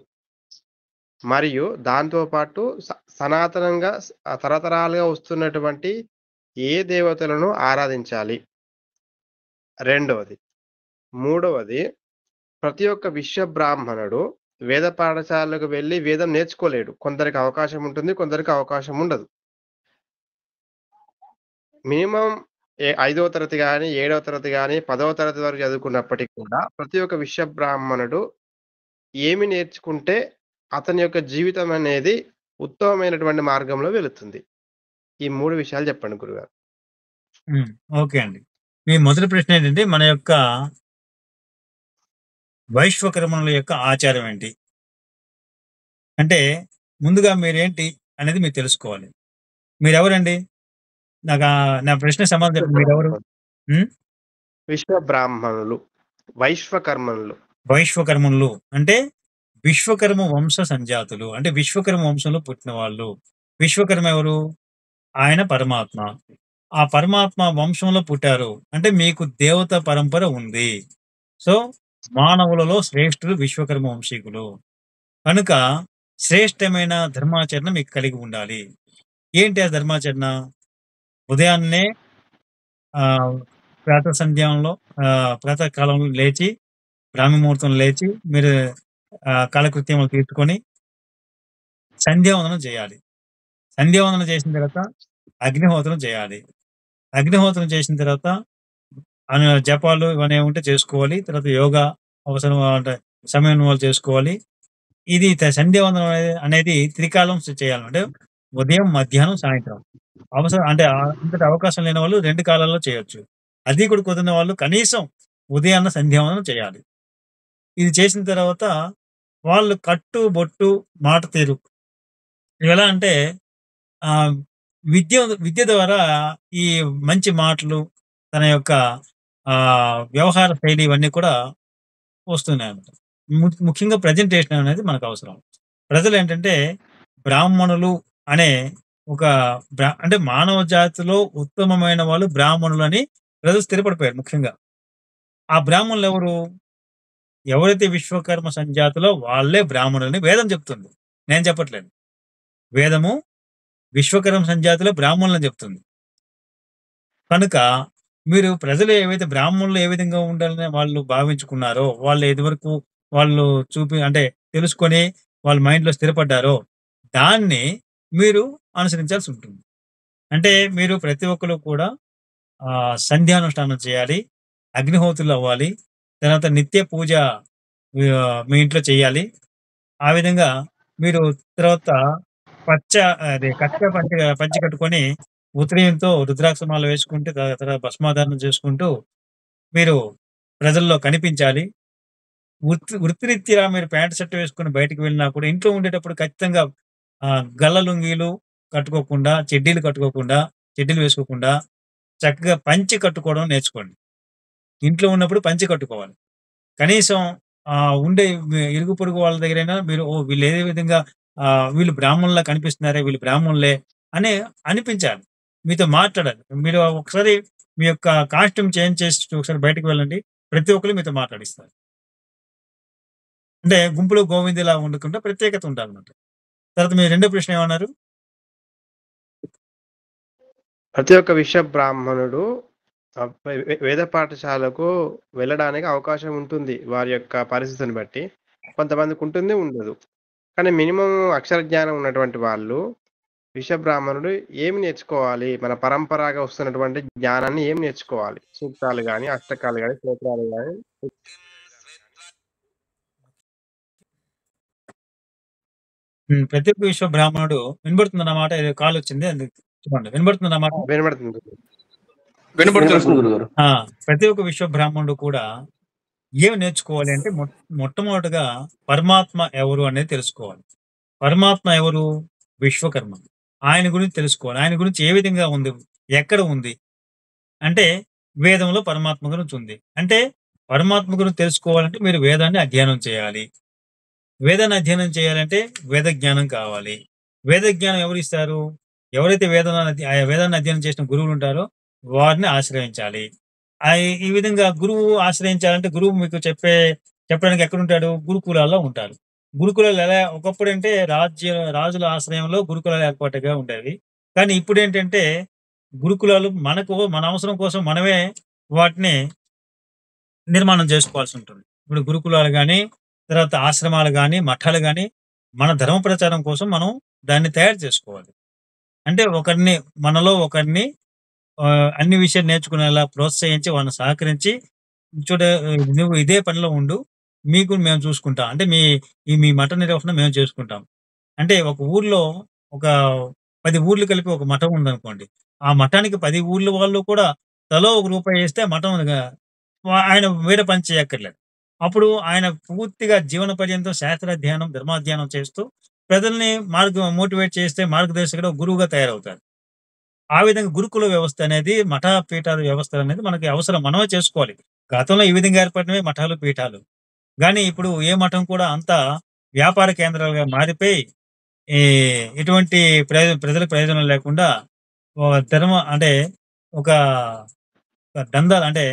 మరియు దాంతో పాటు సనాతనంగా తరతరాలుగా వస్తున్నటువంటి ఏ దేవతలను ఆరాధించాలి? రెండవది. మూడవది, ప్రతి ఒక్క విశ్వబ్రాహ్మణుడు వేద పాఠశాలకు వెళ్లి వేదం నేర్చుకోలేడు. కొందరికి అవకాశం ఉంటుంది, కొందరికి అవకాశం ఉండదు. మినిమం 5వ తరగతి గాని, 7వ తరగతి గాని, 10వ తరగతి వరకు చదువుకున్నప్పటికి కూడా ప్రతి ఒక్క విశ్వబ్రాహ్మణుడు ఏమి నేర్చుకుంటే అతని యొక్క జీవితం అనేది ఉత్తమమైనటువంటి మార్గంలో వెళుతుంది? ఈ 3 విషయాలు చెప్పండి గురుగారు. ఓకే అండి. మీ మొదటి ప్రశ్న ఏంటంటే, మన యొక్క వైశ్వకర్మల యొక్క ఆచారం ఏంటి? అంటే ముందుగా మీరేంటి అనేది మీరు తెలుసుకోవాలి. మీరెవరండి? నా ప్రశ్న సమాధానం చెప్పండి. మీరెవరు? విశ్వబ్రాహ్మణులు, వైశ్వకర్మణులు. వైశ్వకర్మలు అంటే విశ్వకర్మ వంశ సంజాతులు, అంటే విశ్వకర్మ వంశంలో పుట్టిన వాళ్ళు. విశ్వకర్మ ఎవరు? ఆయన పరమాత్మ. ఆ పరమాత్మ వంశంలో పుట్టారు అంటే మీకు దేవత పరంపర ఉంది. సో మానవులలో శ్రేష్ఠులు విశ్వకర్మ వంశీకులు. కనుక శ్రేష్టమైన ధర్మాచరణ మీకు కలిగి ఉండాలి. ఏంటి ఆ ధర్మాచరణ? ఉదయాన్నే ప్రాతः సంధ్యంలో ప్రాతకాలంలో లేచి, బ్రాహ్మీ ముహూర్తం లేచి మీరు కాలకృత్యములు తీర్చుకొని సంధ్యావందనం చేయాలి. సంధ్యావందనం చేసిన తర్వాత అగ్నిహోత్రం చేయాలి. అగ్నిహోత్రం చేసిన తర్వాత జపాలు ఇవన్నీ ఉంటే చేసుకోవాలి. తర్వాత యోగా అవసరం అంటే సమయం వాళ్ళు చేసుకోవాలి. ఇది సంధ్యావందనం అనేది త్రికాలం చేయాలంటే ఉదయం, మధ్యాహ్నం, సాయంత్రం. అవసరం అంటే అంతటి అవకాశం లేని వాళ్ళు 2 కాలాల్లో చేయొచ్చు. అది కూడా కుదిరిన వాళ్ళు కనీసం ఉదయాన్న సంధ్యావందనం చేయాలి. ఇది చేసిన తర్వాత వాళ్ళు కట్టు, బొట్టు, మాట తీరు ఎలా అంటే విద్య ద్వారా ఈ మంచి మాటలు, తన యొక్క వ్యవహార శైలి ఇవన్నీ కూడా వస్తున్నాయన్నమాట. ముఖ్యంగా ప్రజెంటేషన్ అనేది మనకు అవసరం. ప్రజలు ఏంటంటే బ్రాహ్మణులు అనే అంటే మానవ జాతిలో ఉత్తమమైన వాళ్ళు బ్రాహ్మణులు అని ప్రజలు స్థిరపడిపోయారు. ముఖ్యంగా ఆ బ్రాహ్మణులు ఎవరైతే విశ్వకర్మ సంజాతిలో వాళ్ళే బ్రాహ్మణులని వేదం చెప్తుంది. నేను చెప్పట్లేదు. వేదము విశ్వకర్మ సంజాతిలో బ్రాహ్మణులని చెప్తుంది. కనుక మీరు ప్రజలు ఏవైతే బ్రాహ్మణులు ఏ విధంగా ఉండాలని వాళ్ళు భావించుకున్నారో, వాళ్ళు ఇదివరకు వాళ్ళు అంటే తెలుసుకొని వాళ్ళ మైండ్లో స్థిరపడ్డారో దాన్ని మీరు అనుసరించాల్సి ఉంటుంది. అంటే మీరు ప్రతి ఒక్కరు కూడా సంధ్యానుష్ఠానం చేయాలి, అగ్నిహోత్రులు అవ్వాలి, తర్వాత నిత్య పూజ మీ ఇంట్లో చేయాలి. ఆ విధంగా మీరు తర్వాత పంచి కట్టుకొని ఉత్తరీయంతో రుద్రాక్షమాల వేసుకుంటూ తర్వాత భస్మాధారణం చేసుకుంటూ మీరు ప్రజల్లో కనిపించాలి. వృత్తిరీత్యా మీరు ప్యాంటు షర్ట్ వేసుకుని బయటకు వెళ్ళినా కూడా ఇంట్లో ఉండేటప్పుడు ఖచ్చితంగా గల్ల లుంగీలు కట్టుకోకుండా, చెడ్డీలు వేసుకోకుండా చక్కగా పంచి కట్టుకోవడం నేర్చుకోండి. ఇంట్లో ఉన్నప్పుడు పంచి కట్టుకోవాలి. కనీసం ఉండే ఇరుగు పొరుగు వాళ్ళ దగ్గరైనా మీరు వీళ్ళు ఏ విధంగా వీళ్ళు బ్రాహ్మణులా కనిపిస్తున్నారే, వీళ్ళు బ్రాహ్మణులే అని అనిపించాలి. మీతో మాట్లాడాలి. మీరు ఒకసారి మీ యొక్క కాస్ట్యూమ్ చేంజ్ చేసి ఒకసారి బయటకు వెళ్ళండి. ప్రతి ఒక్కరు మీతో మాట్లాడిస్తారు. అంటే గుంపులో గోవిందులా ఉండకుండా ప్రత్యేకత ఉండాలన్నమాట. తర్వాత మీరు రెండో ప్రశ్న ఏమన్నారు? ప్రతి ఒక్క విశ్వబ్రాహ్మణుడు వేద పాఠశాలకు వెళ్ళడానికి అవకాశం ఉంటుంది. వారి యొక్క పరిస్థితిని బట్టి కొంతమందికి ఉంటుంది, ఉండదు. కానీ మినిమం అక్షర జ్ఞానం ఉన్నటువంటి వాళ్ళు విశ్వబ్రాహ్మణుడు ఏమి నేర్చుకోవాలి? మన పరంపరగా వస్తున్నటువంటి జ్ఞానాన్ని ఏమి నేర్చుకోవాలి? సూక్తాలు గాని, అష్టకాలు గాని, స్తోత్రాలు గాని. ప్రతి ఒక్క విశ్వబ్రాహ్మణుడు వినబడుతుందన్నమాట. కాల్ వచ్చింది, చూడండి. వినబడుతుందన్నమాట. వినబడుతుంది. ప్రతి ఒక్క విశ్వబ్రాహ్మణుడు కూడా ఏమి నేర్చుకోవాలి అంటే మొట్టమొదటిగా పరమాత్మ ఎవరు అనేది తెలుసుకోవాలి. పరమాత్మ ఎవరు? విశ్వకర్మ. ఆయన గురించి తెలుసుకోవాలి. ఆయన గురించి ఏ విధంగా ఉంది, ఎక్కడ ఉంది అంటే వేదంలో పరమాత్మ గురించి ఉంది. అంటే పరమాత్మ గురించి తెలుసుకోవాలంటే మీరు వేదాన్ని అధ్యయనం చేయాలి. వేదాన్ని అధ్యయనం చేయాలంటే వేద జ్ఞానం కావాలి. వేద జ్ఞానం ఎవరిస్తారు? ఎవరైతే వేదాన్ని అధ్యయనం చేసిన గురువులు ఉంటారో వారిని ఆశ్రయించాలి. ఈ విధంగా గురువు ఆశ్రయించాలంటే గురువు మీకు చెప్పడానికి ఎక్కడుంటాడు? గురుకులాల్లో ఉంటారు. గురుకులాలు ఎలా ఒకప్పుడంటే రాజుల ఆశ్రయంలో గురుకులాలు ఏర్పాటుగా ఉండేవి. కానీ ఇప్పుడేంటంటే గురుకులాలు మన అవసరం కోసం మనమే వాటిని నిర్మాణం చేసుకోవాల్సి ఉంటుంది. ఇప్పుడు గురుకులాలు గాని, తర్వాత ఆశ్రమాలు గాని, మఠాలు గాని మన ధర్మ ప్రచారం కోసం మనం దాన్ని తయారు చేసుకోవాలి. అంటే మనలో ఒకరిని అన్ని విషయాలు నేర్చుకునేలా ప్రోత్సహించి, వాళ్ళని సహకరించి, నువ్వు ఇదే పనిలో ఉండు. మీకు మేము చూసుకుంటాం. అంటే మీ మఠ నిర్వహణ మేము చేసుకుంటాం. అంటే ఒక ఊర్లో ఒక 10 ఊర్లు కలిపి ఒక మఠం ఉందనుకోండి. ఆ మఠానికి 10 ఊర్ల వాళ్ళు కూడా తలో ఒక రూపాయి ఏస్తే ఆయన వేరే పని చేయక్కర్లేదు. అప్పుడు ఆయన పూర్తిగా జీవన పర్యంతం శాస్త్రాధ్యయనం, ధర్మాధ్యయనం చేస్తూ ప్రజల్ని మోటివేట్ చేస్తే మార్గదర్శకుడు గురువుగా తయారవుతారు. ఆ విధంగా గురుకుల వ్యవస్థ అనేది, మఠ పీఠాల వ్యవస్థ అనేది మనకి అవసరం. మనమే చేసుకోవాలి. గతంలో ఈ విధంగా ఏర్పడినవే మఠాలు, పీఠాలు. గానీ ఇప్పుడు ఏ మఠం కూడా అంతా వ్యాపార కేంద్రాలుగా మారిపోయి ఎటువంటి ప్రజలకు ప్రయోజనం లేకుండా అంటే ఒక దందాలు అంటే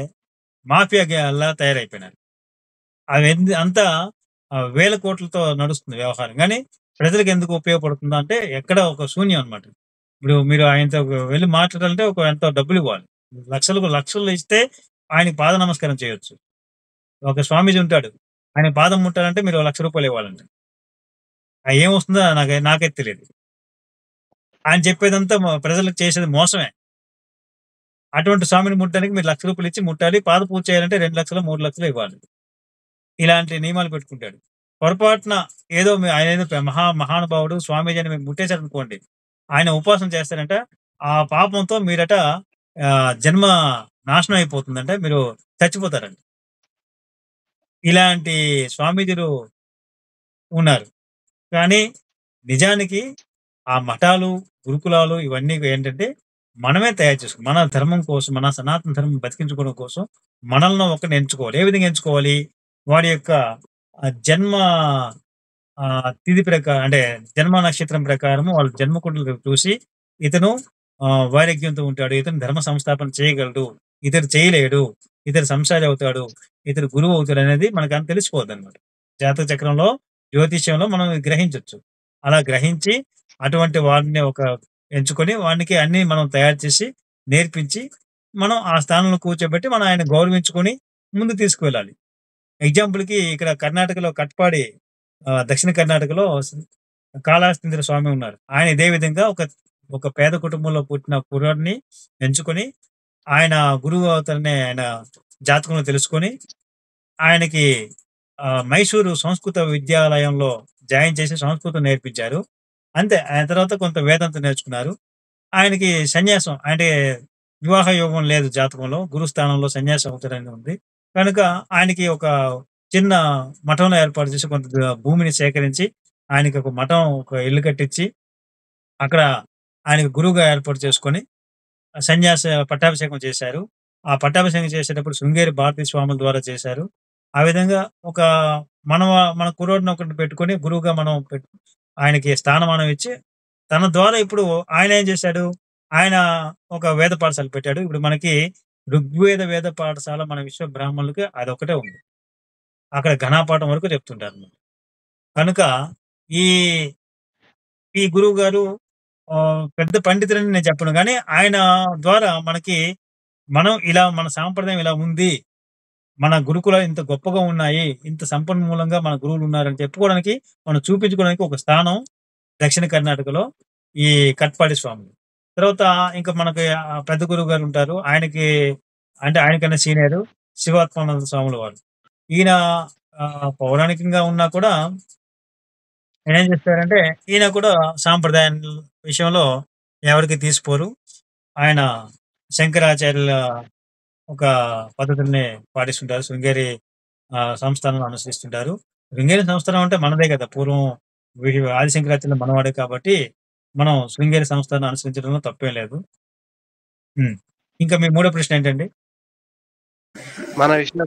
మాఫియాలా తయారైపోయినారు. అంతా వేల కోట్లతో నడుస్తుంది వ్యవహారం. కానీ ప్రజలకు ఎందుకు ఉపయోగపడుతుందా అంటే ఎక్కడ ఒక శూన్యం అనమాట. ఇప్పుడు మీరు ఆయనతో వెళ్ళి మాట్లాడాలంటే ఎంతో డబ్బులు ఇవ్వాలి. లక్షలు ఇస్తే ఆయనకి పాద నమస్కారం చేయొచ్చు. ఒక స్వామీజీ ఉంటాడు. ఆయన పాదం ముట్టాలంటే మీరు ₹1,00,000 ఇవ్వాలండి. ఏమొస్తుందో నాకైతే తెలియదు. ఆయన చెప్పేదంతా ప్రజలకు చేసేది మోసమే. అటువంటి స్వామిని ముట్టడానికి మీరు ₹1,00,000 ఇచ్చి ముట్టాలి. పాద పూజ చేయాలంటే 2,00,000, 3,00,000 ఇవ్వాలి. ఇలాంటి నియమాలు పెట్టుకుంటాడు. పొరపాటున ఆయన ఏదో మహానుభావుడు స్వామీజీ అని మీరు ముట్టేశారనుకోండి, ఆయన ఉపాసన చేస్తారంట. ఆ పాపంతో మీరట జన్మ నాశనం అయిపోతుందంట. మీరు చచ్చిపోతారంట. ఇలాంటి స్వామీజీలు ఉన్నారు. కానీ నిజానికి ఆ మఠాలు, గురుకులాలు ఇవన్నీ ఏంటంటే మనమే తయారు చేసుకోవాలి. మన ధర్మం కోసం, మన సనాతన ధర్మం బతికించుకోవడం కోసం మనల్ని ఒకరిని ఎంచుకోవాలి. ఏ విధంగా ఎంచుకోవాలి? వాడి యొక్క జన్మ తిథి ప్రకారం, అంటే జన్మ నక్షత్రం ప్రకారం వాళ్ళ జన్మకుండలు చూసి ఇతను వైరాగ్యంతో ఉంటాడు, ఇతను ధర్మ సంస్థాపన చేయగలడు, ఇతడు చేయలేడు, ఇతడు సంసారి అవుతాడు, ఇతడు గురువు అవుతాడు అనేది మనకు అంత తెలిసిపోద్ది అనమాట. జాతక చక్రంలో, జ్యోతిష్యంలో మనం గ్రహించవచ్చు. అలా గ్రహించి అటువంటి వాడిని ఎంచుకొని వానికి అన్ని మనం తయారు చేసి నేర్పించి మనం ఆ స్థానంలో కూర్చోబెట్టి మనం ఆయన గౌరవించుకొని ముందు తీసుకువెళ్ళాలి. ఎగ్జాంపుల్‌కి ఇక్కడ కర్ణాటకలో కట్పాడి, దక్షిణ కర్ణాటకలో కాళహస్తీంద్ర స్వామి ఉన్నారు. ఆయన ఇదే విధంగా ఒక పేద కుటుంబంలో పుట్టిన కుర్రాడిని ఎంచుకొని ఆయన గురువు అవుతారని ఆయన జాతకంలో తెలుసుకొని ఆయనకి మైసూరు సంస్కృత విద్యాలయంలో జాయిన్ చేసి సంస్కృతం నేర్పించారు. అంతే. ఆయన తర్వాత కొంత వేదాంతం నేర్చుకున్నారు. ఆయనకి సన్యాసం అంటే వివాహ యోగం లేదు జాతకంలో. గురుస్థానంలో సన్యాసం అవుతారని ఉంది. కనుక ఆయనకి ఒక చిన్న మఠంలో ఏర్పాటు చేసి కొంత భూమిని సేకరించి ఆయనకి ఒక మఠం, ఒక ఇల్లు కట్టించి అక్కడ ఆయనకి గురువుగా ఏర్పాటు చేసుకొని పట్టాభిషేకం చేశారు. ఆ పట్టాభిషేకం చేసేటప్పుడు శృంగేరి భారతీ స్వాముల ద్వారా చేశారు. ఆ విధంగా మన కుర్రోడిని ఒకరిని పెట్టుకొని గురువుగా మనం ఆయనకి స్థానమానం ఇచ్చి తన ద్వారా ఇప్పుడు ఆయన ఏం చేశాడు? ఆయన ఒక వేద పాఠశాల పెట్టాడు. ఇప్పుడు మనకి ఋగ్వేద వేద పాఠశాల మన విశ్వ బ్రాహ్మణులకి అదొకటే ఉంది. అక్కడ ఘనాపాఠం వరకు చెప్తుంటారు. కనుక ఈ గురువు గారు పెద్ద పండితులని నేను చెప్పను, కానీ ఆయన ద్వారా మన సాంప్రదాయం ఇలా ఉంది, మన గురుకులాలు ఇంత గొప్పగా ఉన్నాయి, ఇంత సంపన్మూలంగా మన గురువులు ఉన్నారని చెప్పుకోవడానికి, మనం చూపించుకోవడానికి ఒక స్థానం దక్షిణ కర్ణాటకలో ఈ కట్పాడి స్వామి. తర్వాత ఇంకా మనకి పెద్ద గురువు గారు ఉంటారు. ఆయనకన్నా సీనియర్ శివాత్మానంద స్వాముల వారు. ఈయన పౌరాణికంగా ఉన్నా కూడా ఏం చేస్తారంటే ఈయన కూడా సాంప్రదాయం విషయంలో ఎవరికి తీసిపోరు. ఆయన శంకరాచార్యుల ఒక పద్ధతుల్ని పాటిస్తుంటారు. శృంగేరి సంస్థానం అనుసరిస్తుంటారు. శృంగేరి సంస్థానం అంటే మనదే కదా, పూర్వం ఆదిశంకరాచార్యులు మనవాడే కాబట్టి మనం శృంగేరి సంస్థానం అనుసరించడంలో తప్పేం లేదు. ఇంకా మీ మూడో ప్రశ్న ఏంటండి? మన విశ్వ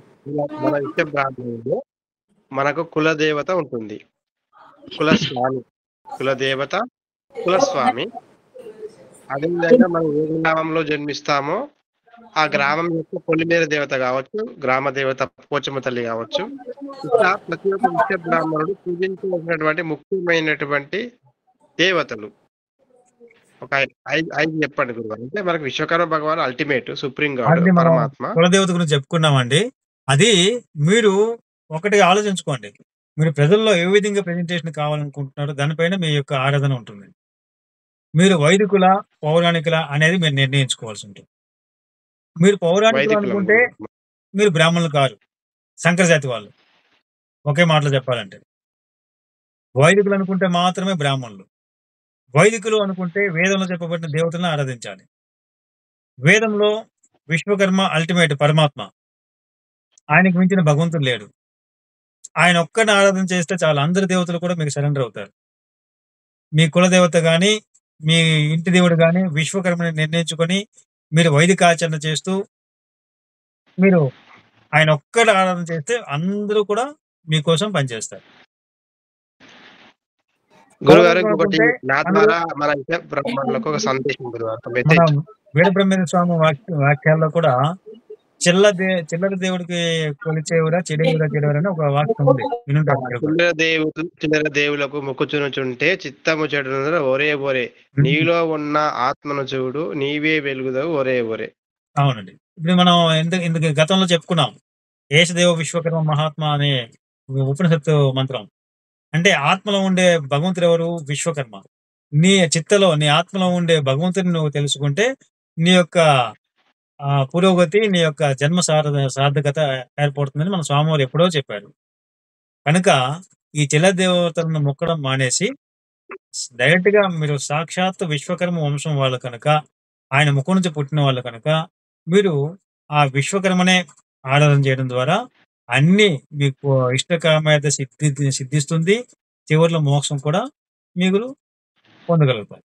బ్రాహ్మణుడు మనకు కుల దేవత ఉంటుంది. కులస్వామి, కులదేవత, కులస్వామి. అదేవిధంగా మనం ఏ గ్రామంలో జన్మిస్తామో ఆ గ్రామం యొక్క పొలిమేర దేవత కావచ్చు, గ్రామ దేవత పోచమ్మ తల్లి కావచ్చు. ఇట్లా ప్రతి ఒక్క విషయ బ్రాహ్మణుడు పూజించవలసినటువంటి ముఖ్యమైనటువంటి దేవతలు ఒక ఐదు చెప్పండి గురుగారు. అంటే మనకు విశ్వకర్మ భగవాన్ అల్టిమేట్ సుప్రీం గాడ్ ఆల్రెడీ మనం పరమాత్మ. కులదేవత గురించి చెప్పుకున్నామండి. అది మీరు ఒకటి ఆలోచించుకోండి. మీరు ప్రజల్లో ఏ విధంగా ప్రెజెంటేషన్ కావాలనుకుంటున్నారో దానిపైన మీ యొక్క ఆరాధన ఉంటుంది. మీరు వైదికుల, పౌరాణికుల అనేది మీరు నిర్ణయించుకోవాల్సి ఉంటుంది. మీరు పౌరాణికులు వైదికులం అనుకుంటే మీరు బ్రాహ్మణులు కారు, శంకర జాతి వాళ్ళు. ఒకే మాటలో చెప్పాలంటే వైదికులు అనుకుంటే మాత్రమే బ్రాహ్మణులు. వైదికులు అనుకుంటే వేదంలో చెప్పబడిన దేవతలను ఆరాధించాలి. వేదంలో విశ్వకర్మ అల్టిమేట్ పరమాత్మ, ఆయనకు మించిన భగవంతుడు లేడు. ఆయన ఒక్కరిని ఆరాధన చేస్తే చాలు, అందరి దేవతలు కూడా మీకు సరెండర్ అవుతారు. మీ కులదేవత కానీ, మీ ఇంటి దేవుడు కానీ విశ్వకర్మని నిర్ణయించుకొని మీరు వైదిక ఆచరణ చేస్తూ మీరు ఆయన ఒక్కరి ఆరాధన చేస్తే అందరూ కూడా మీకోసం పనిచేస్తారు. గురుగారు ఇంకొకటి నా ద్వారా మన విషయ బ్రాహ్మణులకు ఒక సందేశం గురుగారు, ఒక మన మెసేజ్. వీరబ్రహ్మేంద్ర స్వామి వాక్యాల్లో కూడా చిల్లర దేవుడికి కొలిచేవురా చెడేవురా చెడేవురా అని ఒక వాక్యం ఉంది, వినుంటారు మీరు కూడా. చిల్లర దేవులకు మొక్కుచునుచుంటే చిత్తము చెడు ఒరే ఒరే, నీలో ఉన్న ఆత్మను చూడు, నీవే వెలుగుదవు ఒరే ఒరే. అవునండి. ఇప్పుడు మనం ఇందుకు గతంలో చెప్పుకున్నాం, ఏషదేవ విశ్వకర్మ మహాత్మ అనే ఉపనిషత్తు మంత్రం. అంటే ఆత్మలో ఉండే భగవంతుడు ఎవరు? విశ్వకర్మ. నీ చిత్తలో, నీ ఆత్మలో ఉండే భగవంతుని నువ్వు తెలుసుకుంటే నీ యొక్క పురోగతి, నీ యొక్క జన్మ సార్థకత ఏర్పడుతుందని మన స్వామివారు ఎప్పుడో చెప్పారు. కనుక ఈ చిల్ల దేవతలను మొక్కడం మానేసి డైరెక్ట్ గా మీరు సాక్షాత్ విశ్వకర్మ వంశం వాళ్ళు కనుక, ఆయన ముఖం నుంచి పుట్టిన వాళ్ళు కనుక మీరు ఆ విశ్వకర్మనే ఆరాధన చేయడం ద్వారా అన్ని మీకు ఇష్టకామత సిద్ధిస్తుంది. చివరిలో మోక్షం కూడా మీరు పొందగలుగుతారు.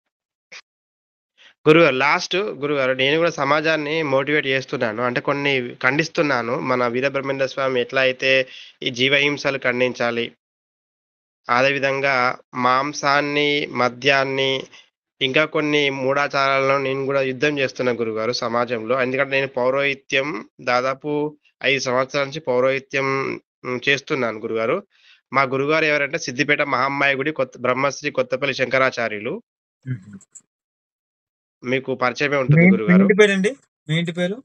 గురుగారు నేను కూడా సమాజాన్ని మోటివేట్ చేస్తున్నాను, అంటే కొన్ని ఖండిస్తున్నాను. మన వీరబ్రహ్మేంద్ర స్వామి ఎట్లా అయితే ఈ జీవహింసలు ఖండించాలి, అదేవిధంగా మాంసాన్ని, మద్యాన్ని, ఇంకా కొన్ని మూఢాచారాలను నేను కూడా యుద్ధం చేస్తున్నా గురుగారు సమాజంలో. ఎందుకంటే నేను పౌరోహిత్యం దాదాపు 5 సంవత్సరాల నుంచి పౌరోహిత్యం చేస్తున్నాను గురుగారు. మా గురుగారు ఎవరంటే సిద్దిపేట మహామ్మాయి గుడి బ్రహ్మశ్రీ కొత్తపల్లి శంకరాచార్యులు. మీకు పరిచయమే ఉంటుంది గురుగారు. మీ ఇంటి పేరు?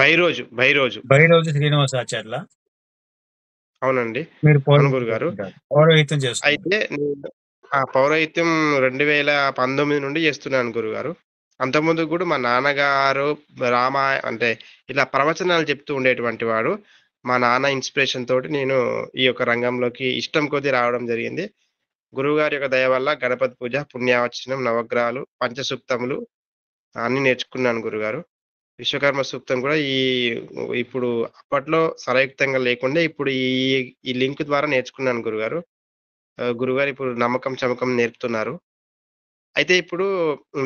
బైరోజు శ్రీనివాసాచార్యుల. అవునండి, మీరు గురుగారు. పౌరోహిత్యం చేస్తారు. అయితే ఆ పౌరోహిత్యం 2019 నుండి చేస్తున్నాను గురుగారు. అంతకుముందు కూడా మా నాన్నగారు అంటే ఇలా ప్రవచనాలు చెప్తూ ఉండేటువంటి వాడు. మా నాన్న ఇన్స్పిరేషన్ తోటి నేను ఈ యొక్క రంగంలోకి ఇష్టం కొద్దీ రావడం జరిగింది. గురువుగారి యొక్క దయ వల్ల గణపతి పూజ, పుణ్యావచనం, నవగ్రహాలు, పంచసూక్తములు అన్ని నేర్చుకున్నాను గురుగారు. విశ్వకర్మ సూక్తం కూడా ఇప్పుడు అప్పట్లో సరయుక్తంగా లేకుండా ఇప్పుడు ఈ లింక్ ద్వారా నేర్చుకున్నాను గురుగారు. గురుగారు ఇప్పుడు నమ్మకం చమకం నేర్పుతున్నారు. అయితే ఇప్పుడు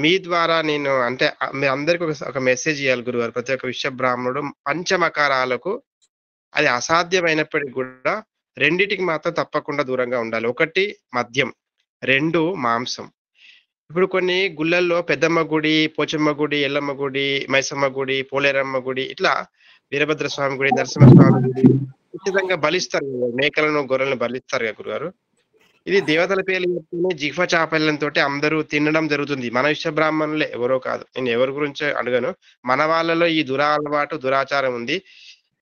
మీ ద్వారా నేను అంటే మీ అందరికి ఒక మెసేజ్ ఇవ్వాలి గురుగారు. ప్రతి ఒక్క విశ్వ బ్రాహ్మణుడు పంచమకారాలకు అది అసాధ్యమైనప్పటికీ కూడా రెండిటికి మాత్రం తప్పకుండా దూరంగా ఉండాలి. 1 మద్యం, 2 మాంసం. ఇప్పుడు కొన్ని గుళ్ళల్లో పెద్దమ్మ గుడి, పోచమ్మ గుడి, ఎల్లమ్మ గుడి, మైసమ్మ గుడి, పోలేరమ్మ గుడి, ఇట్లా వీరభద్ర స్వామి గుడి, నరసింహస్వామి గుడి ఖచ్చితంగా బలిస్తారు, మేకలను గొర్రెలను బలిస్తారు కదా గురుగారు. ఇది దేవతల పేర్లు చెప్తూనే జిహ్వ చాపల్యంతో అందరూ తినడం జరుగుతుంది. మన విశ్వ బ్రాహ్మణులే, ఎవరో కాదు. నేను ఎవరి గురించి అడగను. మన వాళ్ళలో ఈ దురలవాటు, దురాచారం ఉంది.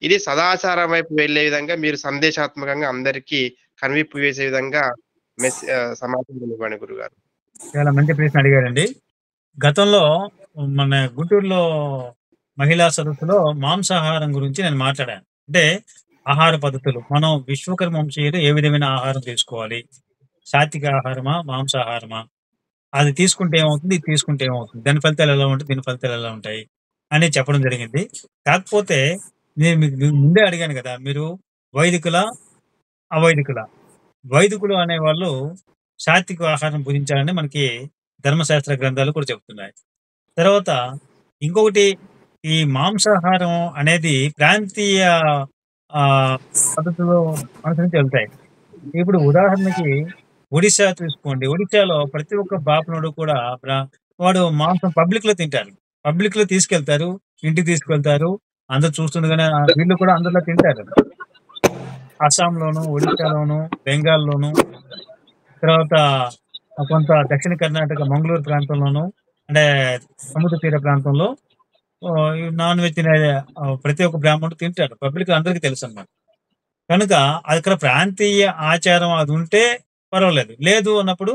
ఇది సదాచారం వైపు వెళ్లే విధంగా మీరు సందేశాత్మకంగా అందరికీ కనువిప్పు వేసే విధంగా సమాచారం ఇవ్వండి గురుగారు. చాలా మంచి ప్రశ్న అడిగారండి. గతంలో మన గుంటూరులో మహిళా సదస్సులో మాంసాహారం గురించి నేను మాట్లాడాను. అంటే ఆహార పద్ధతులు, మనం విశ్వకర్మ వంశీయులు ఏ విధమైన ఆహారం తీసుకోవాలి, సాత్విక ఆహారమా, మాంసాహారమా, అది తీసుకుంటే ఏమవుతుంది, ఇది తీసుకుంటే ఏమవుతుంది, దాని ఫలితాలు ఎలా ఉంటాయి, దీని ఫలితాలు ఎలా ఉంటాయి అని చెప్పడం జరిగింది. కాకపోతే నేను మీకు ముందే అడిగాను కదా, మీరు వైదికుల, అవైదికుల. వైదికులు అనేవాళ్ళు సాత్విక ఆహారం భుజించాలని మనకి ధర్మశాస్త్ర గ్రంథాలు కూడా చెప్తున్నాయి. తర్వాత ఇంకొకటి, ఈ మాంసాహారం అనేది ప్రాంతీయ పద్ధతులు అనుసరించి వెళ్తాయి. ఇప్పుడు ఉదాహరణకి ఒడిశా తీసుకోండి. ఒడిశాలో ప్రతి ఒక్క బాపనుడు కూడా వాడు మాంసం పబ్లిక్ లో తింటారు. పబ్లిక్ లో తీసుకెళ్తారు, ఇంటికి తీసుకెళ్తారు. అందరు చూస్తుండగానే వీళ్ళు కూడా అందరిలో తింటారు. అస్సాంలోను, ఒడిశాలోను, బెంగాల్లోను, తర్వాత కొంత దక్షిణ కర్ణాటక మంగళూరు ప్రాంతంలోను, అంటే సముద్ర తీర ప్రాంతంలో ఈ నాన్ వెజ్ తినే ప్రతి ఒక్క బ్రాహ్మణుడు తింటాడు. పబ్లిక్ అందరికీ తెలుసు అన్నమాట. కనుక అక్కడ ప్రాంతీయ ఆచారం అది ఉంటే పర్వాలేదు. లేదు అన్నప్పుడు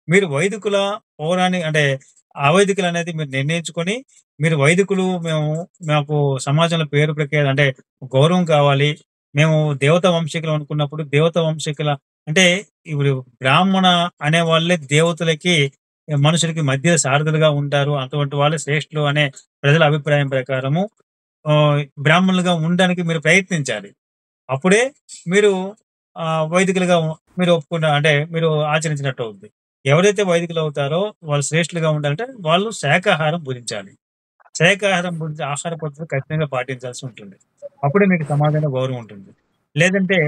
మీరు వైదికుల అంటే అవైదికులు అనేది మీరు నిర్ణయించుకొని, మీరు వైదికులు మాకు సమాజంలో పేరు ప్రఖ్యాతి అంటే గౌరవం కావాలి. మేము దేవతా వంశీకులు అనుకున్నప్పుడు దేవతా వంశీకుల అంటే ఇప్పుడు బ్రాహ్మణ అనే వాళ్ళే దేవతలకి మనుషులకి మధ్య సారథులుగా ఉంటారు. అటువంటి వాళ్ళే శ్రేష్ఠులు అనే ప్రజల అభిప్రాయం ప్రకారము బ్రాహ్మణులుగా ఉండడానికి మీరు ప్రయత్నించాలి. అప్పుడే మీరు వైదికులుగా మీరు అంటే మీరు ఆచరించినట్టు అవుతుంది. ఎవరైతే వైదికులు అవుతారో వాళ్ళు శ్రేష్ఠులుగా ఉండాలంటే వాళ్ళు శాకాహారం భుజించాలి. శాకాహారం భుజించే ఆహార పద్ధతులు ఖచ్చితంగా పాటించాల్సి ఉంటుంది. అప్పుడే మీకు సమాజంలో గౌరవం ఉంటుంది. లేదంటే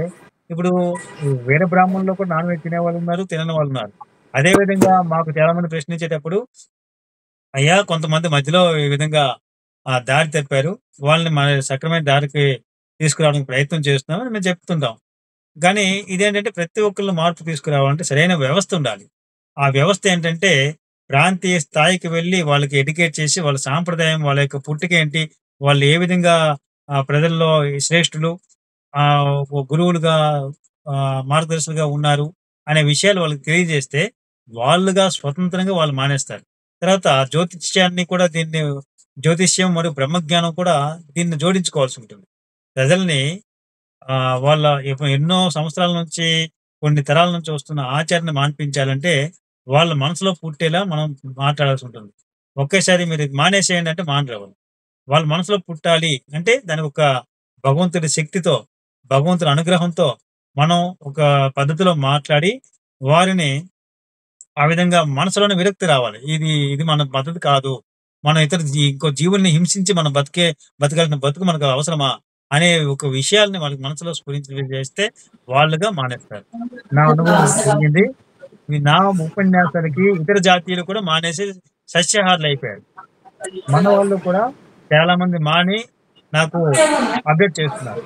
ఇప్పుడు వేరే బ్రాహ్మణుల్లో కూడా నాన్ వెజ్ తినే వాళ్ళు ఉన్నారు, తినని వాళ్ళు ఉన్నారు. అదే విధంగా మాకు చాలా మంది ప్రశ్నించేటప్పుడు, అయ్యా కొంతమంది మధ్యలో ఈ విధంగా దారి తప్పారు, వాళ్ళని మన సక్రమైన దారికి తీసుకురావడానికి ప్రయత్నం చేస్తున్నామని మేము చెప్తుంటాం. కానీ ఇదేంటంటే ప్రతి ఒక్కళ్ళు మార్పు తీసుకురావాలంటే సరైన వ్యవస్థ ఉండాలి. ఆ వ్యవస్థ ఏంటంటే ప్రాంతీయ స్థాయికి వెళ్ళి వాళ్ళకి ఎడ్యుకేట్ చేసి వాళ్ళ సాంప్రదాయం, వాళ్ళ యొక్క పుట్టుక ఏంటి, వాళ్ళు ఏ విధంగా ప్రజల్లో శ్రేష్ఠులు, గురువులుగా, మార్గదర్శులుగా ఉన్నారు అనే విషయాలు వాళ్ళకి తెలియజేస్తే వాళ్ళుగా స్వతంత్రంగా వాళ్ళు మానేస్తారు. తర్వాత జ్యోతిష్యాన్ని కూడా జ్యోతిష్యం మరియు బ్రహ్మజ్ఞానం కూడా దీన్ని జోడించుకోవాల్సి ఉంటుంది. ప్రజల్ని వాళ్ళ ఎన్నో సంవత్సరాల నుంచి కొన్ని తరాల నుంచి వస్తున్న ఆచారాన్ని మాన్పించాలంటే వాళ్ళ మనసులో పుట్టేలా మనం మాట్లాడాల్సి ఉంటుంది. ఒకేసారి మీరు ఇది మానేసేయండి అంటే మానరావాలి. వాళ్ళ మనసులో పుట్టాలి అంటే దానికి ఒక భగవంతుడి శక్తితో, భగవంతుడి అనుగ్రహంతో మనం ఒక పద్ధతిలో మాట్లాడి వారిని ఆ విధంగా మనసులోనే విరక్తి రావాలి. ఇది మన పద్ధతి కాదు. మనం ఇంకో జీవుల్ని హింసించి మనం బతకాల్సిన బతుకు మనకు అవసరమా అనే ఒక విషయాల్ని వాళ్ళకి మనసులో చేస్తే వాళ్ళుగా మానేస్తారు. నా అనుభవం జరిగింది. నా ఉపన్యాసాలకి ఇతర జాతీయులు కూడా మానేసి సస్యాహారులు అయిపోయారు. మన వాళ్ళు కూడా చాలా మంది మాని నాకు అప్డేట్ చేస్తున్నారు.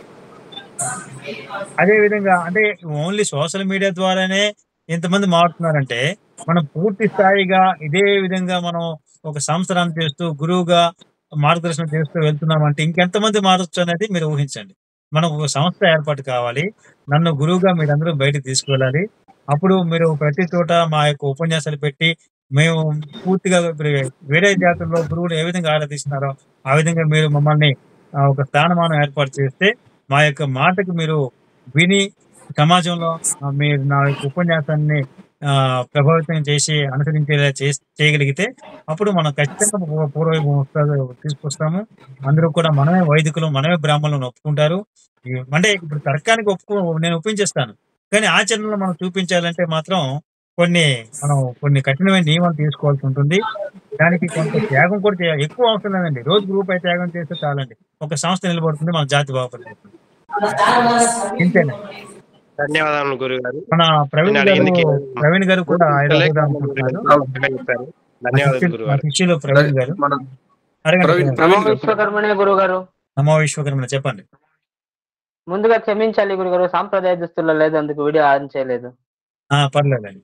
అదే విధంగా అంటే ఓన్లీ సోషల్ మీడియా ద్వారానే ఇంతమంది మారుతున్నారంటే మనం పూర్తి స్థాయిగా ఇదే విధంగా మనం ఒక సంస్థ రన్ చేస్తూ గురువుగా మార్గదర్శనం చేస్తూ వెళ్తున్నామంటే ఇంకెంతమంది మారొచ్చు అనేది మీరు ఊహించండి. మనం ఒక సంస్థ ఏర్పాటు కావాలి. నన్ను గురువుగా మీరందరూ బయటకు తీసుకువెళ్ళాలి. అప్పుడు మీరు ప్రతి చోట మా యొక్క ఉపన్యాసాలు పెట్టి మేము పూర్తిగా వేరే జాతుల్లో గురువులు ఏ విధంగా ఆరాధిస్తున్నారో ఆ విధంగా మీరు మమ్మల్ని ఒక స్థానమానం ఏర్పాటు చేస్తే మా యొక్క మాటకు మీరు విని సమాజంలో మీరు నా యొక్క ఉపన్యాసాన్ని ప్రభావితం చేసి అనుసరించేలా చేయగలిగితే అప్పుడు మనం ఖచ్చితంగా పూర్వ తీసుకొస్తాము. అందరూ కూడా మనమే వైదికులు, మనమే బ్రాహ్మణులను ఒప్పుకుంటారు. అంటే ఇప్పుడు తర్కానికి నేను ఒప్పించేస్తాను, కానీ ఆచరణలో మనం చూపించాలంటే మాత్రం కొన్ని కఠినమైన నియమాలు తీసుకోవాల్సి ఉంటుంది. దానికి కొంత త్యాగం కూడా చేయాలి. ఎక్కువ అవసరం లేదండి. రోజు రూపాయి త్యాగం చేస్తే చాలండి. ఒక సంస్థ నిలబడుతుంది, మన జాతి బాగుపడుతుంది. ఇంతేనా? ధన్యవాదాలు గురుగారు. మన ప్రవీణ్ గారు కూడా శిష్యులు ప్రవీణ్ గారు నమో విశ్వకర్మణ చెప్పండి. ముందుగా క్షమించాలి గురుగారు, సాంప్రదాయ దుస్తుల్లో లేదు, అందుకు వీడియో ఆన్ చేయలేదు. పర్లేదండి.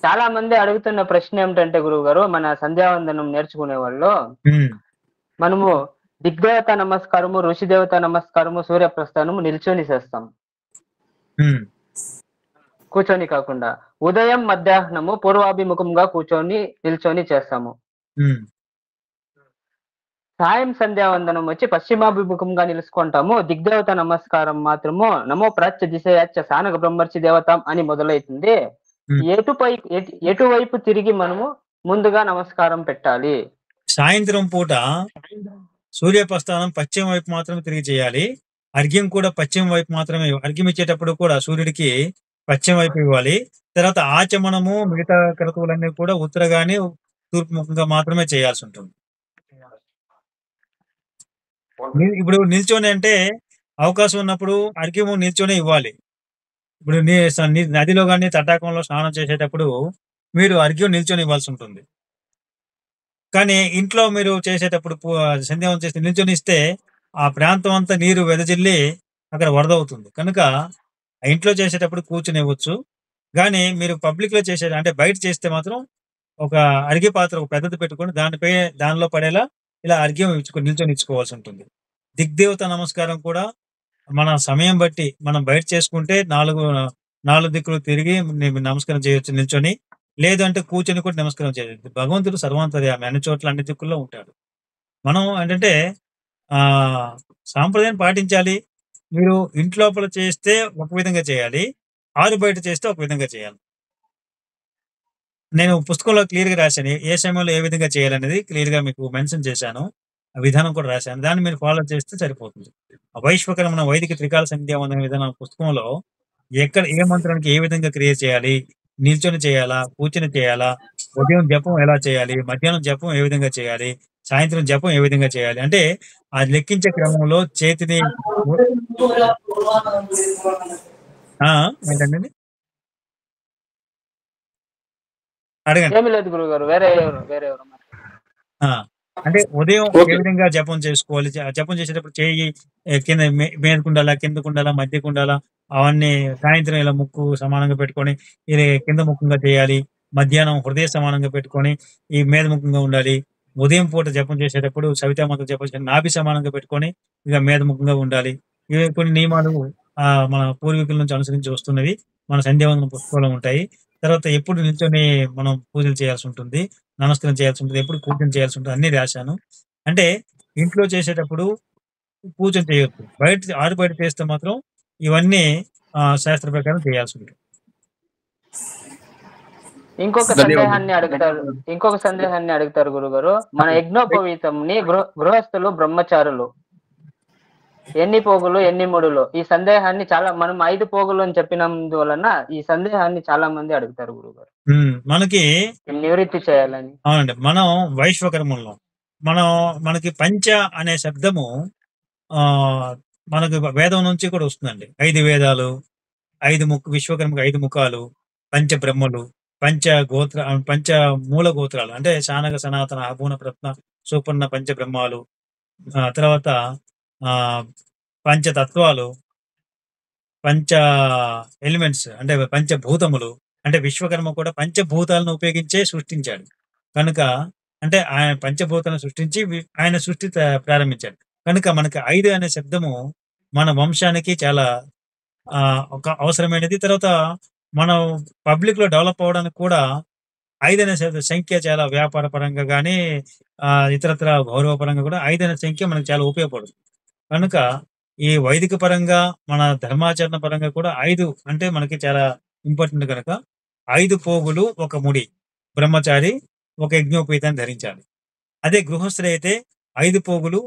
చాలా మంది అడుగుతున్న ప్రశ్న ఏమిటంటే గురువు, మన సంధ్యావందనం నేర్చుకునే వాళ్ళు మనము దిగ్దేవత నమస్కారము, ఋషి దేవత నమస్కారము, సూర్యప్రస్థానము నిల్చొని చేస్తాం, కూర్చొని కాకుండా ఉదయం మధ్యాహ్నము పూర్వాభిముఖంగా నిల్చొని చేస్తాము. సాయం సంధ్యావందనం వచ్చి పశ్చిమాభిముఖంగా నిలుచుకుంటాము. దిగ్దేవత నమస్కారం మాత్రము నమో ప్రాచ్య దిశయాచ్చ సానగ బ్రహ్మర్షి దేవతాం అని మొదలవుతుంది. ఎటువైపు తిరిగి మనము ముందుగా నమస్కారం పెట్టాలి? సాయంత్రం పూట సూర్యప్రస్థానం పశ్చిమ వైపు మాత్రమే తిరిగి చేయాలి. అర్ఘ్యం కూడా పశ్చిమ వైపు మాత్రమే. అర్ఘ్యం ఇచ్చేటప్పుడు కూడా సూర్యుడికి పశ్చిమ వైపు ఇవ్వాలి. తర్వాత ఆచమనము మిగతా క్రతువులన్నీ కూడా ఉత్తర గాని తూర్పు ముఖంగా మాత్రమే చేయాల్సి ఉంటుంది. ఇప్పుడు నిల్చొని అంటే అవకాశం ఉన్నప్పుడు అర్ఘ్యము నిల్చొని ఇవ్వాలి. ఇప్పుడు నదిలో కానీ తటాకంలో స్నానం చేసేటప్పుడు మీరు అర్ఘ్యం నిల్చొని ఇవ్వాల్సి ఉంటుంది. కానీ ఇంట్లో మీరు చేసేటప్పుడు సంధ్యావందనం చేసి నిల్చొని ఇస్తే ఆ ప్రాంతం అంతా నీరు వెదజిల్లి అక్కడ వరద అవుతుంది. కనుక ఆ ఇంట్లో చేసేటప్పుడు కూర్చుని ఇవ్వచ్చు. కానీ మీరు పబ్లిక్ లో అంటే బయట చేస్తే మాత్రం ఒక అరిగే పాత్ర ఒక పెద్దది పెట్టుకొని దానిలో పడేలా ఇలా అర్ఘ్యం నిల్చొని ఇచ్చుకోవాల్సి ఉంటుంది. దిగ్దేవత నమస్కారం కూడా మన సమయం బట్టి మనం బయట చేసుకుంటే నాలుగు దిక్కులు తిరిగి నమస్కారం చేయొచ్చు నిల్చొని. లేదు అంటే కూర్చొని కూడా నమస్కారం చేయొచ్చు. భగవంతుడు సర్వాంతర్యామి, అన్ని చోట్ల అన్ని దిక్కుల్లో ఉంటాడు. మనం ఏంటంటే సాంప్రదాయం పాటించాలి. మీరు ఇంట్లోపల చేస్తే ఒక విధంగా చేయాలి, ఆరు బయట చేస్తే ఒక విధంగా చేయాలి. నేను పుస్తకంలో క్లియర్ గా రాశాను, ఏ సమయంలో ఏ విధంగా చేయాలనేది క్లియర్ గా మీకు మెన్షన్ చేశాను. ఆ విధానం కూడా రాశాను. దాన్ని మీరు ఫాలో చేస్తే సరిపోతుంది. వైశ్వకర్మణ వైదిక త్రికాల సంధ్యావందన విధానం పుస్తకంలో ఎక్కడ ఏ మంత్రానికి ఏ విధంగా క్రియ చేయాలి, నిల్చొని చేయాలా, కూర్చొని చేయాలా, ఉదయం జపం ఎలా చేయాలి, మధ్యాహ్నం జపం ఏ విధంగా చేయాలి, సాయంత్రం జపం ఏ విధంగా చేయాలి, అంటే ఆ లెక్కించే క్రమంలో చేతిని ఏంటండి అడగండి. ఏమి లేదు గురుగారు, వేరే ఎవరు అంటే ఉదయం ఏ విధంగా జపం చేసుకోవాలి, జపం చేసేటప్పుడు చేయి కింద మీదకుండాలా, కిందకుండాలా, మధ్యకుండాలా, అవన్నీ సాయంత్రం ఇలా ముక్కు సమానంగా పెట్టుకొని ఇది కింద ముఖంగా చేయాలి, మధ్యాహ్నం హృదయ సమానంగా పెట్టుకొని ఈ మీద ముఖంగా ఉండాలి, ఉదయం పూట జపం చేసేటప్పుడు సవితామంత్రం జపం నాభి సమానంగా పెట్టుకొని ఇక మీద ముఖంగా ఉండాలి. ఇవి కొన్ని నియమాలు మన పూర్వీకుల నుంచి అనుసరించి వస్తున్నవి మన సంధ్యావందన పుస్తకంలో ఉంటాయి. తర్వాత ఎప్పుడు నిల్చొని మనం పూజలు చేయాల్సి ఉంటుంది, నమస్కారం చేయాల్సి ఉంటుంది, ఎప్పుడు కూర్చొని చేయాల్సి ఉంటుంది, అన్ని రాశాను. అంటే ఇంట్లో చేసేటప్పుడు పూజలు చేయొచ్చు, ఆరు బయట చేస్తే మాత్రం ఇవన్నీ శాస్త్ర ప్రకారం చేయాల్సి ఉంటుంది. ఇంకొక సందేహాన్ని అడుగుతారు గురుగారు. మన యజ్ఞోపవీతంని గృహస్థులు బ్రహ్మచారులు ఎన్ని పోగులు ఎన్ని ముడులు, ఈ సందేహాన్ని చాలా మనం 5 పోగులు అని చెప్పినందువలన ఈ సందేహాన్ని చాలా మంది అడుగుతారు గురుగారు. మనకి నివృత్తి చేయాలని. అవునండి, మనం వైశ్వకర్మంలో మనకి పంచ అనే శబ్దము మనకు వేదం నుంచి కూడా వస్తుందండి. 5 వేదాలు, 5 విశ్వకర్మకు 5 ముఖాలు, పంచ బ్రహ్మలు, పంచ మూల గోత్రాలు అంటే శానగ సనాతన అభూన ప్రత్న సుపర్ణ పంచ బ్రహ్మాలు, తర్వాత పంచతత్వాలు, పంచ ఎలిమెంట్స్ అంటే పంచభూతములు. అంటే విశ్వకర్మ కూడా పంచభూతాలను ఉపయోగించే సృష్టించాడు. కనుక అంటే ఆయన పంచభూతాలను సృష్టించి ఆయన సృష్టి ప్రారంభించాడు. కనుక మనకి 5 అనే శబ్దము మన వంశానికి చాలా ఒక అవసరమైనది. తర్వాత మనం పబ్లిక్ లో డెవలప్ అవడానికి కూడా 5 అనే సంఖ్య చాలా వ్యాపార పరంగా కానీ ఇతరత్ర గౌరవ పరంగా కూడా 5 అనే సంఖ్య మనకు చాలా ఉపయోగపడుతుంది. కనుక ఈ వైదిక పరంగా మన ధర్మాచరణ పరంగా కూడా 5 అంటే మనకి చాలా ఇంపార్టెంట్. కనుక 5 పోగులు ఒక ముడి, బ్రహ్మచారి ఒక యజ్ఞోపేతాన్ని ధరించాలి. అదే గృహస్థుడు అయితే 5 పోగులు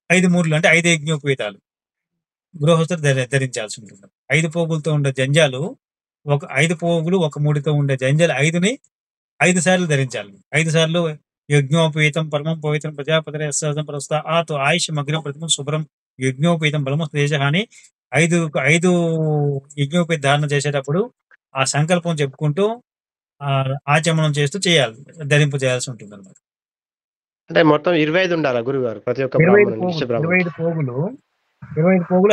5 మూడులు అంటే 5 యజ్ఞోపేతాలు గృహస్థుడు ధరించాల్సి ఉంటుంది. 5 పోగులతో ఉండే జంజాలు 5 పోగులు ఒక ముడితో ఉండే జంజాలు 5ని 5 సార్లు ధరించాలి. 5 సార్లు యజ్ఞోపేతం పరమం పవిత్రం ప్రజాపతి ప్రస్తా ఆతో ఆయుష్ మగ్నం ప్రతిమం శుభ్రం యజ్ఞోపేతం బలము తేజ అని 5 యజ్ఞోపేత ధారణ చేసేటప్పుడు ఆ సంకల్పం చెప్పుకుంటూ ఆచమనం చేస్తూ ధరింపు చేయాల్సి ఉంటుంది అన్నమాట. అంటే మొత్తం 25 ఉండాలా గురుగారు ప్రతి ఒక్క 25 పోగులు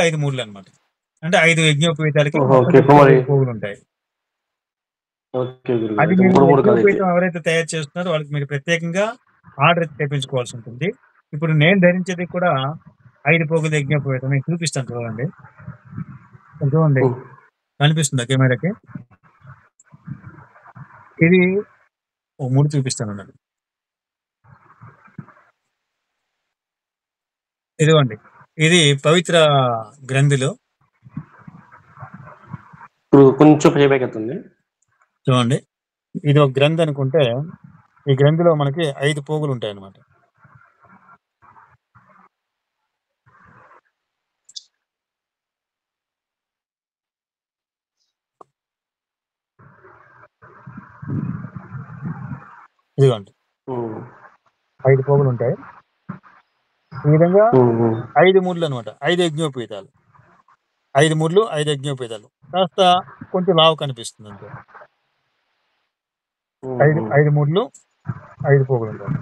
5 మూడులు అనమాట. అంటే 5 యజ్ఞోపేతాలకి పోగులు ఉంటాయి. అది యజ్ఞోపేతం ఎవరైతే తయారు చేస్తున్నారో వాళ్ళకి మీరు ప్రత్యేకంగా ఆర్డర్ తెప్పించుకోవాల్సి ఉంటుంది. ఇప్పుడు నేను ధరించేది కూడా 5 పోగుల యజ్ఞోపేతం. నేను చూపిస్తాను, చూడండి. కనిపిస్తుందా కెమెరాకి? ఇది 3 చూపిస్తాను అన్నాడు. ఇదిగోండి, ఇది పవిత్ర గ్రంథిలో కొంచెం చూడండి. ఇది ఒక గ్రంథి అనుకుంటే ఈ గ్రంథిలో మనకి 5 పోగులు ఉంటాయి అన్నమాట. ఇదిగోండి 5 పోగులు ఉంటాయి. ఈ విధంగా 5 మూడులు అనమాట, 5 యజ్ఞోపేతాలు. 5 ముళ్ళు 5 యజ్ఞోపేతాలు కాస్త కొంచెం లావు కనిపిస్తుంది అంతే. 5 ముళ్ళు 5 పోగులు ఉంటాయి.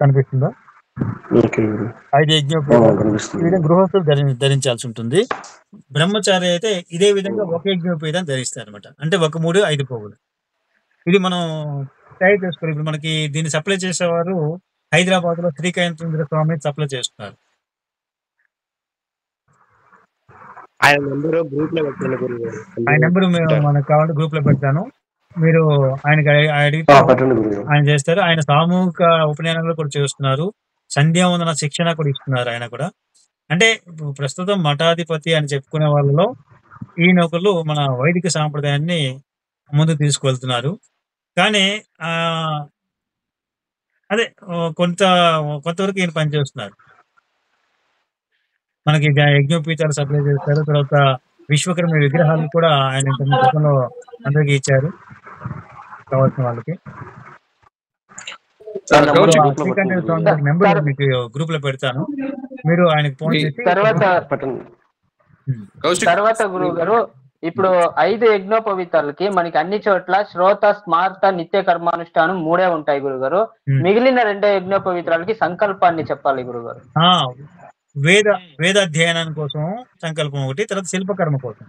కనిపిస్తుందా? 5 యజ్ఞోపేతాలు ఈ విధంగా గృహస్థులు ధరించాల్సి ఉంటుంది. బ్రహ్మచారి అయితే ఇదే విధంగా ఒక యజ్ఞోపేతం ధరిస్తారు అనమాట. అంటే 1 మూడు 5 పోగులు. ఇది మనం తయారు చేసుకోవాలి. ఇప్పుడు మనకి దీన్ని సప్లై చేసేవారు హైదరాబాద్ లో శ్రీకాంతేంద్ర స్వామి సప్లై చేస్తున్నారు. ఆయన నెంబర్ గ్రూప్ లో పెట్టండి గురుగారు. ఆయన నెంబర్ మనకు కావాలంటే గ్రూప్ లో పెడతాను. మీరు ఆయనకి అడిగితే ఆయన చేస్తారు. ఆయన సామూహిక ఉపనయనంలో కూడా చేస్తున్నారు. సంధ్యావందన శిక్షణ కూడా ఇస్తున్నారు ఆయన కూడా. అంటే ప్రస్తుతం మఠాధిపతి అని చెప్పుకునే వాళ్ళలో ఈయన ఒకళ్ళు మన వైదిక సాంప్రదాయాన్ని ముందుకు తీసుకువెళ్తున్నారు. కానీ అదే కొంతవరకు ఈయన పనిచేస్తున్నారు. మనకి యజ్ఞోపీతాలు సప్లై చేస్తారు. తర్వాత విశ్వకర్మ విగ్రహాలు కూడా ఆయన గతంలో అందరికీ ఇచ్చారు కావాల్సిన వాళ్ళకి. శ్రీకాంతేంద్ర స్వామి గారి నెంబర్ మీకు గ్రూప్ లో పెడతాను. మీరు ఆయనకి ఫోన్ చేసి తర్వాత గురువు గారు ఇప్పుడు 5 యజ్ఞోపవీతాలకి మనకి అన్ని చోట్ల శ్రోత స్మార్త నిత్య కర్మానుష్ఠానం 3 ఉంటాయి గురుగారు. మిగిలిన 2 యజ్ఞోపవీతాలకి సంకల్పాన్ని చెప్పాలి గురుగారు. వేదాధ్యయనం కోసం సంకల్పం ఒకటి, తర్వాత శిల్పకర్మ కోసం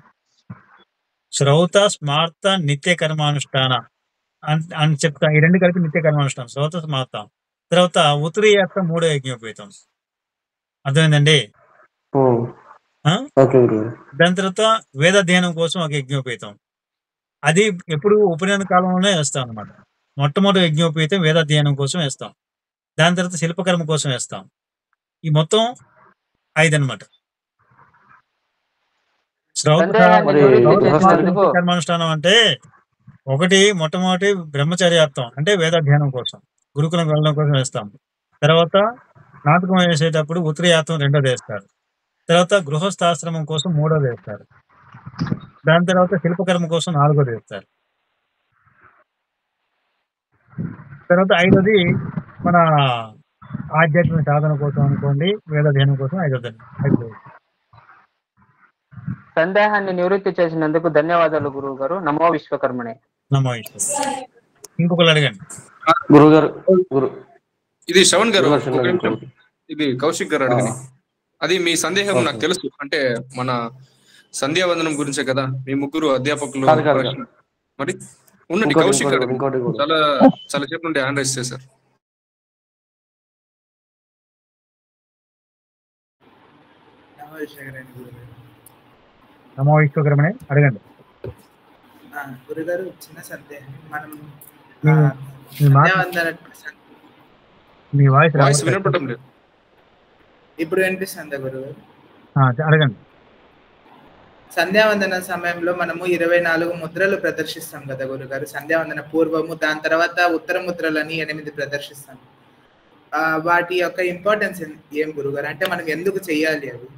శ్రౌత స్మార్త నిత్య కర్మానుష్ఠాన అని చెప్తా. ఈ 2 కలిపి నిత్య కర్మానుష్ఠానం శ్రౌత స్మార్త. తర్వాత ఉత్తరీయాత్ర 3 యజ్ఞోపేతం. అర్థమైందండి? దాని తర్వాత వేదాధ్యయనం కోసం ఒక యజ్ఞోపేతం. అది ఎప్పుడు ఉపనయన కాలంలోనే వేస్తాం అనమాట. మొట్టమొదటి యజ్ఞోపేతం వేదాధ్యయనం కోసం వేస్తాం. దాని తర్వాత శిల్పకర్మ కోసం వేస్తాం. ఈ మొత్తం 5 అనమాట. కర్మానుష్ఠానం అంటే ఒకటి మొట్టమొదటి బ్రహ్మచర్యార్థం అంటే వేదాధ్యయనం కోసం గురుకులం వెళ్ళడం కోసం వేస్తాం. తర్వాత నాటకం వేసేటప్పుడు ఉత్తరీయాత్రం 2వ వేస్తారు. తర్వాత గృహస్థాశ్రమం కోసం 3వ వేస్తారు. దాని తర్వాత శిల్పకర్మ కోసం 4వ వేస్తారు. తర్వాత 5వది మన ఆధ్యాత్మిక సాధన కోసం అనుకోండి, వేదాధ్యయనం కోసం 5వ. సందేహాన్ని నివృత్తి చేసినందుకు ధన్యవాదాలు గురువు గారు. నమో విశ్వకర్మనే. నమో విశ్వకర్మ. ఇంకొకరు అడగండి గురుగారు. ఇది శ్రవణ్ గారు, ఇది కౌశిక్ గారు అడగండి. అది మీ సందేహం నాకు తెలుసు. అంటే మన సంధ్యావందనం గురించే కదా, మీ ముగ్గురు అధ్యాపకులు. మరి ఉండండి కౌశిక్ గారు, చాలా సేపు నుండి హ్యాండ్ రైజ్ చేశారు. నమో విశ్వకర్మనే అడగండి. గురుగారు చిన్న సందేహం. మనం మీ వాయిస్ వినపడటం లేదు. ఇప్పుడు వినిపిస్తుందా గురుగారు? అడగండి. సంధ్యావందన సమయంలో మనము 24 ముద్రలు ప్రదర్శిస్తాం కదా గురుగారు, సంధ్యావందన పూర్వము. దాని తర్వాత ఉత్తర ముద్రలని 8 ప్రదర్శిస్తాం. వాటి యొక్క ఇంపార్టెన్స్ ఏం గురుగారు? అంటే మనం ఎందుకు చెయ్యాలి అవి?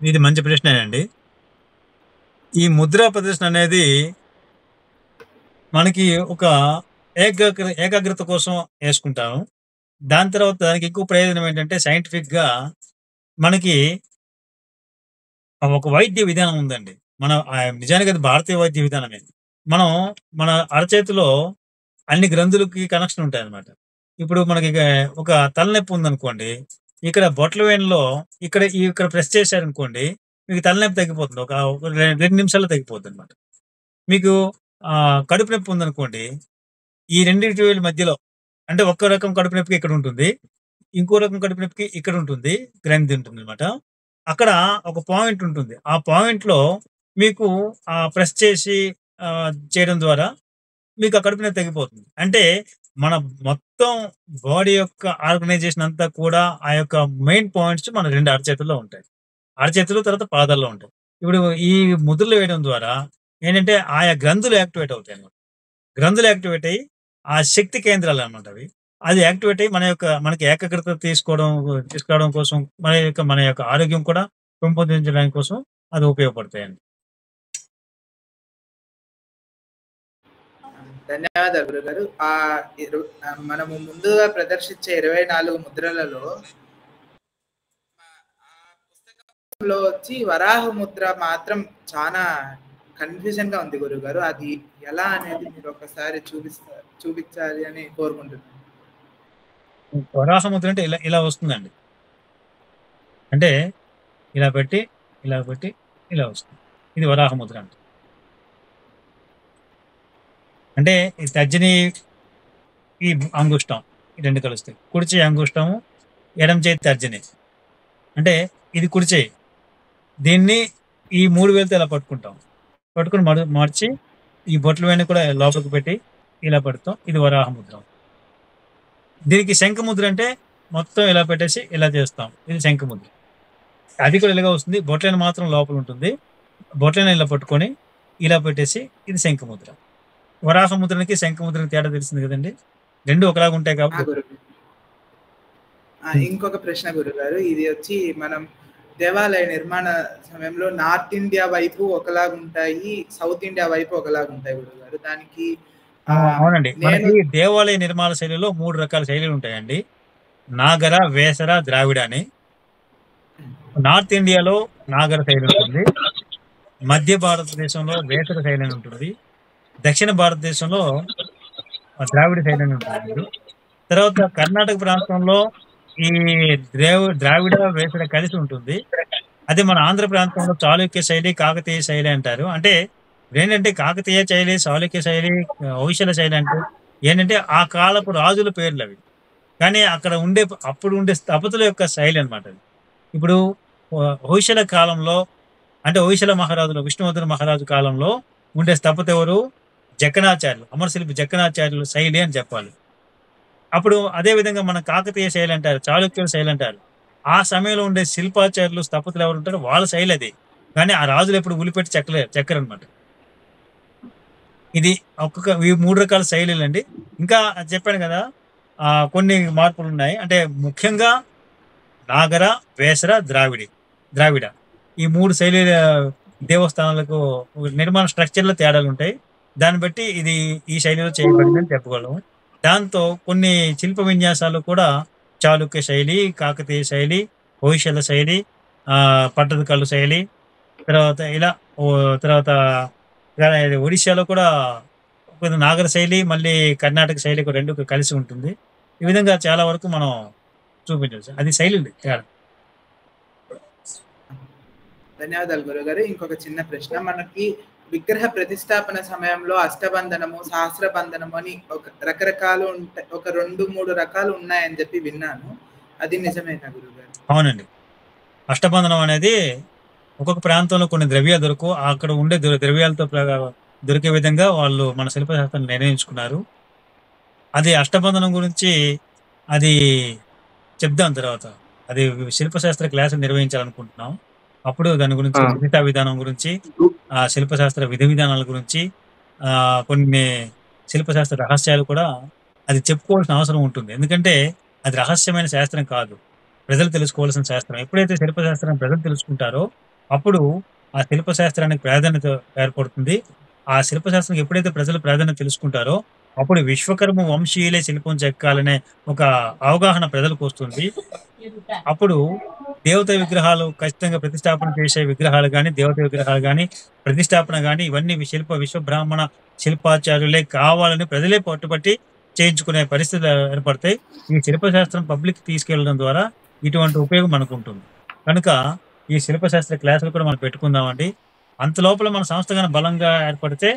ఇది మంచి ప్రశ్న అండి. ఈ ముద్రా ప్రదర్శన అనేది మనకి ఒక ఏకాగ్రత కోసం వేసుకుంటాము. దాని తర్వాత దానికి ఎక్కువ ప్రయోజనం ఏంటంటే సైంటిఫిక్ గా మనకి ఒక వైద్య విధానం ఉందండి. మన నిజానికి అది భారతీయ వైద్య విధానమే. మనం మన అరచేతిలో అన్ని గ్రంథులకి కనెక్షన్ ఉంటాయి అన్నమాట. ఇప్పుడు మనకి ఒక తలనొప్పి ఉందనుకోండి, ఇక్కడ బొట్ల వేణులో ఇక్కడ ప్రెస్ చేశారనుకోండి, మీకు తలనొప్పి తగ్గిపోతుంది. ఒక 2 నిమిషాల్లో తగ్గిపోతుంది అనమాట. మీకు కడుపు నొప్పి ఉందనుకోండి, ఈ రెండింటి మధ్యలో అంటే ఒక్క రకం కడుపు నొప్పికి ఇక్కడ ఉంటుంది, ఇంకో రకం కడుపు నొప్పికి ఇక్కడ ఉంటుంది, గ్రంథి ఉంటుంది అనమాట. అక్కడ ఒక పాయింట్ ఉంటుంది. ఆ పాయింట్ లో మీకు ప్రెస్ చేసి చేయడం ద్వారా మీకు ఆ కడుపు నొప్పి తగ్గిపోతుంది. అంటే మన మొత్తం బాడీ యొక్క ఆర్గనైజేషన్ అంతా కూడా ఆ యొక్క మెయిన్ పాయింట్స్ మన 2 అరచేతుల్లో ఉంటాయి. అరచేతులు తర్వాత పాదాల్లో ఉంటాయి. ఇప్పుడు ఈ ముద్రలు వేయడం ద్వారా ఏంటంటే ఆయా గ్రంథులు యాక్టివేట్ అవుతాయి అన్నమాట. గ్రంథులు యాక్టివేట్ అయ్యి ఆ శక్తి కేంద్రాలు అనమాట అవి. అది యాక్టివేట్ అయ్యి మనకి ఏకాగ్రత తీసుకురావడం కోసం, మన యొక్క ఆరోగ్యం కూడా పెంపొందించడానికి కోసం అది ఉపయోగపడతాయండి. ధన్యవాదాలు గురుగారు. మనము ముందుగా ప్రదర్శించే 24 ముద్రలలో వచ్చి వరాహ ముద్ర మాత్రం చాలా కన్ఫ్యూజన్ గా ఉంది గురుగారు. అది ఎలా అనేది మీరు ఒకసారి చూపించాలి అని కోరుకుంటున్నాను. వరాహ ముద్ర అంటే ఇలా వస్తుందండి. అంటే ఇలా పెట్టి ఇలా వస్తుంది. ఇది వరాహ ముద్ర అంటే ఈ తర్జని ఈ అంగుష్టం ఈ రెండు కలుస్తాయి. కుడి చేయి అంగుష్టము, ఎడమ చేయి తర్జని. అంటే ఇది కుడి చేయి. దీన్ని ఈ 3 వేలతో ఇలా పట్టుకుని మార్చి ఈ బొట్ల వేణి కూడా లోపలికి పెట్టి ఇలా పెడతాం. ఇది వరాహ ముద్ర. దీనికి శంఖముద్ర అంటే మొత్తం ఇలా పెట్టేసి ఇలా చేస్తాం. ఇది శంఖముద్ర. అది కూడా ఇలాగా వస్తుంది. బొట్లని మాత్రం లోపల ఉంటుంది. బొట్లని ఇలా పట్టుకొని ఇలా పెట్టేసి ఇది శంఖముద్ర. వరాహ ముద్రకి శంఖముద్రకి తేడా తెలిసింది కదండి. రెండు ఒకలాగా ఉంటాయి కాబట్టి. ఇంకొక ప్రశ్న గురుగారు, ఇది వచ్చి మనం దేవాలయ నిర్మాణ సమయంలో నార్త్ ఇండియా వైపు ఒకలాగా ఉంటాయి, సౌత్ ఇండియా వైపు ఒకలాగా ఉంటాయి గురుగారు. దానికి అవునండి, మనకి దేవాలయ నిర్మాణ శైలిలో 3 రకాల శైలిలు ఉంటాయండి. నాగర, వేసర, ద్రావిడ అని. నార్త్ ఇండియాలో నాగర శైలి ఉంటుంది, మధ్య భారతదేశంలో వేసర శైలి అని ఉంటుంది, దక్షిణ భారతదేశంలో ద్రావిడ శైలి అని ఉంటుంది. తర్వాత కర్ణాటక ప్రాంతంలో ఈ ద్రావిడ వేసర కలిసి ఉంటుంది. అదే మన ఆంధ్ర ప్రాంతంలో చాళుక్య శైలి, కాకతీయ శైలి అంటారు. అంటే ఏంటంటే కాకతీయ శైలి, చాళుక్య శైలి, హొయసల శైలి అంటే ఏంటంటే ఆ కాలపు రాజుల పేర్లు అవి. కానీ అక్కడ అప్పుడు ఉండే స్థపతుల యొక్క శైలి అనమాట అది. ఇప్పుడు హొయసల కాలంలో అంటే హొయసల మహారాజులు, విష్ణువర్ధన మహారాజు కాలంలో ఉండే స్థపత ఎవరు? జక్కనాచార్యులు, అమరశిల్పి జక్కనాచార్యులు శైలి అని చెప్పాలి. అప్పుడు అదే విధంగా మన కాకతీయ శైలి అంటారు, చాళుక్యుల శైలి అంటారు. ఆ సమయంలో ఉండే శిల్పాచార్యులు, స్థపతులు ఎవరు ఉంటారో వాళ్ళ శైలి అది. కానీ ఆ రాజులు ఎప్పుడు ఉలిపెట్టి చెక్కరనమాట. ఇది ఈ 3 రకాల శైలిలు అండి. ఇంకా చెప్పాను కదా, కొన్ని మార్పులు ఉన్నాయి. అంటే ముఖ్యంగా నాగర, వేసర, ద్రావిడ ఈ 3 శైలి దేవస్థానాలకు నిర్మాణ స్ట్రక్చర్లో తేడాలు ఉంటాయి. దాన్ని బట్టి ఇది ఈ శైలిలో చేయబడిందని చెప్పగలము. దాంతో కొన్ని శిల్ప విన్యాసాలు కూడా చాళుక్య శైలి, కాకతీయ శైలి, హొయసల శైలి, పట్టదకల్లు శైలి, తర్వాత ఒడిశాలో కూడా నాగర శైలి, మళ్ళీ కర్ణాటక శైలి 2 కలిసి ఉంటుంది. ఈ విధంగా చాలా వరకు మనం చూపించవచ్చు. అది శైలి తేడా. ధన్యవాదాలు గురుగారు. ఇంకొక చిన్న ప్రశ్న, మనకి విగ్రహ ప్రతిష్టాపన సమయంలో అష్టబంధనము, సహస్రబంధనము అని రకరకాలు ఉంటాయి, ఒక 2-3 రకాలు ఉన్నాయని చెప్పి విన్నాను. అది నిజమేనా గురుగారు? అవునండి, అష్టబంధనం అనేది ఒక్కొక్క ప్రాంతంలో కొన్ని ద్రవ్యాలు దొరకు, అక్కడ ఉండే ద్రవ్యాలతో దొరికే విధంగా వాళ్ళు మన శిల్పశాస్త్రాన్ని నిర్ణయించుకున్నారు. అది అష్టబంధనం గురించి అది చెప్దాం తర్వాత. అది శిల్పశాస్త్ర క్లాసులు నిర్వహించాలనుకుంటున్నాం. అప్పుడు దాని గురించి ప్రతిష్టా విధానం గురించి, శిల్పశాస్త్ర విధానాల గురించి, కొన్ని శిల్పశాస్త్ర రహస్యాలు కూడా అది చెప్పుకోవాల్సిన అవసరం ఉంటుంది. ఎందుకంటే అది రహస్యమైన శాస్త్రం కాదు, ప్రజలు తెలుసుకోవాల్సిన శాస్త్రం. ఎప్పుడైతే శిల్పశాస్త్రం ప్రజలు తెలుసుకుంటారో అప్పుడు ఆ శిల్పశాస్త్రానికి ప్రాధాన్యత ఏర్పడుతుంది. ఆ శిల్పశాస్త్రం ఎప్పుడైతే ప్రజలు ప్రాధాన్యత తెలుసుకుంటారో అప్పుడు విశ్వకర్మ వంశీయులే శిల్పం చెక్కాలనే ఒక అవగాహన ప్రజలకు వస్తుంది. అప్పుడు దేవత విగ్రహాలు ఖచ్చితంగా ప్రతిష్టాపన చేసే విగ్రహాలు కానీ, దేవత విగ్రహాలు కానీ, ప్రతిష్టాపన కానీ ఇవన్నీ విశ్వబ్రాహ్మణ శిల్పాచార్యులే కావాలని ప్రజలే పట్టుబట్టి చేయించుకునే పరిస్థితులు ఏర్పడతాయి. ఈ శిల్పశాస్త్రం పబ్లిక్ తీసుకెళ్లడం ద్వారా ఇటువంటి ఉపయోగం మనకు ఉంటుంది. కనుక ఈ శిల్పశాస్త్ర క్లాసులు కూడా మనం పెట్టుకుందామండి. అంత లోపల మన సంస్థ కానీ బలంగా ఏర్పడితే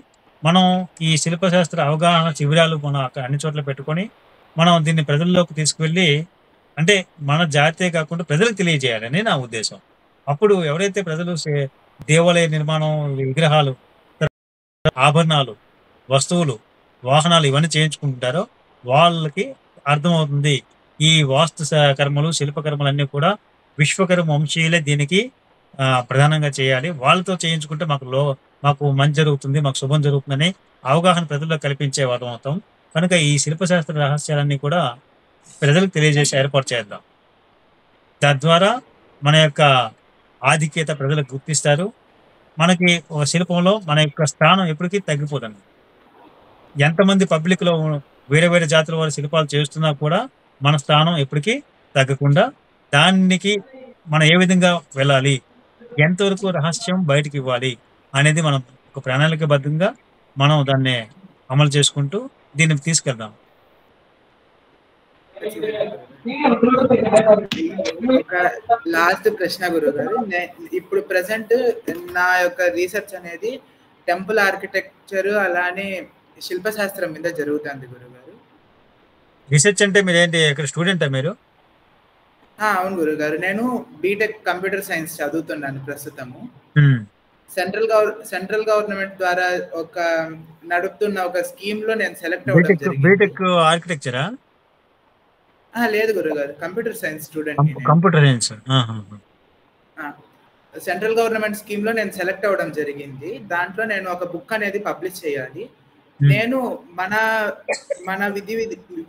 మనం ఈ శిల్పశాస్త్ర అవగాహన శిబిరాలు మనం అక్కడ అన్ని చోట్ల పెట్టుకొని మనం దీన్ని ప్రజల్లోకి తీసుకువెళ్ళి, అంటే మన జాతీయ కాకుండా ప్రజలకు తెలియజేయాలని నా ఉద్దేశం. అప్పుడు ఎవరైతే ప్రజలు దేవాలయ నిర్మాణం, విగ్రహాలు, ఆభరణాలు, వస్తువులు, వాహనాలు ఇవన్నీ చేయించుకుంటారో వాళ్ళకి అర్థమవుతుంది ఈ వాస్తు కర్మలు, శిల్పకర్మలన్నీ కూడా విశ్వకర్మ వంశీయులే దీనికి ప్రధానంగా చేయాలి, వాళ్ళతో చేయించుకుంటే మాకు మంచి జరుగుతుంది, మాకు శుభం జరుగుతుందని అవగాహన ప్రజల్లో కల్పించే వాదం అవుతాం. కనుక ఈ శిల్పశాస్త్ర రహస్యాలన్నీ కూడా ప్రజలకు తెలియజేసి ఏర్పాటు చేద్దాం. తద్వారా మన యొక్క ఆధిక్యత ప్రజలకు గుర్తిస్తారు. మనకి ఒక శిల్పంలో మన యొక్క స్థానం ఎప్పటికీ తగ్గిపోతుంది. ఎంతమంది పబ్లిక్ లో వేరే వేరే జాతుల వారి శిల్పాలు చేస్తున్నా కూడా మన స్థానం ఎప్పటికీ తగ్గకుండా దానికి మనం ఏ విధంగా వెళ్ళాలి, ఎంతవరకు రహస్యం బయటికి ఇవ్వాలి అనేది మనం ఒక ప్రణాళికబద్ధంగా మనం దాన్ని అమలు చేసుకుంటూ దీన్ని తీసుకెళ్దాం. ఒక లాస్ట్ ప్రశ్న గురుగారు, ఇప్పుడు ప్రెసెంట్ నా యొక్క రీసెర్చ్ అనేది టెంపుల్ ఆర్కిటెక్చర్ అలానే శిల్పశాస్త్రం మీద జరుగుతుంది గురుగారు. రీసెర్చ్ అంటే మీరు ఏంటి, ఇక్కడ స్టూడెంటా మీరు? అవును గురుగారు, నేను బీటెక్ కంప్యూటర్ సైన్స్ చదువుతున్నాను ప్రస్తుతము. సెంట్రల్ గవర్నమెంట్ ద్వారా ఒక నడుపుతున్న ఒక స్కీమ్ లో నేను సెలెక్ట్ అవ్వడం జరిగింది. బీటెక్ ఆర్కిటెక్చరా? లేదు గురుగారు, computer science student. Computer science. Central government scheme లో నేను సెలెక్ట్ అవ్వడం జరిగింది. దాంట్లో నేను ఒక బుక్ అనేది పబ్లిష్ చేయాలి. నేను మన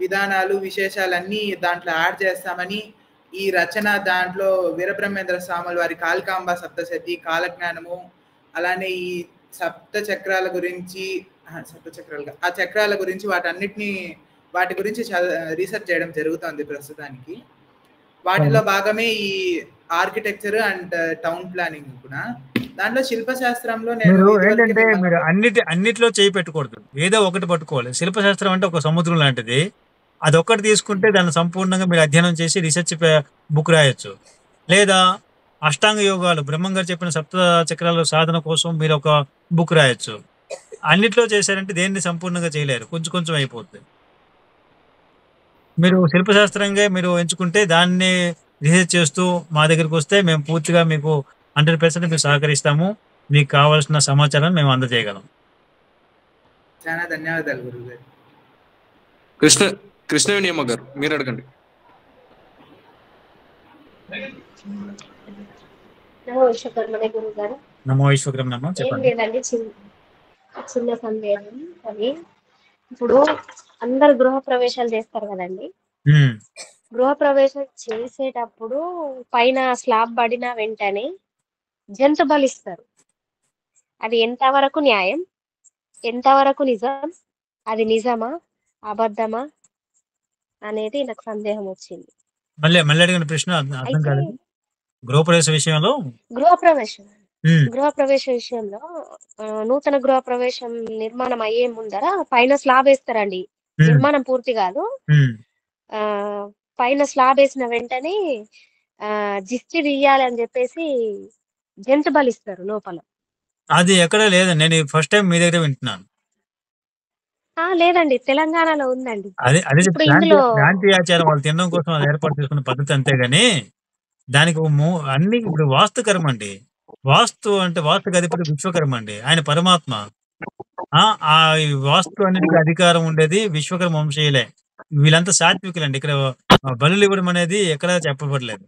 విధానాలు విశేషాలన్నీ దాంట్లో యాడ్ చేస్తామని ఈ రచన దాంట్లో వీరబ్రహ్మేంద్ర స్వాముల వారి కాళికాంబ సప్తశతి, కాలజ్ఞానము, అలానే ఈ సప్త చక్రాల గురించి ఆ చక్రాల గురించి వాటి గురించి రీసెర్చ్ చేయడం జరుగుతుంది ప్రస్తుతానికి. వాటిలో భాగమే ఈ ఆర్కిటెక్చర్ అండ్ టౌన్ ప్లానింగ్ కూడా. దాంట్లో శిల్పశాస్త్రంలో మీరు ఏంటంటే మీరు అన్నిట్లో చేయి పెట్టకూడదు, ఏదో ఒకటి పట్టుకోవాలి. శిల్పశాస్త్రం అంటే ఒక సముద్రం లాంటిది, అదొక్కటి తీసుకుంటే దాన్ని సంపూర్ణంగా మీరు అధ్యయనం చేసి రీసెర్చ్ బుక్ రాయొచ్చు. లేదా అష్టాంగ యోగాలు, బ్రహ్మం గారు చెప్పిన సప్త చక్రాల సాధన కోసం మీరు ఒక బుక్ రాయొచ్చు. అన్నిట్లో చేశారంటే దేన్ని సంపూర్ణంగా చేయలేరు, కొంచెం కొంచెం అయిపోతుంది. మీరు శిల్పశాస్త్రంగా మీరు ఎంచుకుంటే దాన్ని రీసెర్చ్ చేస్తూ మా దగ్గరికి వస్తే మేము పూర్తిగా మీకు 100% మీకు సహకరిస్తాము. మీకు కావాల్సిన సమాచారాన్ని మేము అందజేయగలం. చాలా ధన్యవాదాలు గురుగారు. కృష్ణవేణి గారు మీరు అడగండి. నమో విశ్వకర్మనే గురుగారు. నమో విశ్వకర్మ చెప్పండి. లేదండి, చిన్న సందేహం. అది ఇప్పుడు అందరు గృహ ప్రవేశాలు చేస్తారు కదండి. గృహ ప్రవేశం చేసేటప్పుడు పైన స్లాబ్ పడిన వెంటనే జంతు బలిస్తారు. అది ఎంతవరకు న్యాయం, ఎంతవరకు నిజం, అది నిజమా అబద్ధమా అనేది నాకు సందేహం వచ్చింది. మళ్ళీ అడిగిన ప్రశ్న అర్థం కాలేదు. గృహప్రవేశ విషయంలో నూతన గృహ ప్రవేశం నిర్మాణం అయ్యే ముందర పైన స్లాబ్ వేస్తారండి. నిర్మాణం పూర్తి కాదు, పైన స్లాబ్ వేసిన వెంటనే జిస్టి తీయాలి అని చెప్పేసి జంతు బలిస్తారు లోపల. అది ఎక్కడ లేదండి, నేను ఫస్ట్ టైం మీ దగ్గర వింటున్నాను. లేదండి, తెలంగాణలో ఉందండి. అదే శాంతి ఆచారం వాళ్ళు తినడం కోసం అది ఏర్పాటు చేసుకున్న పద్ధతి, అంతేగాని దానికి అన్ని ఇప్పుడు వాస్తు కర్మ అండి. వాస్తు అంటే వాస్తు అధిపతి విశ్వకర్మ అండి, ఆయన పరమాత్మ. ఆ వాస్తు అన్నిటికీ అధికారం ఉండేది విశ్వకర్మ వంశీయులే. వీళ్ళంతా సాత్వికులండి. ఇక్కడ బలులు ఇవ్వడం అనేది ఎక్కడా చెప్పబడలేదు.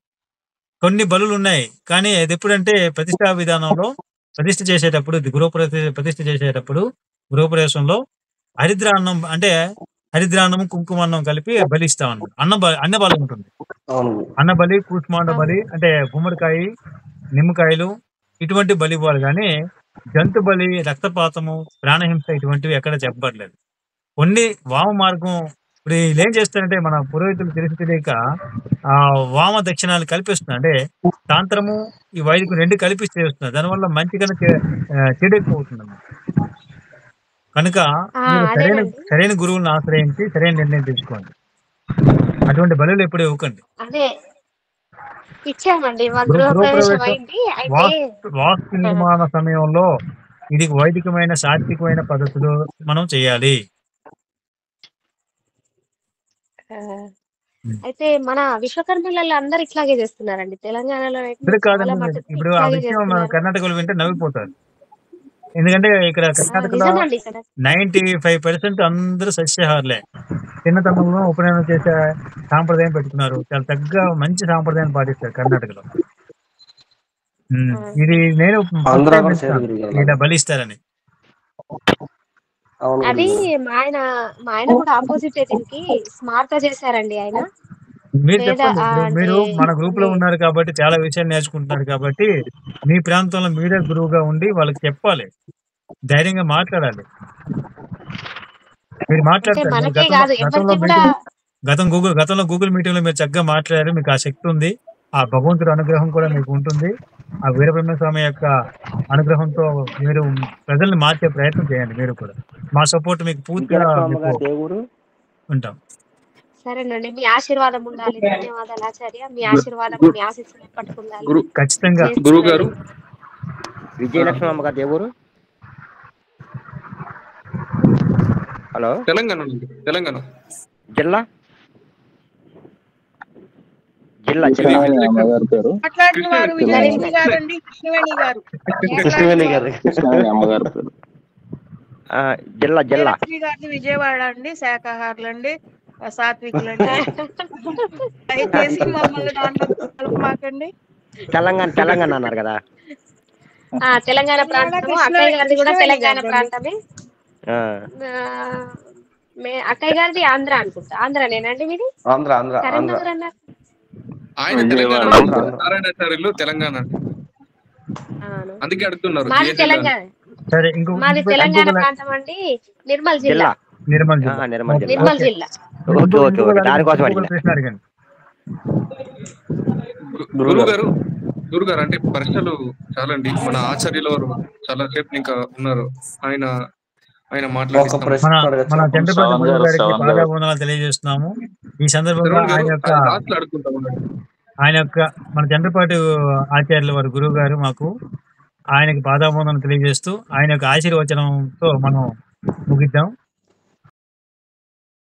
కొన్ని బలులు ఉన్నాయి, కానీ అది ఎప్పుడంటే ప్రతిష్టా విధానంలో ప్రతిష్ఠ చేసేటప్పుడు, ప్రతిష్ఠ చేసేటప్పుడు గృహప్రవేశంలో హరిద్రాన్నం అంటే హరిద్రాన్నం కుంకుమాన్నం కలిపి బలిస్తాం అన్నమాట. అన్న బలి ఉంటుంది. అన్న బలి, కూష్మాండ బలి అంటే గుమ్మడికాయ, నిమ్మకాయలు ఇటువంటి బలి ఇవ్వాలి. కానీ జంతు బలి, రక్తపాతము, ప్రాణహింస ఇటువంటివి ఎక్కడ చెప్పబడలేదు. కొన్ని వామ మార్గం ఇప్పుడు వీళ్ళు ఏం చేస్తారంటే మన పురోహితులు తెలియక వామ దక్షిణాలు కల్పిస్తున్నారు. అంటే తాంత్రము ఈ వైదికం రెండు కలిపి చేస్తున్నారు. దానివల్ల మంచి కన్నా చెడు ఎక్కువ అవుతుంది. కనుక మీరు సరైన గురువులను ఆశ్రయించి సరైన నిర్ణయం తీసుకోండి. అటువంటి బలులు ఎప్పుడు ఇవ్వకండి. వాస్తు నిర్మాణ సమయంలో ఇది వైదికమైన సాత్వికమైన పద్ధతులు మనం చేయాలి. అయితే మన విశ్వకర్మలలో అందరు ఇట్లాగే చేస్తున్నారండి. తెలంగాణలో ఇప్పుడు ఆ విషయం కర్ణాటకలో వింటే నవ్విపోతారు. ఎందుకంటే ఇక్కడ కర్ణాటకలో 95% అందరూ సస్యాహారులే. చిన్నతనంలో ఉపనయనం చేసే సాంప్రదాయం పెట్టుకున్నారు. చాలా తగ్గ మంచి సాంప్రదాయం పాటిస్తారు కర్ణాటకలో. ఇది నేను ఇలా బలిస్తారని. అది మా ఆయన కూడా ఆపోజిట్ దీనికి స్మార్ట్ గా చేశారండి. ఆయన మీరు చెప్పండి. మీరు మన గ్రూప్ లో ఉన్నారు కాబట్టి చాలా విషయాలు నేర్చుకుంటున్నారు కాబట్టి మీ ప్రాంతంలో మీరే గురువుగా ఉండి వాళ్ళకి చెప్పాలి, ధైర్యంగా మాట్లాడాలి. మీరు అంటే మాట్లాడతారు. మీరు మనకే కాదు ఎవరికి కూడా గతంలో గూగుల్ మీటింగ్ లో మీరు చక్కగా మాట్లాడారు. మీకు ఆ శక్తి ఉంది, ఆ భగవంతుడి అనుగ్రహం కూడా మీకు ఉంటుంది. ఆ వీరబ్రహ్మ స్వామి యొక్క అనుగ్రహంతో మీరు ప్రజల్ని మార్చే ప్రయత్నం చేయండి. మీరు కూడా మా సపోర్ట్ మీకు పూర్తిగా మీకు ఉంటాం. సరేనండి, మీ ఆశీర్వాదం ఉండాలి. ధన్యవాదాలు ఆచార్య. మీ ఆశీర్వాదం, మీ ఆశీస్సులు పట్టుకుండాలి. ఖచ్చితంగా గురువు గారు. విజయలక్ష్మి అమ్మగారు దేవురు హలో తెలంగాణ జిల్లా మాట్లాడిన వారు విజయలక్ష్మి గారు అండి. కృష్ణవేణి గారు అమ్మగారు పేరు జిల్లా విజయలక్ష్మి గారిది విజయవాడ అండి. శాఖాహారులండి, సాత్వికులండి. దయచేసి మమ్మల్ని దాంట్లో కలపమాకండి. తెలంగాణ అన్నారు కదా. తెలంగాణ ప్రాంతము. అక్కయ్య గారిది కూడా తెలంగాణ ప్రాంతమే. అక్కయ్య గారిది ఆంధ్ర అనుకుంటా. ఆంధ్రనేనండి మీది? కరీంనగర్ అన్నారు. ఆయన నారాయణాచార్యులు తెలంగాణ, అందుకే అడుగుతున్నారు. మాది తెలంగాణ, మాది తెలంగాణ ప్రాంతం అండి. నిర్మల్ జిల్లా. గురుగారు అంటే ప్రశ్నలు చాలా అండి. మన ఆచార్యుల వారు చాలా సేపు ఇంకా ఉన్నారు. ఆయన మన చంద్రబాబు గురువు గారికి పాదాభివందనాలు తెలియజేస్తున్నాము. ఈ సందర్భంగా ఆయన యొక్క మన చంద్రపాటి ఆచార్యుల వారి గురువు గారు మాకు ఆయనకి పాదాభివందనం తెలియజేస్తూ ఆయన యొక్క ఆశీర్వచనంతో మనం ముగిద్దాం.